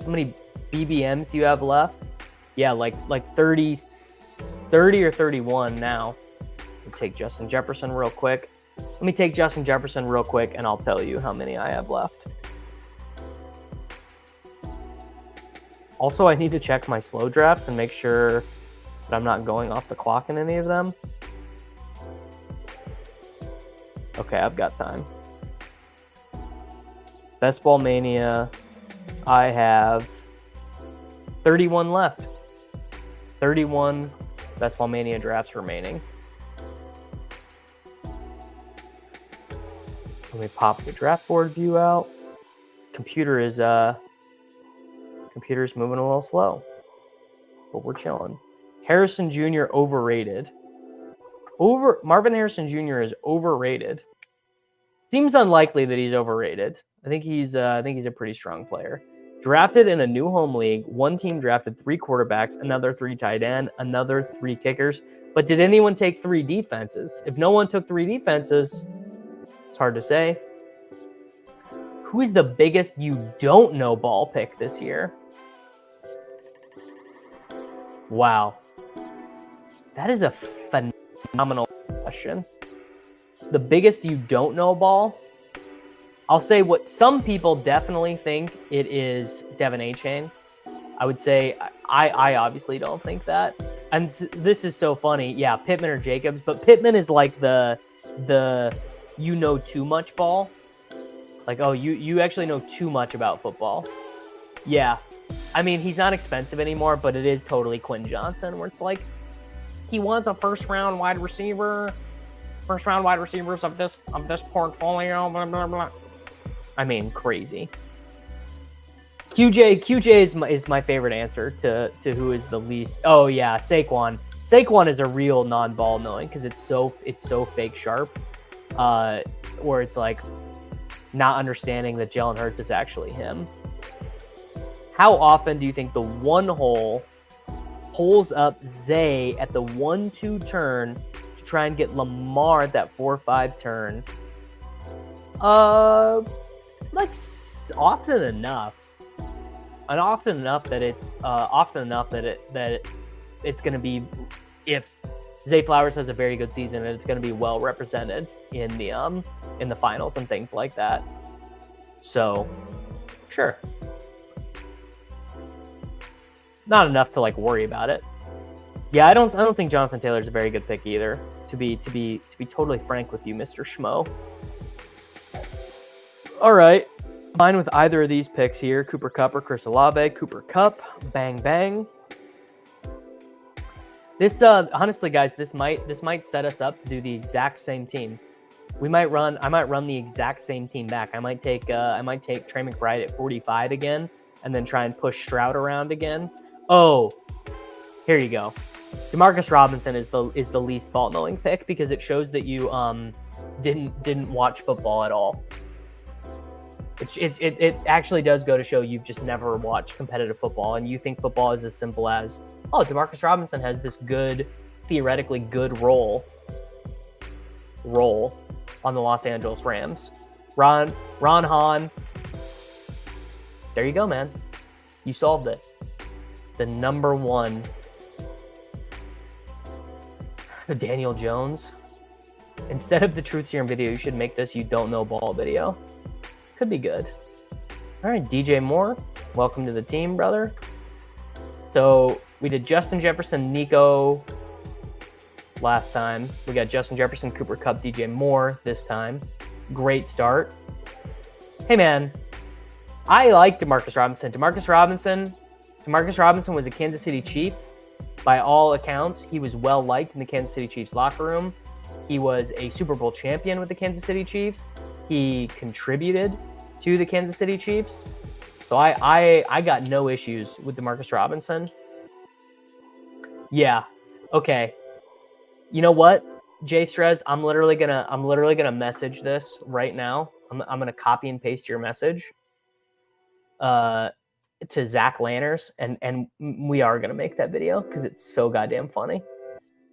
How many BBMs do you have left? Yeah, like 30 or 31 now. Let me take Justin Jefferson real quick. And I'll tell you how many I have left. Also, I need to check my slow drafts and make sure that I'm not going off the clock in any of them. Okay, I've got time. Best Ball Mania. I have 31 left. 31 Best Ball Mania drafts remaining. Let me pop the draft board view out. Computer's moving a little slow, but we're chilling. Harrison Jr. overrated. Marvin Harrison Jr. is overrated. Seems unlikely that he's overrated. I think he's a pretty strong player. Drafted in a new home league, one team drafted 3 quarterbacks, another 3 tight end, another 3 kickers. But did anyone take 3 defenses? If no one took 3 defenses, it's hard to say. Who is the biggest you don't know ball pick this year? Wow. That is a phenomenal question. The biggest you don't know ball? I'll say what some people definitely think it is Devin A-Chain. I would say I obviously don't think that. And this is so funny. Yeah, Pittman or Jacobs, but Pittman is like the you know too much ball. Like, oh, you actually know too much about football. Yeah. I mean, he's not expensive anymore, but it is totally Quentin Johnson, where it's like he was a first-round wide receiver. First-round wide receivers of this portfolio, blah, blah, blah. I mean, crazy. QJ is my favorite answer to who is the least. Oh yeah, Saquon. Saquon is a real non-ball knowing because it's so fake sharp. Where it's like not understanding that Jalen Hurts is actually him. How often do you think the one hole pulls up Zay at the 1-2 turn to try and get Lamar at that 4-5 turn? Like often enough, and often enough that it's going to be, if Zay Flowers has a very good season, and it's going to be well represented in the finals and things like that. So, sure, not enough to like worry about it. Yeah, I don't think Jonathan Taylor's a very good pick either. To be totally frank with you, Mr. Schmo. All right. Fine with either of these picks here, Cooper Kupp or Chris Olave. Cooper Kupp, bang, bang. This honestly, guys, this might set us up to do the exact same team. I might run the exact same team back. I might take Trey McBride at 45 again, and then try and push Stroud around again. Oh, here you go. Demarcus Robinson is the least ball knowing pick because it shows that you didn't watch football at all. It actually does go to show you've just never watched competitive football, and you think football is as simple as, oh, Demarcus Robinson has this theoretically good role on the Los Angeles Rams. Ron Hahn, there you go, man. You solved it. The number one. Daniel Jones. Instead of the Truth Serum video, you should make this You Don't Know Ball video. Could be good. All right, DJ Moore, welcome to the team, brother. So we did Justin Jefferson, Nico last time. We got Justin Jefferson, Cooper Kupp, DJ Moore this time. Great start. Hey, man, I like Demarcus Robinson. Demarcus Robinson was a Kansas City Chief. By all accounts, he was well liked in the Kansas City Chiefs locker room. He was a Super Bowl champion with the Kansas City Chiefs. He contributed to the Kansas City Chiefs. So I got no issues with Demarcus Robinson. Yeah. Okay. You know what, Jay Strez? I'm literally gonna message this right now. I'm gonna copy and paste your message to Zach Lanners, and we are gonna make that video because it's so goddamn funny.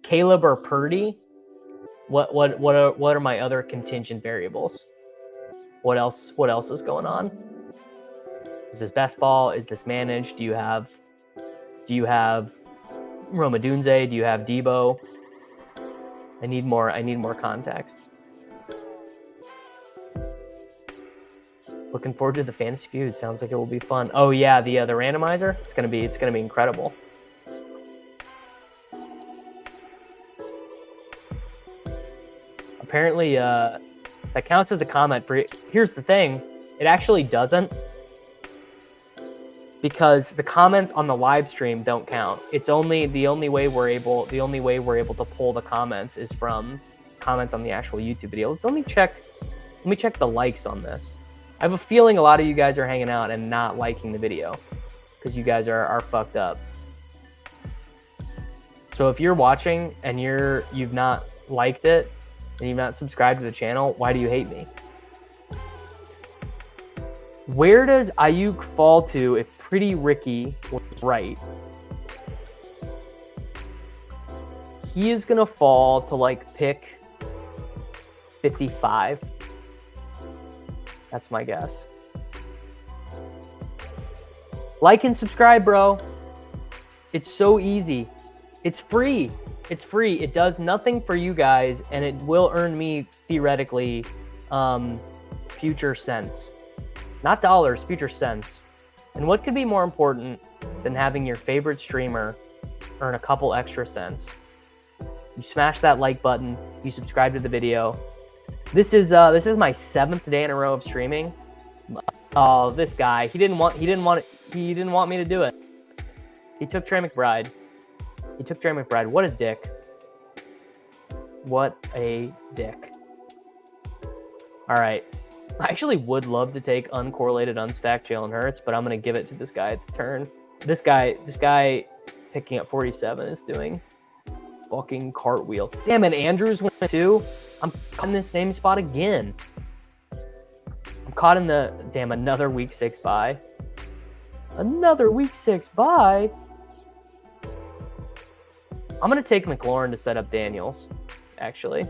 Caleb or Purdy? What are my other contingent variables? What else is going on? Is this best ball? Is this managed? Do you have Roma Dunze? Do you have Debo? I need more context. Looking forward to the fantasy feud. Sounds like it will be fun. Oh yeah, the randomizer. It's gonna be incredible. Apparently, that counts as a comment for. Here's the thing, it actually doesn't, because the comments on the live stream don't count. It's only the only way we're able to pull the comments is from comments on the actual YouTube video. Let me check the likes on this. I have a feeling a lot of you guys are hanging out and not liking the video because you guys are fucked up. So if you're watching and you've not liked it and you've not subscribed to the channel, why do you hate me? Where does Ayuk fall to if Pretty Ricky was right? He is going to fall to like pick 55. That's my guess. Like and subscribe, bro. It's so easy. It's free. It's free. It does nothing for you guys, and it will earn me, theoretically, future cents. Not dollars, future cents. And what could be more important than having your favorite streamer earn a couple extra cents? You smash that like button. You subscribe to the video. This is my 7th day in a row of streaming. Oh, this guy. He didn't want me to do it. He took Trey McBride. What a dick. What a dick. All right. I actually would love to take uncorrelated unstacked Jalen Hurts, but I'm going to give it to this guy at the turn. This guy picking up 47 is doing fucking cartwheels. Damn it, Andrews went too. I'm caught in the same spot again. I'm caught in the another week 6 bye. Another week 6 bye. I'm gonna take McLaurin to set up Daniels. Actually,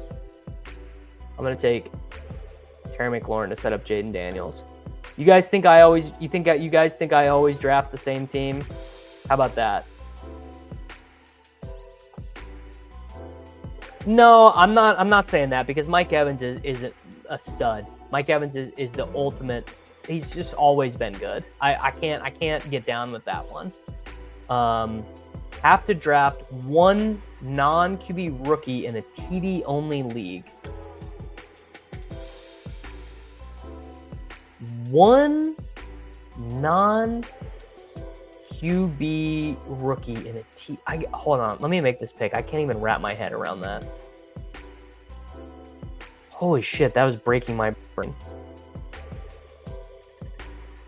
I'm gonna take Terry McLaurin to set up Jaden Daniels. You guys think I always draft the same team? How about that? No, I'm not saying that because Mike Evans isn't a stud. Mike Evans is the ultimate. He's just always been good. I can't get down with that one. Have to draft one non-QB rookie in a TD only league. One non QB rookie in a T. Hold on. Let me make this pick. I can't even wrap my head around that. Holy shit, that was breaking my brain.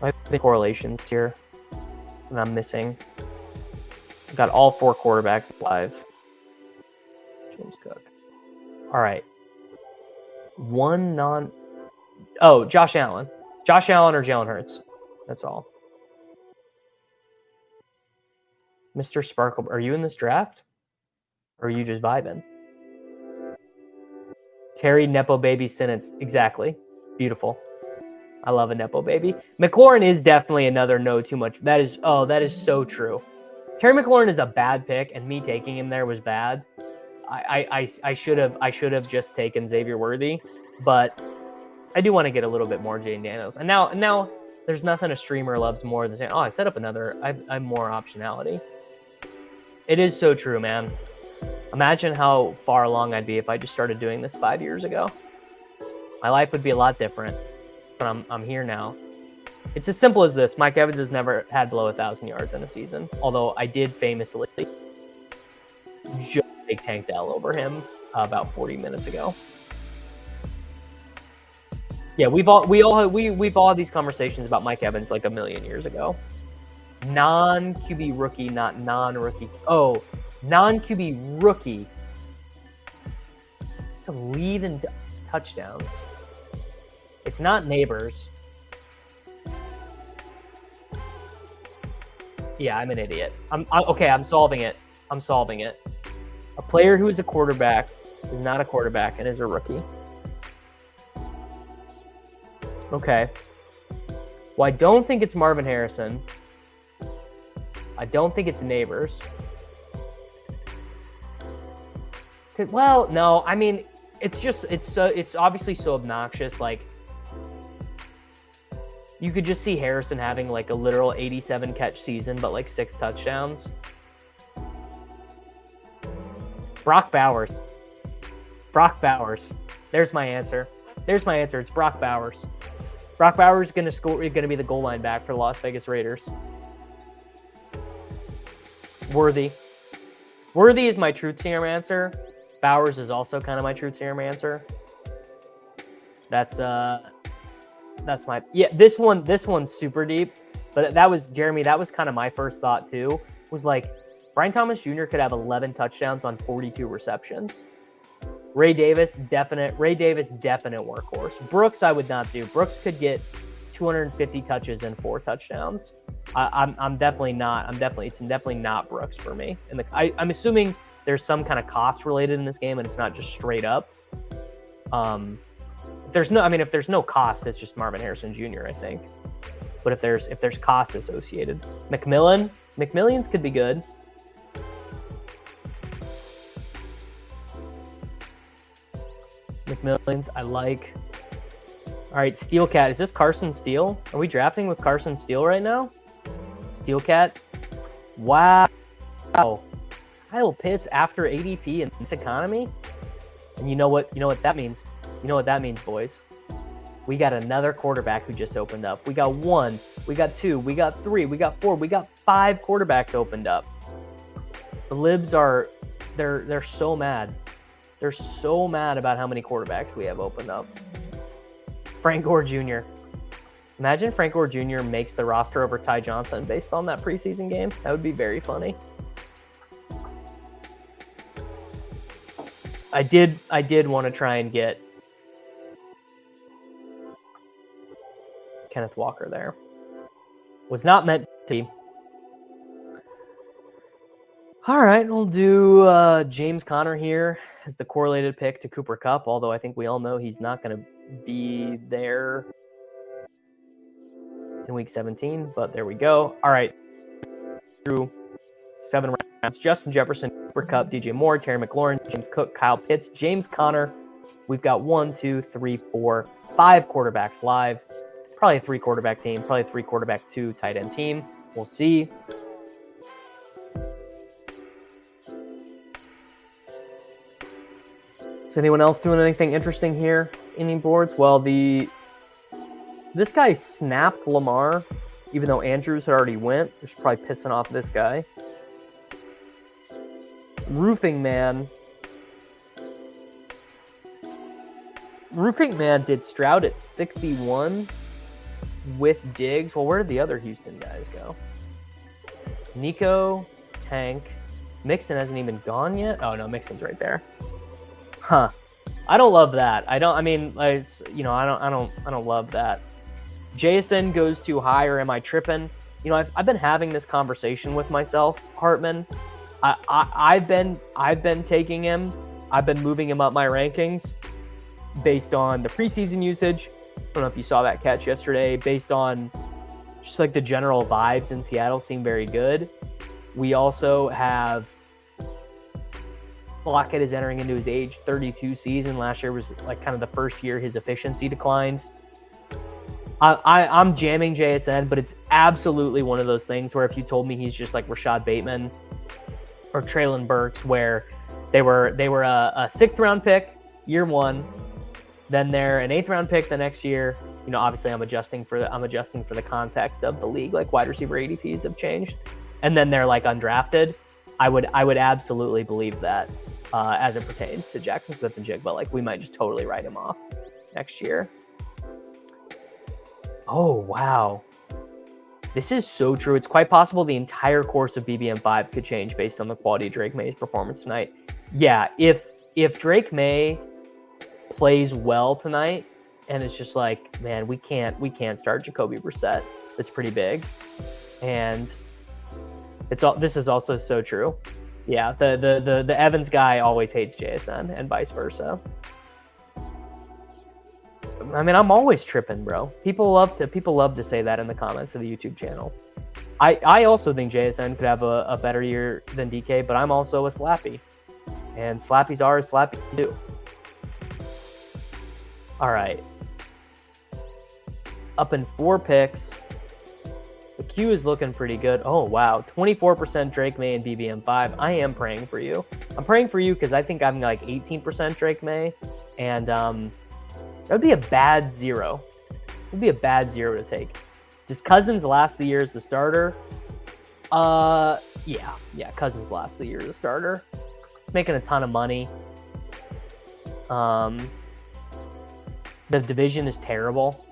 I think correlations here that I'm missing. I've got all 4 quarterbacks live. James Cook. All right. Josh Allen. Josh Allen or Jalen Hurts. That's all. Mr. Sparkle, are you in this draft? Or are you just vibing? Terry Nepo Baby sentence. Exactly. Beautiful. I love a Nepo Baby. McLaurin is definitely another no too much. That is so true. Terry McLaurin is a bad pick, and me taking him there was bad. I should have just taken Xavier Worthy, but I do want to get a little bit more Jaden Daniels. And now there's nothing a streamer loves more than saying, "Oh, I set up another. I'm more optionality." It is so true, man. Imagine how far along I'd be if I just started doing this 5 years ago. My life would be a lot different, but I'm here now. It's as simple as this. Mike Evans has never had below 1,000 yards in a season, although I did famously just take Tank Dell over him about 40 minutes ago. Yeah, we've all had these conversations about Mike Evans like a million years ago. Non-QB rookie, not non-rookie. Oh, non-QB rookie to lead in touchdowns. It's not Neighbors. Yeah, I'm an idiot. I'm solving it. A player who is a quarterback is not a quarterback and is a rookie. Okay. Well, I don't think it's Marvin Harrison. I don't think it's Neighbors. Well, no, I mean, it's obviously so obnoxious. Like, you could just see Harrison having like a literal 87 catch season, but like 6 touchdowns. Brock Bowers. There's my answer. It's Brock Bowers. Brock Bowers is going to be the goal line back for the Las Vegas Raiders. Worthy is my truth serum answer. Bowers is also kind of my truth serum answer. That's my this one's super deep, but that was Jeremy. That was kind of my first thought too. Was like Brian Thomas Jr. could have 11 touchdowns on 42 receptions. Ray Davis definite workhorse. Brooks I would not do. Brooks could get 250 touches and 4 touchdowns. I'm definitely not. It's definitely not Brooks for me. And I'm assuming there's some kind of cost related in this game, and it's not just straight up. If there's no cost, it's just Marvin Harrison Jr. I think. But if there's cost associated, McMillions could be good. McMillions, I like. All right, Steel Cat. Is this Carson Steele? Are we drafting with Carson Steele right now? Steel Cat. Wow. Kyle Pitts after ADP in this economy? And you know what that means? You know what that means, boys? We got another quarterback who just opened up. We got 1, we got 2, we got 3, we got 4, we got 5 quarterbacks opened up. The libs they're so mad. They're so mad about how many quarterbacks we have opened up. Frank Gore Jr. Imagine Frank Gore Jr. makes the roster over Ty Johnson based on that preseason game. That would be very funny. I did want to try and get Kenneth Walker there. Was not meant to be. All right, we'll do James Conner here as the correlated pick to Cooper Kupp, although I think we all know he's not going to be there in Week 17, but there we go. All right, through 7 rounds. Justin Jefferson, Cooper Kupp, DJ Moore, Terry McLaurin, James Cook, Kyle Pitts, James Conner. We've got 1, 2, 3, 4, 5 quarterbacks live. Probably a 3-quarterback team, probably a 3-quarterback, 2 tight end team. We'll see. Is anyone else doing anything interesting here? Any boards? Well, this guy snapped Lamar even though Andrews had already went, which is probably pissing off this guy. Roofing Man. Roofing Man did Stroud at 61 with Diggs. Well, where did the other Houston guys go? Nico, Tank. Mixon hasn't even gone yet. Oh no, Mixon's right there. Huh. I don't love that. I don't love that. JSN goes too high, or am I tripping? You know, I've been having this conversation with myself, Hartman. I've been taking him. I've been moving him up my rankings based on the preseason usage. I don't know if you saw that catch yesterday. Based on just like the general vibes in Seattle seem very good. We also have Lockett is entering into his age 32 season. Last year was like kind of the first year his efficiency declined. I'm jamming JSN, but it's absolutely one of those things where if you told me he's just like Rashad Bateman or Treylon Burks, where they were a 6th round pick year one, then they're an 8th round pick the next year. You know, obviously I'm adjusting for the context of the league, like wide receiver ADPs have changed, and then they're like undrafted. I would absolutely believe that as it pertains to Jackson Smith-Njigba. Like we might just totally write him off next year. Oh wow. This is so true. It's quite possible the entire course of BBM5 could change based on the quality of Drake May's performance tonight. Yeah, if Drake May plays well tonight, and it's just like, man, we can't start Jacoby Brissett. That's pretty big. And this is also so true. Yeah, the Evans guy always hates JSN and vice versa. I mean, I'm always tripping, bro. People love to say that in the comments of the YouTube channel. I also think JSN could have a better year than DK, but I'm also a slappy. And slappies are a slappy too. All right. Up in 4 picks. The queue is looking pretty good. Oh, wow. 24% Drake May and BBM5. I am praying for you. I'm praying for you because I think I'm like 18% Drake May. And that would be a bad 0. It would be a bad 0 to take. Does Cousins last the year as the starter? Yeah, Cousins last the year as the starter. He's making a ton of money. The division is terrible.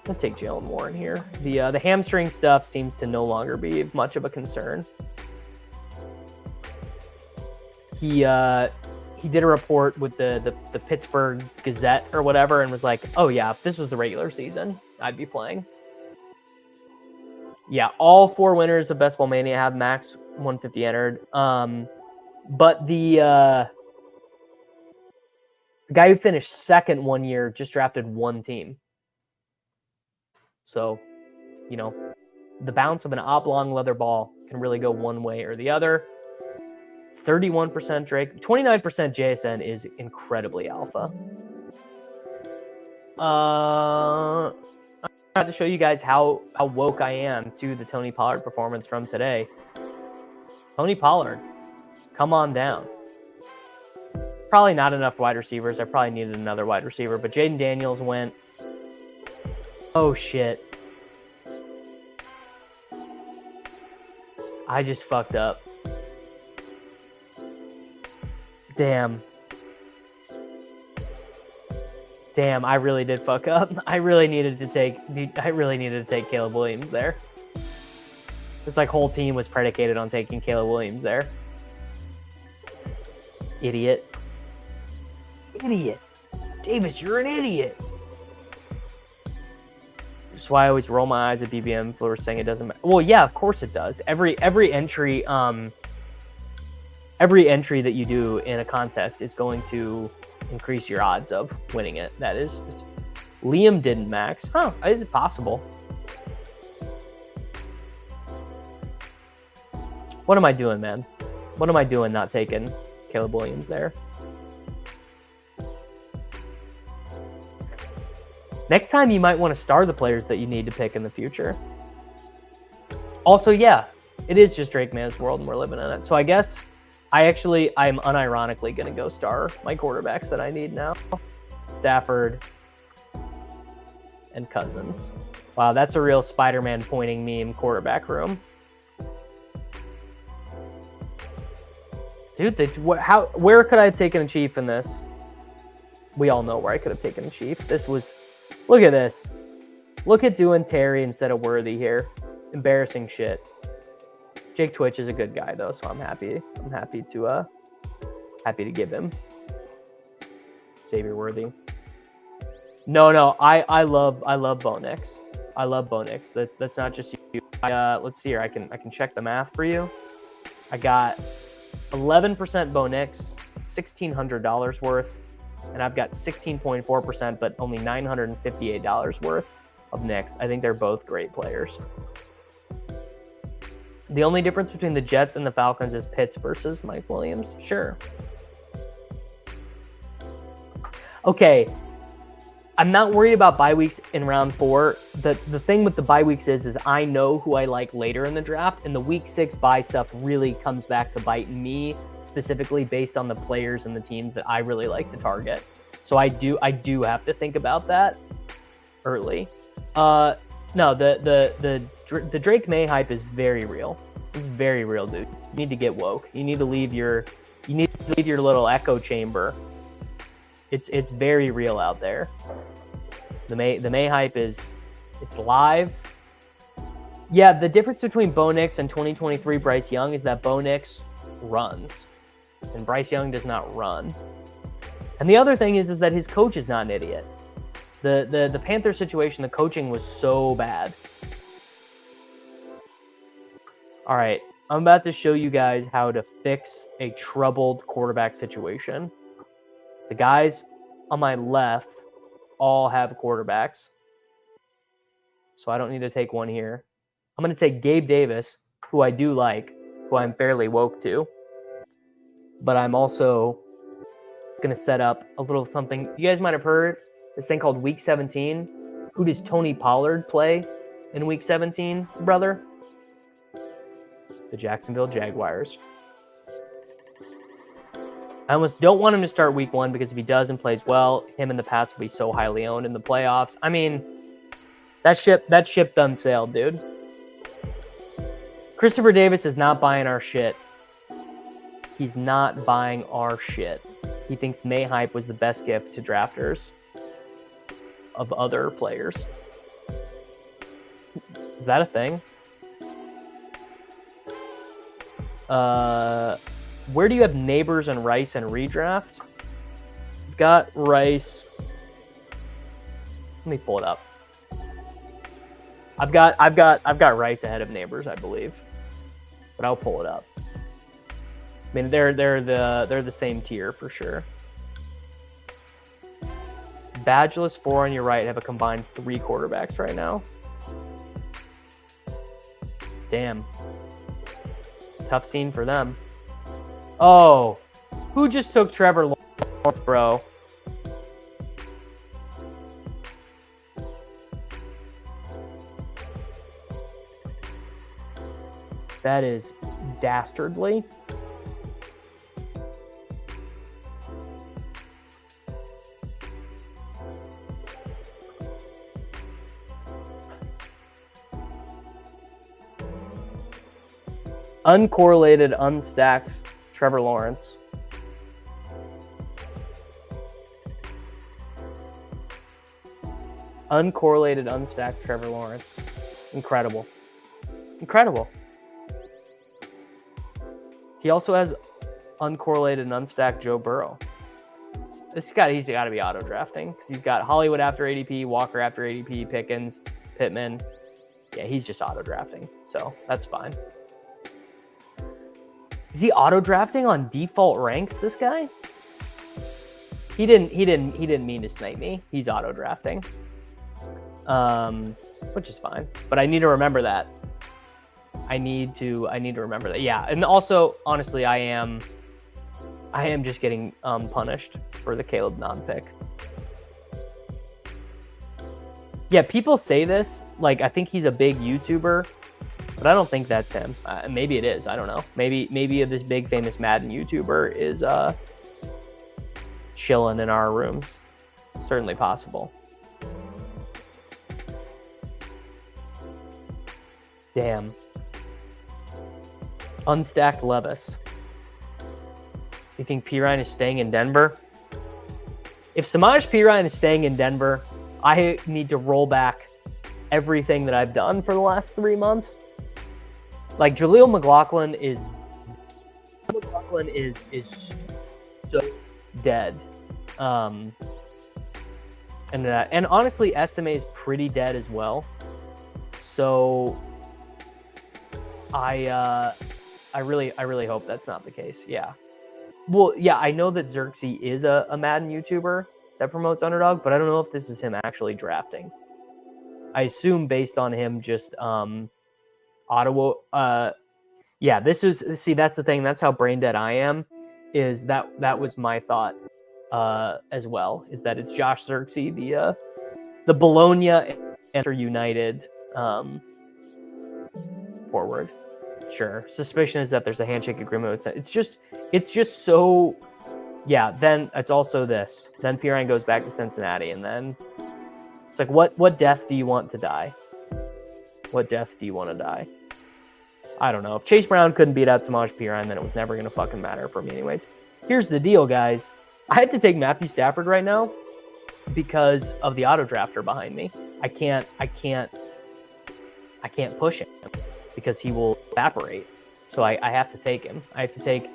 I'll take Jalen Warren here. The hamstring stuff seems to no longer be much of a concern. He did a report with the Pittsburgh Gazette or whatever and was like, oh yeah, if this was the regular season, I'd be playing. Yeah, all 4 winners of Best Ball Mania have max 150 entered. But the guy who finished second one year just drafted 1 team. So, you know, the bounce of an oblong leather ball can really go one way or the other. 31% Drake, 29% JSN is incredibly alpha. I have to show you guys how woke I am to the Tony Pollard performance from today. Tony Pollard, come on down. Probably not enough wide receivers. I probably needed another wide receiver, but Jaden Daniels went. Oh, shit. I just fucked up. Damn, I really did fuck up. I really needed to take Caleb Williams there. This like whole team was predicated on taking Caleb Williams there. Idiot. Davis, you're an idiot. That's why I always roll my eyes at BBM for saying it doesn't matter. Well, yeah, of course it does. Every entry that you do in a contest is going to increase your odds of winning it. That is just... Liam didn't max. Huh, is it possible? What am I doing, man? What am I doing not taking Caleb Williams there? Next time, you might want to star the players that you need to pick in the future. Also, yeah, it is just Drake May's world and we're living in it. So I guess I'm unironically going to go star my quarterbacks that I need now. Stafford and and Cousins. Wow, that's a real Spider-Man pointing meme quarterback room. Dude, where could I have taken a Chief in this? We all know where I could have taken a Chief. This was, look at this. Look at doing Terry instead of Worthy here. Embarrassing shit. Jake Twitch is a good guy though, so I'm happy. I'm happy to give him Xavier Worthy. No, I love Bo Nix. I love Bo Nix. That's not just you. Let's see here. I can check the math for you. I got 11% Bo Nix, $1,600 worth, and I've got 16.4%, but only $958 worth of Nix. I think they're both great players. The only difference between the Jets and the Falcons is Pitts versus Mike Williams. Sure. Okay. I'm not worried about bye weeks in round 4. The thing with the bye weeks is I know who I like later in the draft, and the week 6 bye stuff really comes back to bite me, specifically based on the players and the teams that I really like to target. So I do have to think about that early. No, the Drake May hype is very real. It's very real, dude. You need to get woke. You need to leave your little echo chamber. It's very real out there. The May hype it's live. Yeah, the difference between Bo Nix and 2023 Bryce Young is that Bo Nix runs and Bryce Young does not run. And the other thing is that his coach is not an idiot. The Panther situation, the coaching was so bad. All right, I'm about to show you guys how to fix a troubled quarterback situation. The guys on my left all have quarterbacks, so I don't need to take one here. I'm going to take Gabe Davis, who I do like, who I'm fairly woke to, but I'm also going to set up a little something. You guys might have heard this thing called Week 17. Who does Tony Pollard play in Week 17, brother? The Jacksonville Jaguars. I almost don't want him to start Week 1 because if he does and plays well, him and the Pats will be so highly owned in the playoffs. I mean, that ship done sailed, dude. Christopher Davis is not buying our shit. He's not buying our shit. He thinks May hype was the best gift to drafters of other players. Is that a thing? Where do you have Neighbors and Rice and redraft? Got Rice. Let me pull it up. I've got Rice ahead of Neighbors, I believe, but I'll pull it up. I mean, they're the same tier for sure. Badgeless 4 on your right have a combined 3 quarterbacks right now. Damn. Tough scene for them. Oh, who just took Trevor Lawrence, bro? That is dastardly. Uncorrelated, unstacked Trevor Lawrence. Uncorrelated, unstacked Trevor Lawrence. Incredible. Incredible. He also has uncorrelated and unstacked Joe Burrow. He's got to be auto drafting because he's got Hollywood after ADP, Walker after ADP, Pickens, Pittman. Yeah, he's just auto drafting, so that's fine. Is he auto drafting on default ranks? This guy? He didn't mean to snipe me. He's auto drafting, which is fine. But I need to remember that. I need to remember that. Yeah, and also honestly, I am just getting punished for the Caleb non-pick. Yeah, people say this like I think he's a big YouTuber. But I don't think that's him. Maybe it is. I don't know. Maybe this big famous Madden YouTuber is chilling in our rooms. Certainly possible. Damn. Unstacked Levis. You think Pirine is staying in Denver? If Samaj Pirine is staying in Denver, I need to roll back everything that I've done for the last 3 months. Like Jaleel McLaughlin is so dead. And honestly, Estime is pretty dead as well. So I really hope that's not the case. Yeah. Well, yeah, I know that Xerxes is a Madden YouTuber that promotes Underdog, but I don't know if this is him actually drafting. I assume based on him just Ottawa. Yeah, that's the thing. That's how brain dead I am. Is that was my thought as well. Is that it's Josh Xerxes, the Bologna and United forward. Sure. Suspicion is that there's a handshake agreement with it's just so. Yeah. Then it's also this. Then Pirine goes back to Cincinnati, and then it's like, what death do you want to die? What death do you want to die? I don't know. If Chase Brown couldn't beat out Samaj Pirine, then it was never going to fucking matter for me anyways. Here's the deal, guys. I had to take Matthew Stafford right now because of the auto drafter behind me. I can't push him because he will evaporate. So I have to take him. I have to take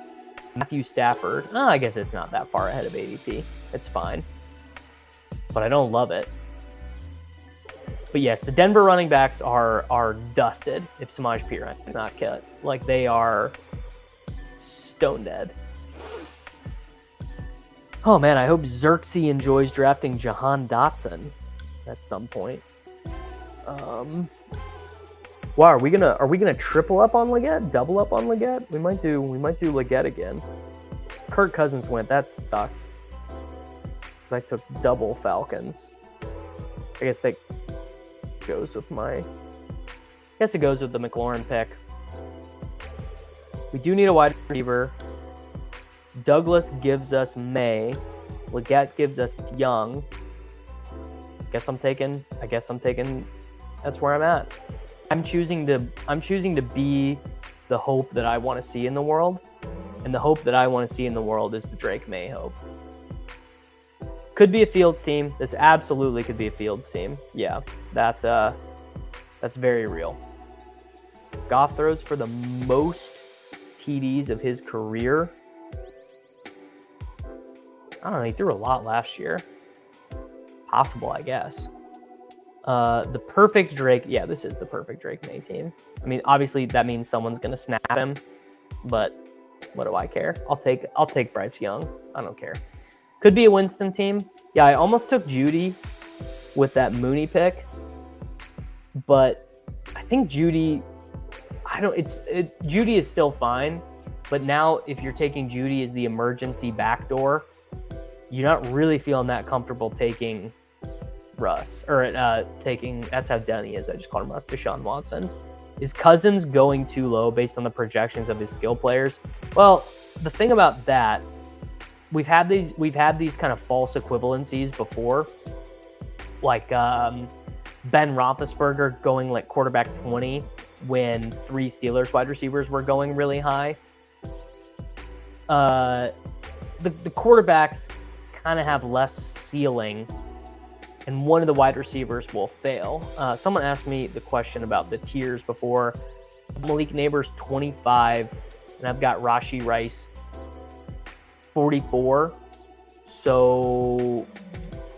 Matthew Stafford. Oh, I guess it's not that far ahead of ADP. It's fine. But I don't love it. But yes, the Denver running backs are dusted if Samaj Pirine is not cut. Like, they are stone dead. Oh man, I hope Xerxes enjoys drafting Jahan Dotson at some point. Wow, are we gonna triple up on Leggett? Double up on Leggett? We might do Leggett again. Kirk Cousins went. That sucks. Because I took double Falcons. I guess that goes with it goes with the McLaurin pick. We do need a wide receiver. Douglas gives us May. Leggett gives us Young. I guess I'm taking. That's where I'm at. I'm choosing to be the hope that I want to see in the world, and the hope that I want to see in the world is the Drake May hope. Could be a Fields team. This absolutely could be a Fields team. Yeah, that's very real. Goff throws for the most TDs of his career. I don't know. He threw a lot last year. Possible, I guess. The perfect Drake. Yeah, this is the perfect Drake May team. I mean, obviously that means someone's gonna snap him, but what do I care? I'll take Bryce Young. I don't care. Could be a Winston team. Yeah, I almost took Judy with that Mooney pick, but I think Judy. Judy is still fine, but now if you're taking Judy as the emergency backdoor, you're not really feeling that comfortable taking Russ, or taking, that's how done he is. I just called him Russ. Deshaun Watson. Is Cousins going too low based on the projections of his skill players? Well, the thing about that, we've had these kind of false equivalencies before, like Ben Roethlisberger going like quarterback 20 when 3 Steelers wide receivers were going really high. The quarterbacks kind of have less ceiling, and one of the wide receivers will fail. Someone asked me the question about the tiers before. Malik Neighbors 25, and I've got Rashee Rice 44. So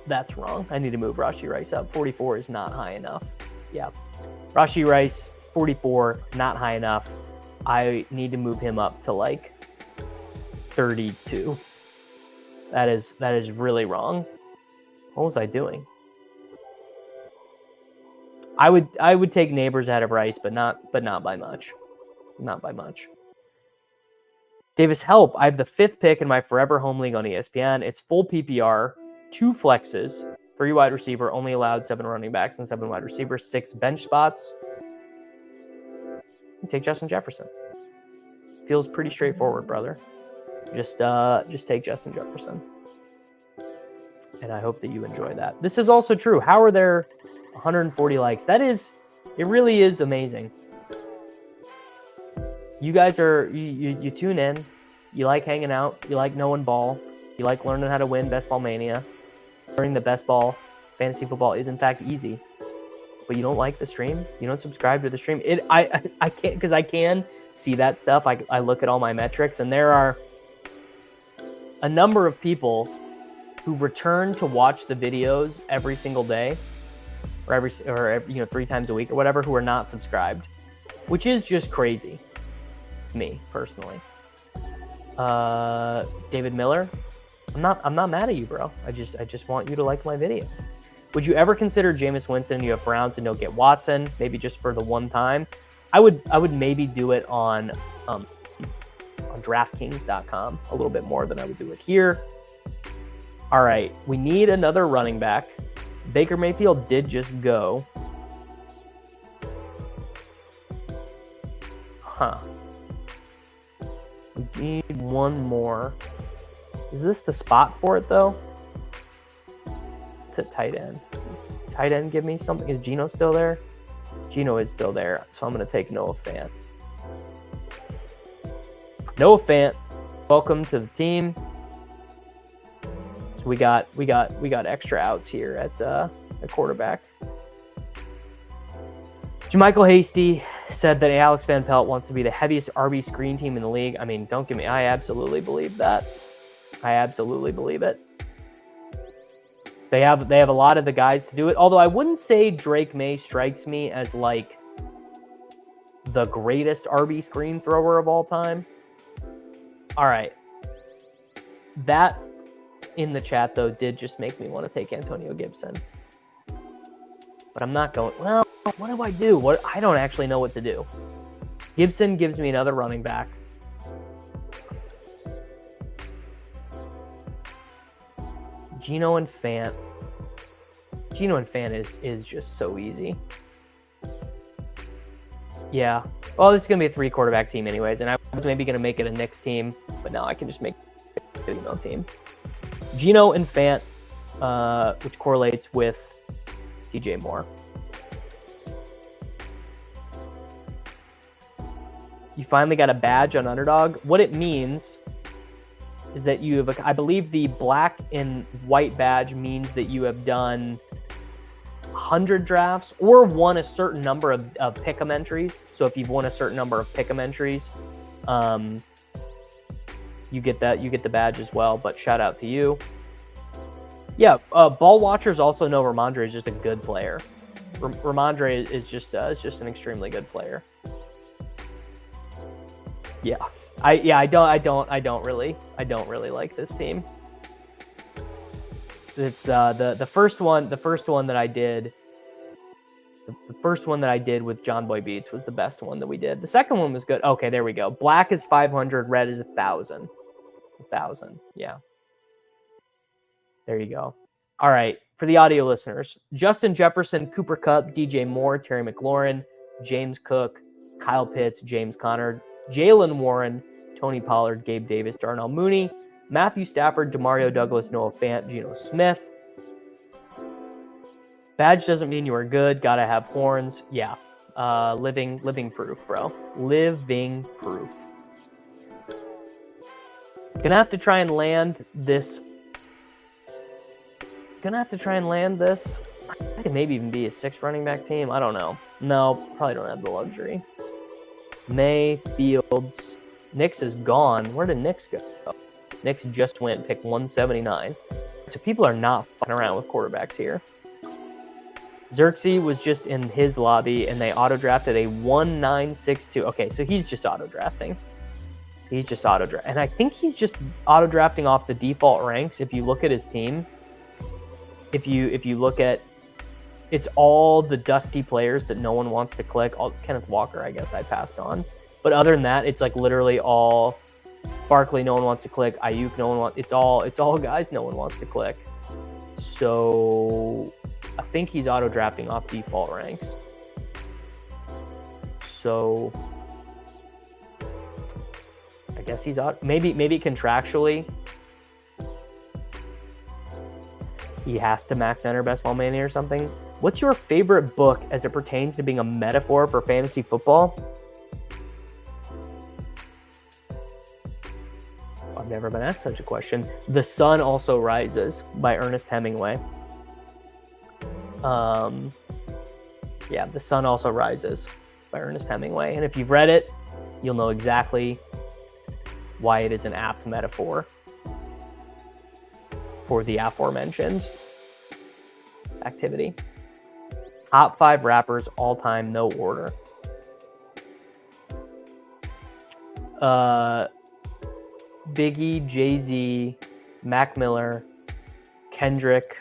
that's wrong. I need to move Rashee Rice up. 44 is not high enough. Yeah. Rashee Rice 44, not high enough. I need to move him up to like 32. That is really wrong. What was I doing? I would take Neighbors out of Rice, but not by much. Not by much. Davis, help. I have the 5th pick in my Forever Home League on ESPN. It's full PPR, 2 flexes, 3 wide receiver, only allowed 7 running backs and 7 wide receivers, 6 bench spots. Take Justin Jefferson. Feels pretty straightforward, brother. Just take Justin Jefferson. And I hope that you enjoy that. This is also true. How are there 140 likes? It really is amazing. you guys are you tune in, you like hanging out, you like knowing ball, you like learning how to win Best Ball Mania. Learning the best ball, fantasy football is in fact easy. But you don't like the stream, you don't subscribe to the stream. I can't, because I can see that stuff. I look at all my metrics, and there are a number of people who return to watch the videos every single day, or every 3 times a week or whatever, who are not subscribed, which is just crazy to me personally. David Miller, I'm not mad at you, bro. I just want you to like my video. Would you ever consider Jameis Winston? You have Browns and don't get Watson, maybe just for the one time? I would maybe do it on DraftKings.com a little bit more than I would do it here. All right, we need another running back. Baker Mayfield did just go. Huh. We need one more. Is this the spot for it, though? It's a tight end. Does tight end give me something? Is Geno still there? Geno is still there, so I'm going to take Noah Fant. Noah Fant, welcome to the team. So we got extra outs here at quarterback. Jermichael Hasty said that Alex Van Pelt wants to be the heaviest RB screen team in the league. I mean, don't get me. I absolutely believe that. I absolutely believe it. They have a lot of the guys to do it. Although I wouldn't say Drake May strikes me as like the greatest RB screen thrower of all time. All right. That in the chat, though, did just make me want to take Antonio Gibson. But I'm not going, well, what do I do? I don't actually know what to do. Gibson gives me another running back. Geno and Fant. Geno and Fant is just so easy. Yeah. Well, this is going to be a 3-quarterback team anyways, and I was maybe going to make it a Knicks team, but now I can just make it a Geno team. Geno and Fant, which correlates with DJ Moore. You finally got a badge on Underdog. What it means is that you have, I believe the black and white badge means that you have done 100 drafts or won a certain number of pick'em entries. So if you've won a certain number of pick'em entries, you get the badge as well. But shout out to you. Yeah, ball watchers also know Ramondre is just a good player. Ramondre is just an extremely good player. Yeah. I don't really like this team. It's the first one that I did. The first one that I did with John Boy Beats was the best one that we did. The second one was good. Okay, there we go. Black is 500, red is 1,000. 1,000. Yeah. There you go. All right, for the audio listeners, Justin Jefferson, Cooper Kupp, DJ Moore, Terry McLaurin, James Cook, Kyle Pitts, James Conner, Jalen Warren, Tony Pollard, Gabe Davis, Darnell Mooney, Matthew Stafford, Demario Douglas, Noah Fant, Geno Smith. Badge doesn't mean you are good. Gotta have horns. Yeah. Living proof, bro. Living proof. Gonna have to try and land this. I could maybe even be a 6 running back team. I don't know. No, probably don't have the luxury. May, Fields. Knicks is gone. Where did Knicks go? Knicks just went, pick 179. So people are not fucking around with quarterbacks here. Xerxes was just in his lobby, and they auto-drafted a 1962. Okay, so he's just auto-drafting. And I think he's just auto-drafting off the default ranks. If you look at his team, if you look at, it's all the dusty players that no one wants to click. Kenneth Walker, I guess I passed on. But other than that, it's like literally all Barkley, no one wants to click. Ayuk, no one wants. It's all guys no one wants to click. So I think he's auto drafting off default ranks. So I guess he's out. Maybe contractually he has to max enter Best Ball Mania or something. What's your favorite book as it pertains to being a metaphor for fantasy football? I've never been asked such a question. The Sun Also Rises by Ernest Hemingway. Yeah, The Sun Also Rises by Ernest Hemingway. And if you've read it, you'll know exactly why it is an apt metaphor for the aforementioned activity. Top 5 rappers all time, no order. Biggie, Jay-Z, Mac Miller, Kendrick,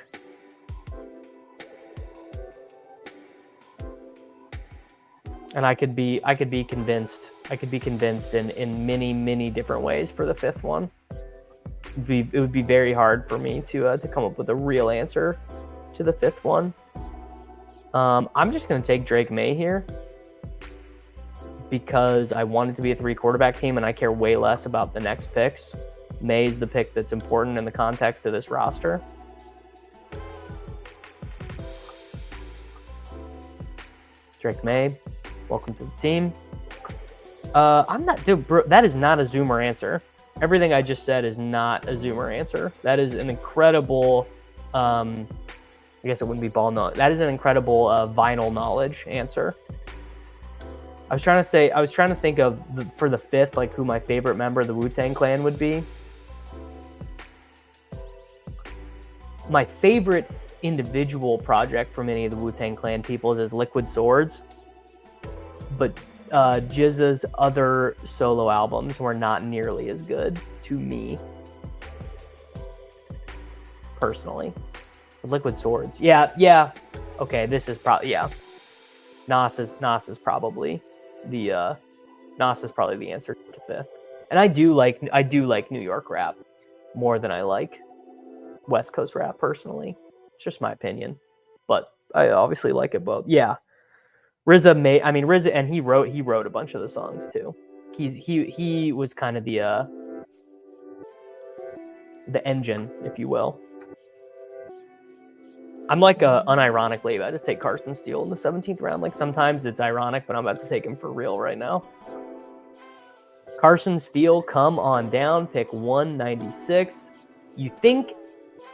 and I could be convinced in many different ways for the fifth one. It would be very hard for me to come up with a real answer to the fifth one. I'm just going to take Drake May here because I want it to be a 3-quarterback team and I care way less about the next picks. May is the pick that's important in the context of this roster. Drake May, welcome to the team. That is not a Zoomer answer. Everything I just said is not a Zoomer answer. That is an incredible, I guess it wouldn't be ball knowledge. That is an incredible vinyl knowledge answer. I was trying to think of for the fifth, like who my favorite member of the Wu-Tang Clan would be. My favorite individual project from any of the Wu-Tang Clan people is Liquid Swords, but GZA's other solo albums were not nearly as good to me personally. Liquid Swords, yeah. Okay, this is probably Nas is probably the answer to fifth. And I do like New York rap more than I like West Coast rap personally. It's just my opinion, but I obviously like it both. Yeah, RZA, and he wrote a bunch of the songs too. He was kind of the engine, if you will. I'm like unironically about to take Carson Steele in the 17th round. Like sometimes it's ironic, but I'm about to take him for real right now. Carson Steele, come on down, pick 196. You think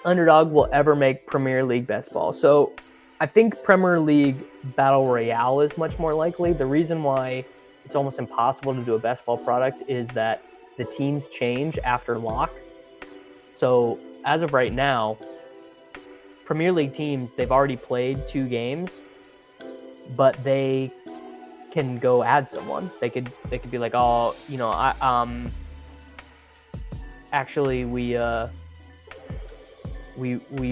Underdog will ever make Premier League best ball? So I think Premier League Battle Royale is much more likely. The reason why it's almost impossible to do a best ball product is that the teams change after lock. So as of right now, Premier League teams, they've already played 2 games, but they can go add someone. They could be like, oh, actually we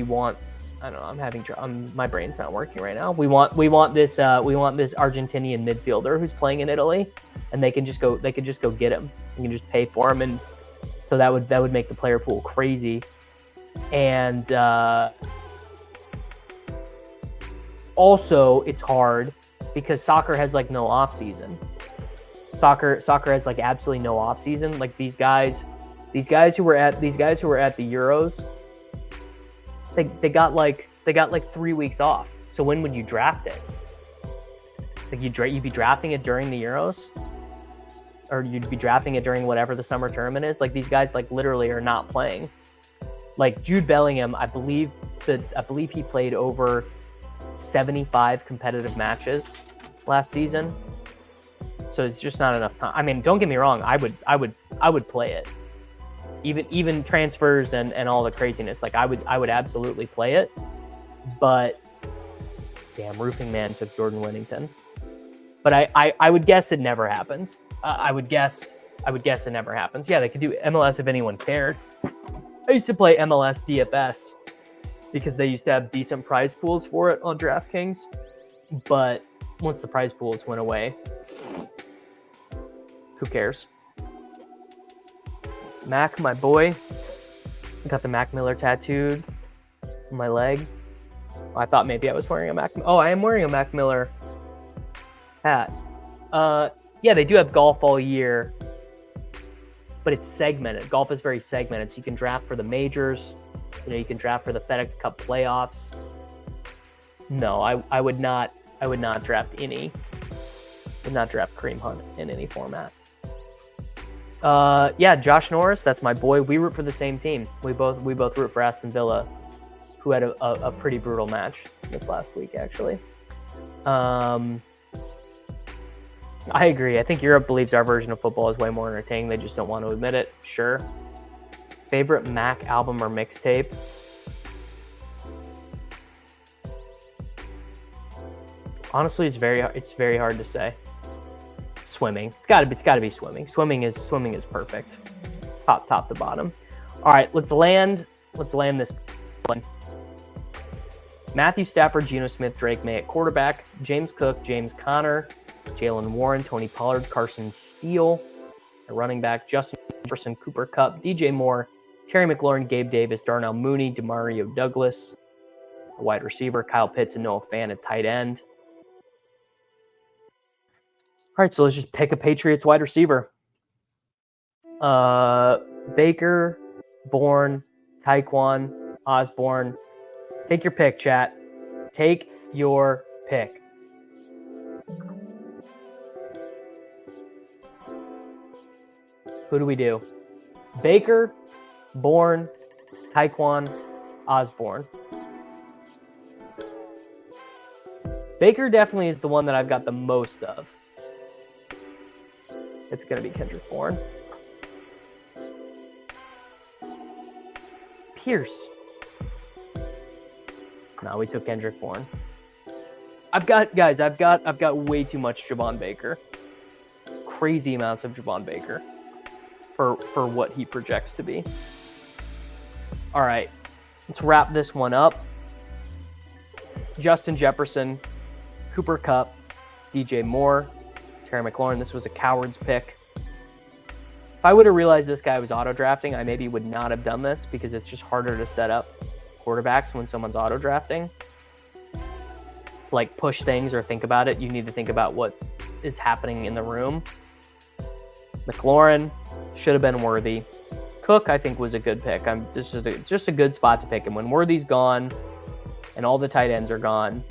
want, I don't know, my brain's not working right now. We want this Argentinian midfielder who's playing in Italy, and they can just go get him. You can just pay for him, and so that would make the player pool crazy. And also, it's hard because soccer has like no off season. Soccer has like absolutely no off season. Like these guys who were at the Euros, they got like 3 weeks off. So when would you draft it? Like you'd be drafting it during the Euros, or you'd be drafting it during whatever the summer tournament is. Like these guys like literally are not playing. Like Jude Bellingham, I believe he played over 75 competitive matches last season, so it's just not enough time. I mean, don't get me wrong, I would play it, even transfers and all the craziness. Like I would absolutely play it, but damn, Roofing Man took Jordan Whittington. But I would guess it never happens. I would guess it never happens. Yeah, they could do MLS if anyone cared. I used to play MLS DFS because they used to have decent prize pools for it on DraftKings. But once the prize pools went away, who cares? Mac, my boy. I got the Mac Miller tattooed on my leg. I thought maybe I was wearing a Mac. Oh, I am wearing a Mac Miller hat. Yeah, they do have golf all year, but it's segmented. Golf is very segmented. So you can draft for the majors. You can draft for the FedEx Cup playoffs. No, I would not draft Kareem Hunt in any format. Yeah, Josh Norris, that's my boy. We root for the same team. We both root for Aston Villa, who had a pretty brutal match this last week, actually. I agree. I think Europe believes our version of football is way more entertaining. They just don't want to admit it. Sure. Favorite Mac album or mixtape? Honestly, it's very hard to say. Swimming. It's got to be swimming. Swimming is perfect. Top to bottom. All right, let's land this one. Matthew Stafford, Geno Smith, Drake May at quarterback, James Cook, James Conner, Jalen Warren, Tony Pollard, Carson Steele at running back, Justin Jefferson, Cooper Kupp, DJ Moore, Terry McLaurin, Gabe Davis, Darnell Mooney, Demario Douglas, a wide receiver, Kyle Pitts and Noah Fant at tight end. All right, so let's just pick a Patriots wide receiver. Baker, Bourne, Tyquan, Osborne. Take your pick, chat. Take your pick. Who do we do? Baker, Bourne, Tyquan, Osborne. Baker definitely is the one that I've got the most of. It's going to be Kendrick Bourne. Pierce. No, we took Kendrick Bourne. I've got way too much Javon Baker. Crazy amounts of Javon Baker for what he projects to be. All right, let's wrap this one up. Justin Jefferson, Cooper Kupp, DJ Moore, Terry McLaurin. This was a coward's pick. If I would have realized this guy was auto-drafting, I maybe would not have done this because it's just harder to set up quarterbacks when someone's auto-drafting. Like push things or think about it. You need to think about what is happening in the room. McLaurin should have been Worthy. Cook, I think, was a good pick. It's just a good spot to pick him. When Worthy's gone and all the tight ends are gone,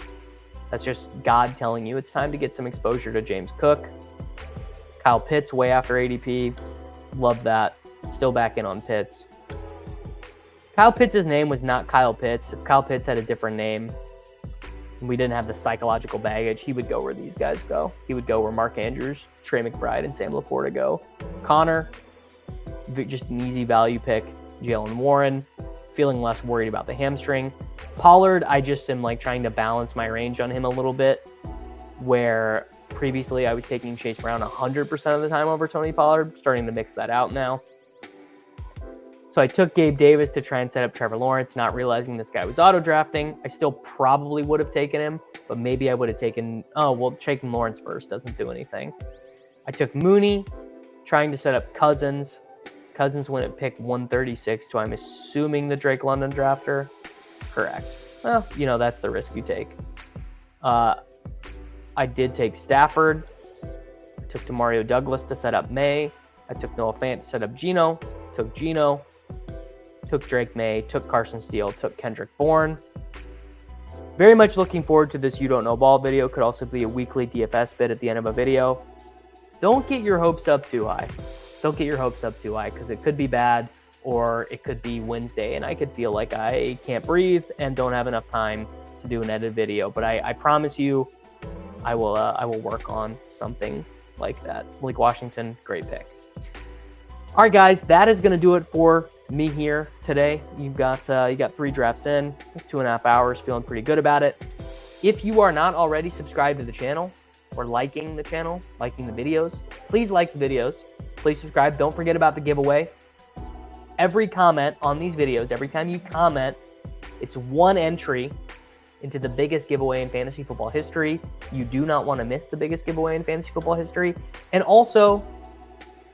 that's just God telling you it's time to get some exposure to James Cook. Kyle Pitts way after ADP. Love that. Still back in on Pitts. Kyle Pitts' name was not Kyle Pitts. If Kyle Pitts had a different name and we didn't have the psychological baggage, he would go where these guys go. He would go where Mark Andrews, Trey McBride, and Sam Laporta go. Connor, just an easy value pick. Jalen Warren, feeling less worried about the hamstring. Pollard, I just am like trying to balance my range on him a little bit, where previously I was taking Chase Brown 100% of the time over Tony Pollard, starting to mix that out now. So I took Gabe Davis to try and set up Trevor Lawrence, not realizing this guy was auto-drafting. I still probably would have taken him, but maybe I would have taken, taking Lawrence first doesn't do anything. I took Mooney, trying to set up Cousins. Cousins went at pick 136 to, I'm assuming, the Drake London drafter. Correct. Well, that's the risk you take. I did take Stafford. I took Demario Douglas to set up May. I took Noah Fant to set up Geno. Took Geno. Took Drake May. Took Carson Steele. Took Kendrick Bourne. Very much looking forward to this You Don't Know Ball video. Could also be a weekly DFS bit at the end of a video. Don't get your hopes up too high. Don't get your hopes up too high because it could be bad or it could be Wednesday and I could feel like I can't breathe and don't have enough time to do an edited video. But I promise you, I will work on something like that. Malik Washington, great pick. All right, guys, that is going to do it for me here today. You got 3 drafts in, 2.5 hours, feeling pretty good about it. If you are not already subscribed to the channel or liking the channel, liking the videos, please like the videos. Please subscribe. Don't forget about the giveaway. Every comment on these videos, every time you comment, it's one entry into the biggest giveaway in fantasy football history. You do not want to miss the biggest giveaway in fantasy football history. And also,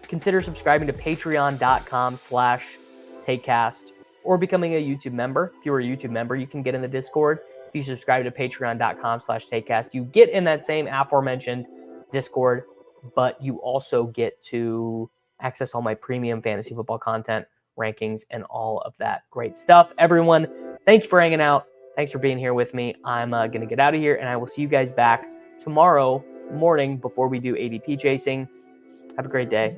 consider subscribing to patreon.com/takecast or becoming a YouTube member. If you're a YouTube member, you can get in the Discord. If you subscribe to patreon.com/takecast, you get in that same aforementioned Discord, but you also get to access all my premium fantasy football content, rankings, and all of that great stuff. Everyone, thank you for hanging out. Thanks for being here with me. I'm going to get out of here, and I will see you guys back tomorrow morning before we do ADP chasing. Have a great day.